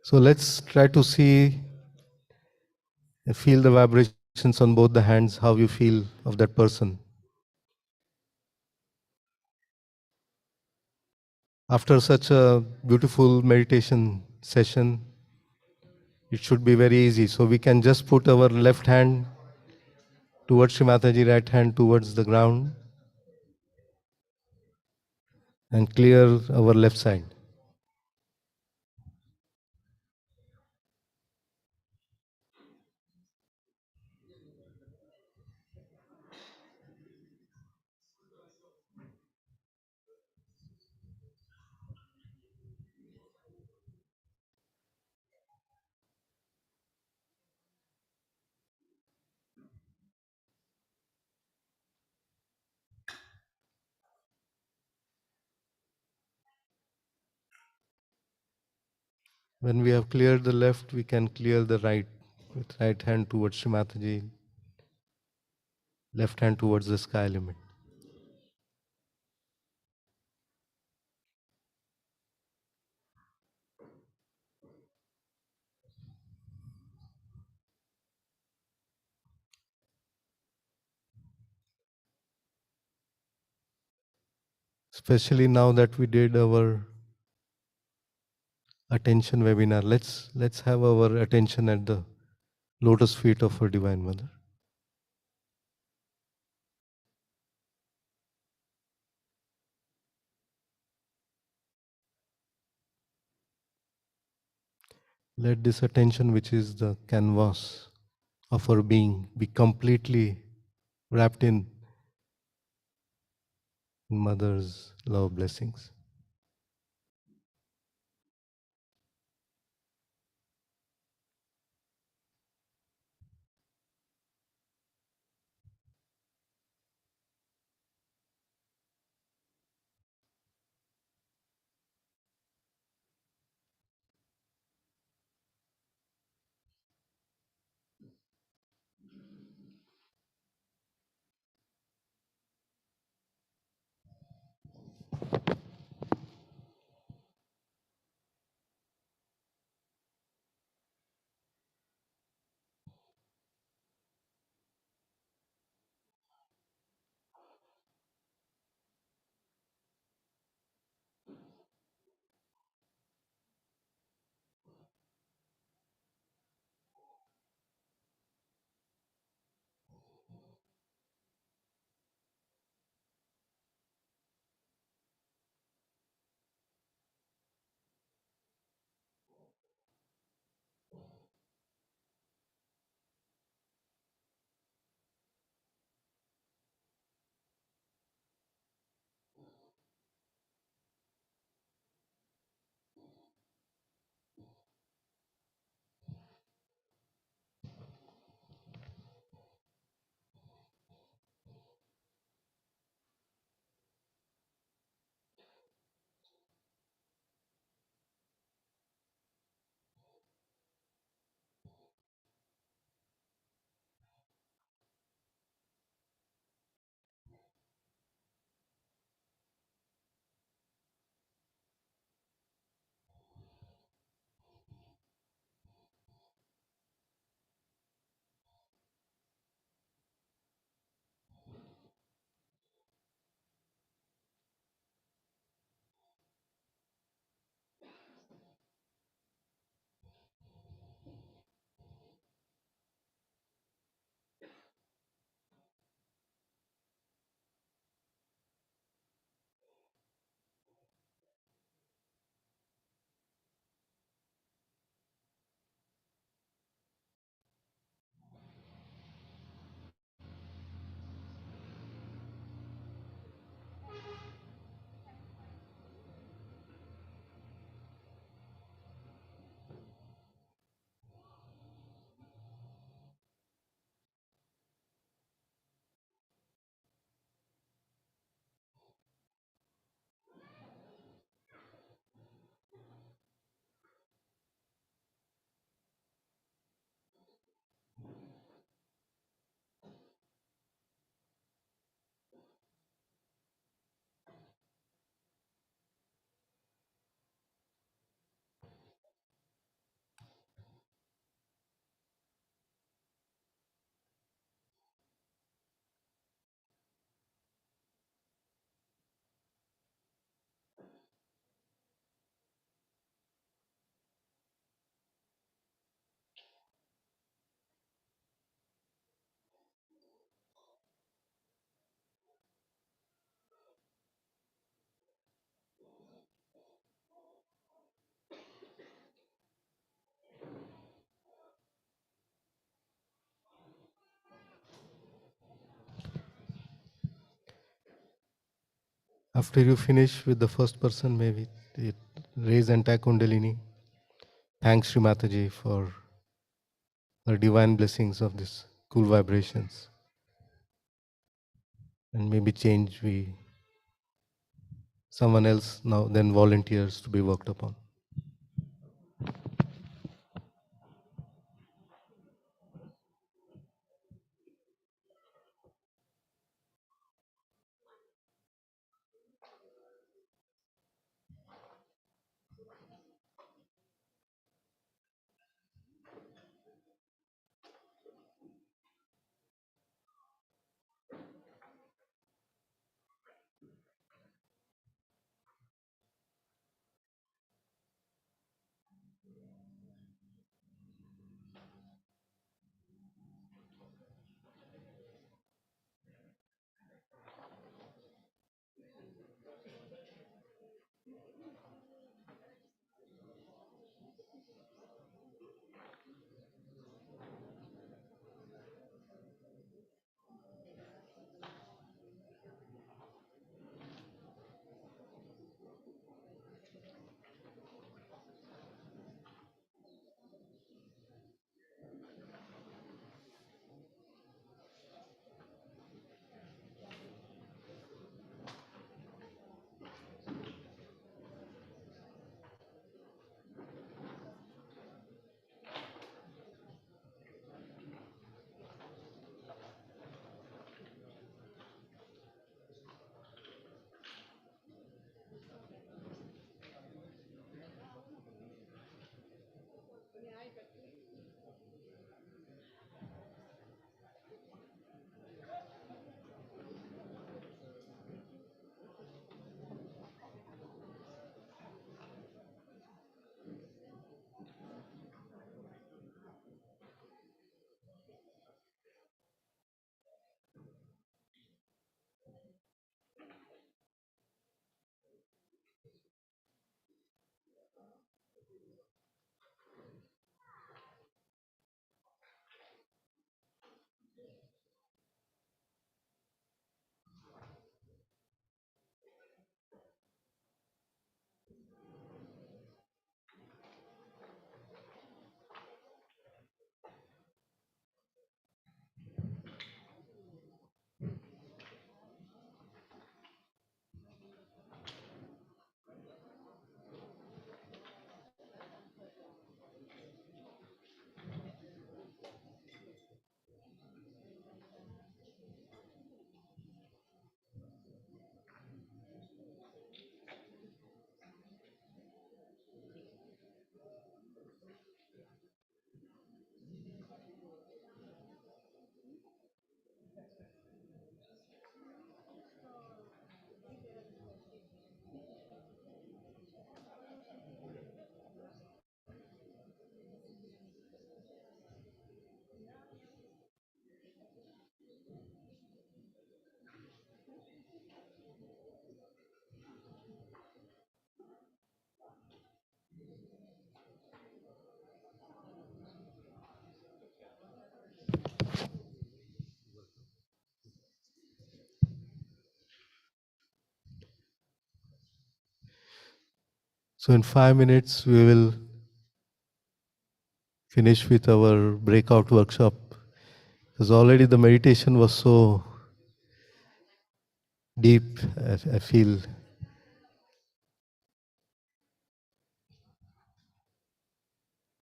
So let's try to see and feel the vibrations on both the hands, how you feel of that person. After such a beautiful meditation session, it should be very easy. So we can just put our left hand towards Shri Mataji, right hand towards the ground, and clear our left side. When we have cleared the left, we can clear the right, with right hand towards Shri Mataji, left hand towards the sky limit. Especially now that we did our attention webinar, let's have our attention at the lotus feet of our Divine Mother. Let this attention, which is the canvas of our being, be completely wrapped in Mother's love blessings. After you finish with the first person, maybe raise entire Kundalini. Thanks, Sri Mataji, for the divine blessings of this cool vibrations. And maybe change someone else now then volunteers to be worked upon. So in 5 minutes, we will finish with our breakout workshop. Because already the meditation was so deep, I feel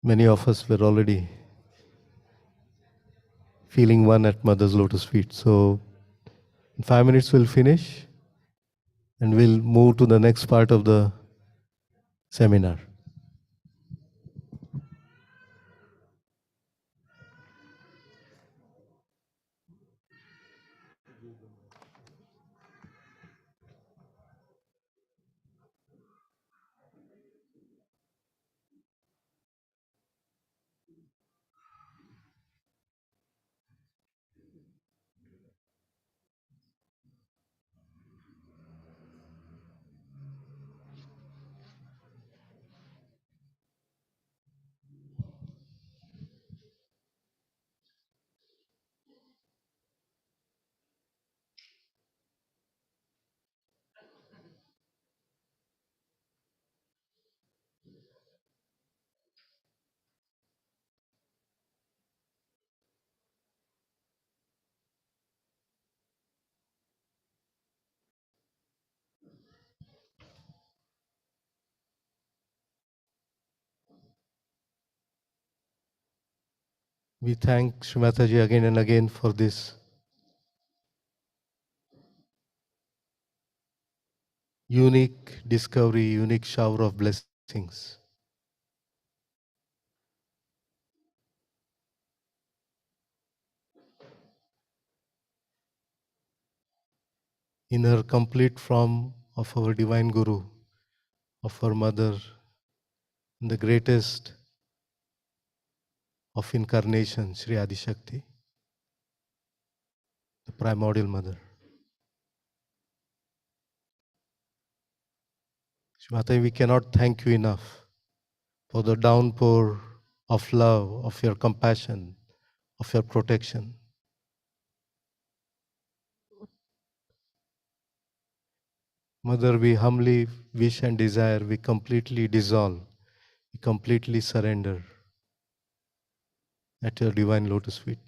many of us were already feeling one at Mother's Lotus feet. So in 5 minutes we'll finish and we'll move to the next part of the seminar. We thank Srimataji again and again for this unique discovery, unique shower of blessings. In her complete form of our Divine Guru, of our Mother, the greatest of incarnation, Sri Adi Shakti, the primordial Mother. Srimataji, we cannot thank you enough for the downpour of love, of your compassion, of your protection. Mother, we humbly wish and desire, we completely dissolve, we completely surrender at your divine lotus feet.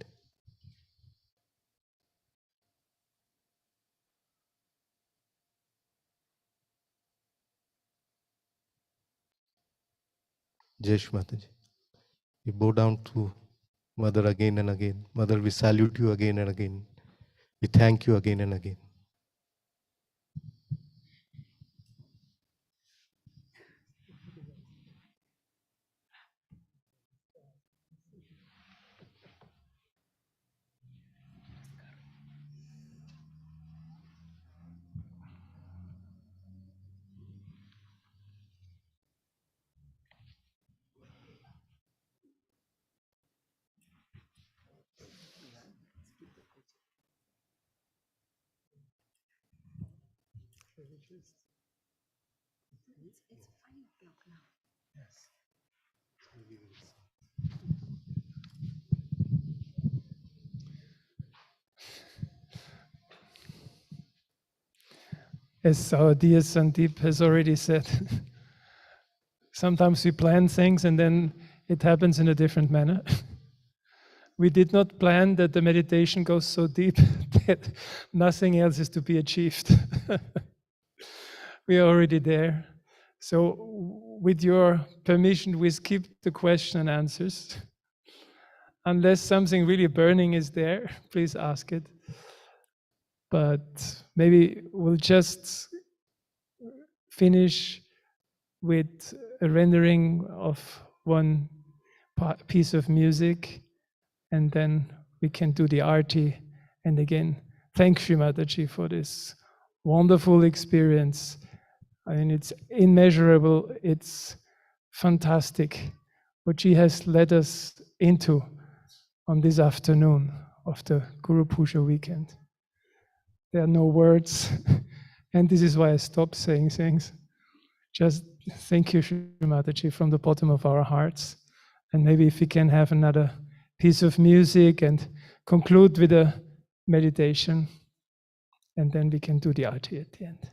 Jai Shri Mataji. We bow down to Mother again and again. Mother, we salute you again and again. We thank you again and again. As our dear Sandeep has already said, sometimes we plan things and then it happens in a different manner. We did not plan that the meditation goes so deep that nothing else is to be achieved. We are already there. So with your permission, we skip the question and answers. Unless something really burning is there, please ask it. But maybe we'll just finish with a rendering of one piece of music, and then we can do the Arty. And again, thank Sri Mataji for this wonderful experience. I mean, it's immeasurable, it's fantastic what she has led us into on this afternoon of the Guru Puja weekend. There are no words, and this is why I stopped saying things. Just thank you, Sri Mataji, from the bottom of our hearts. And maybe if we can have another piece of music and conclude with a meditation, and then we can do the Arty at the end.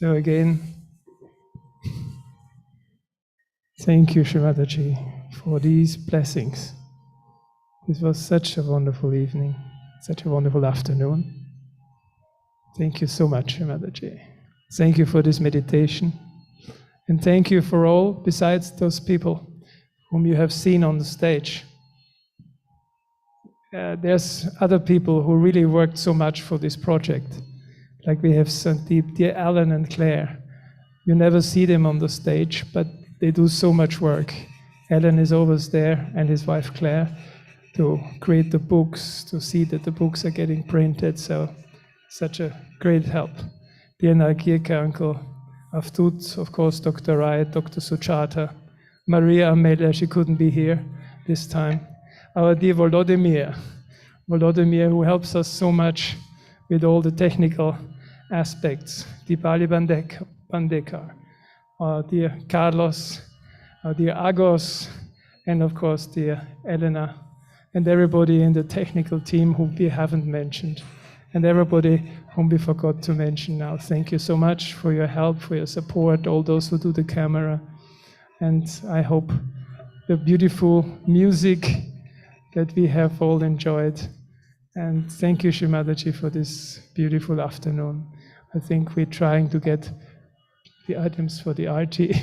So again, thank you, Shrimataji, for these blessings. This was such a wonderful evening, such a wonderful afternoon. Thank you so much, Shrimataji. Thank you for this meditation. And thank you for all, besides those people whom you have seen on the stage. There's other people who really worked so much for this project. Like we have Sandeep, dear Alan and Claire. You never see them on the stage, but they do so much work. Alan is always there, and his wife Claire, to create the books, to see that the books are getting printed. So, such a great help. Dear Nagirka uncle, Avtut, of course, Dr. Rai, Dr. Suchata, Maria Amelia, she couldn't be here this time. Our dear Volodymyr, who helps us so much with all the technical aspects. Dipali Bandekar, our dear Carlos, our dear Agos, and of course dear Elena, and everybody in the technical team whom we haven't mentioned, and everybody whom we forgot to mention now. Thank you so much for your help, for your support, all those who do the camera. And I hope the beautiful music that we have all enjoyed. And thank you, Shrimataji, for this beautiful afternoon. I think we're trying to get the items for the Arty.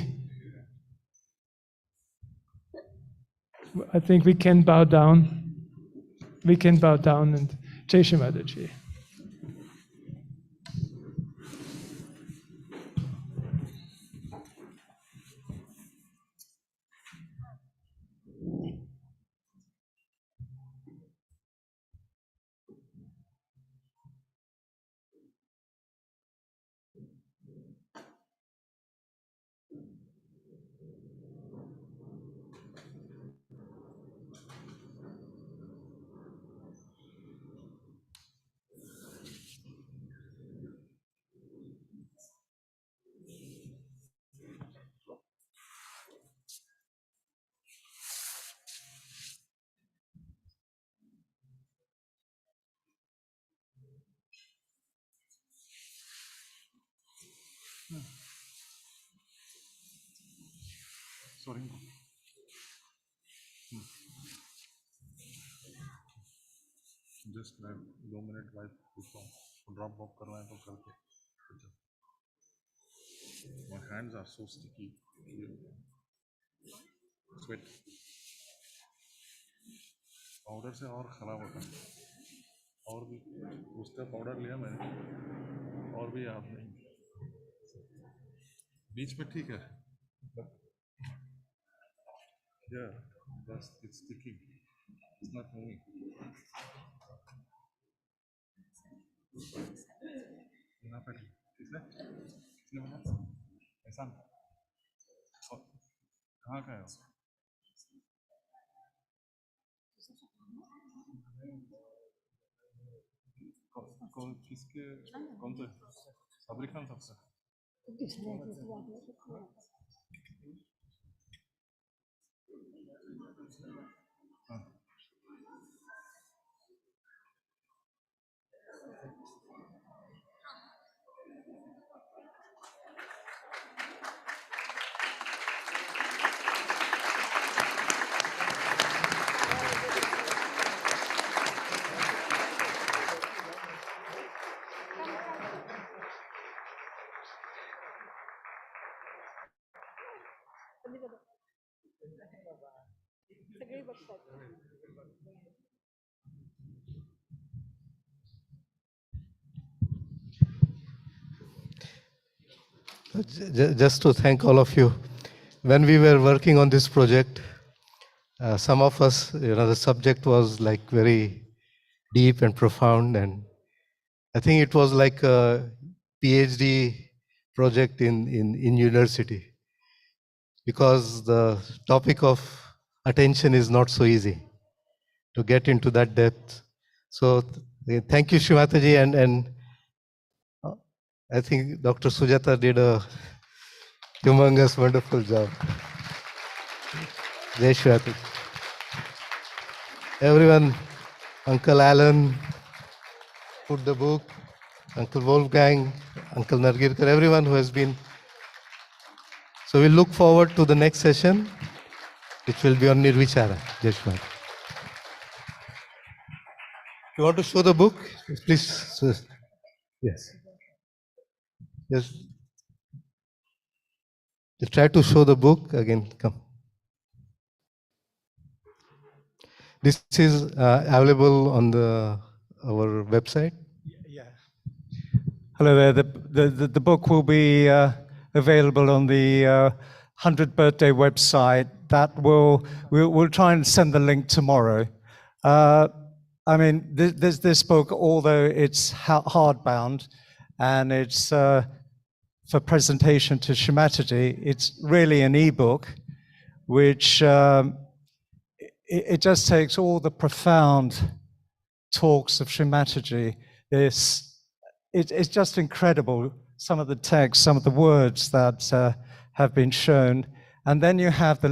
I think we can bow down. We can bow down and Jai Shrimataji. Sorry. Just मैं 2 minute बाद पूछता हूँ drop वॉप करना है तो करके My hands are so sticky. Sweat. Powder से और ख़राब होता है और भी उसका पाउडर लिया मैंने और भी याद नहीं बीच में ठीक है Yeah, it's sticking. It's not moving. यहाँ पर किसने किसने बोला ऐसा कहाँ का है कौन किसके कौन से साबरी खान सबसे हाँ Just to thank all of you. When we were working on this project, some of us, the subject was like very deep and profound, and I think it was like a PhD project in university, because the topic of attention is not so easy to get into that depth. So thank you, Shrimataji, and I think Dr. Sujata did a humongous, wonderful job. Jai Shrimataji. Everyone, Uncle Alan put the book, Uncle Wolfgang, Uncle Nargirkar, everyone who has been. So we look forward to the next session, which will be on Nirvichara. Jeshwar. You want to show the book? Please. Yes. Yes. You try to show the book again. Come. This is available on our website. Yeah. Hello there. The book will be available on the 100th birthday website. We'll try and send the link tomorrow. I mean, this book, although it's hardbound and it's for presentation to Shrimataji, it's really an ebook, which it just takes all the profound talks of Shrimataji. It's just incredible, some of the texts, some of the words that have been shown. And then you have the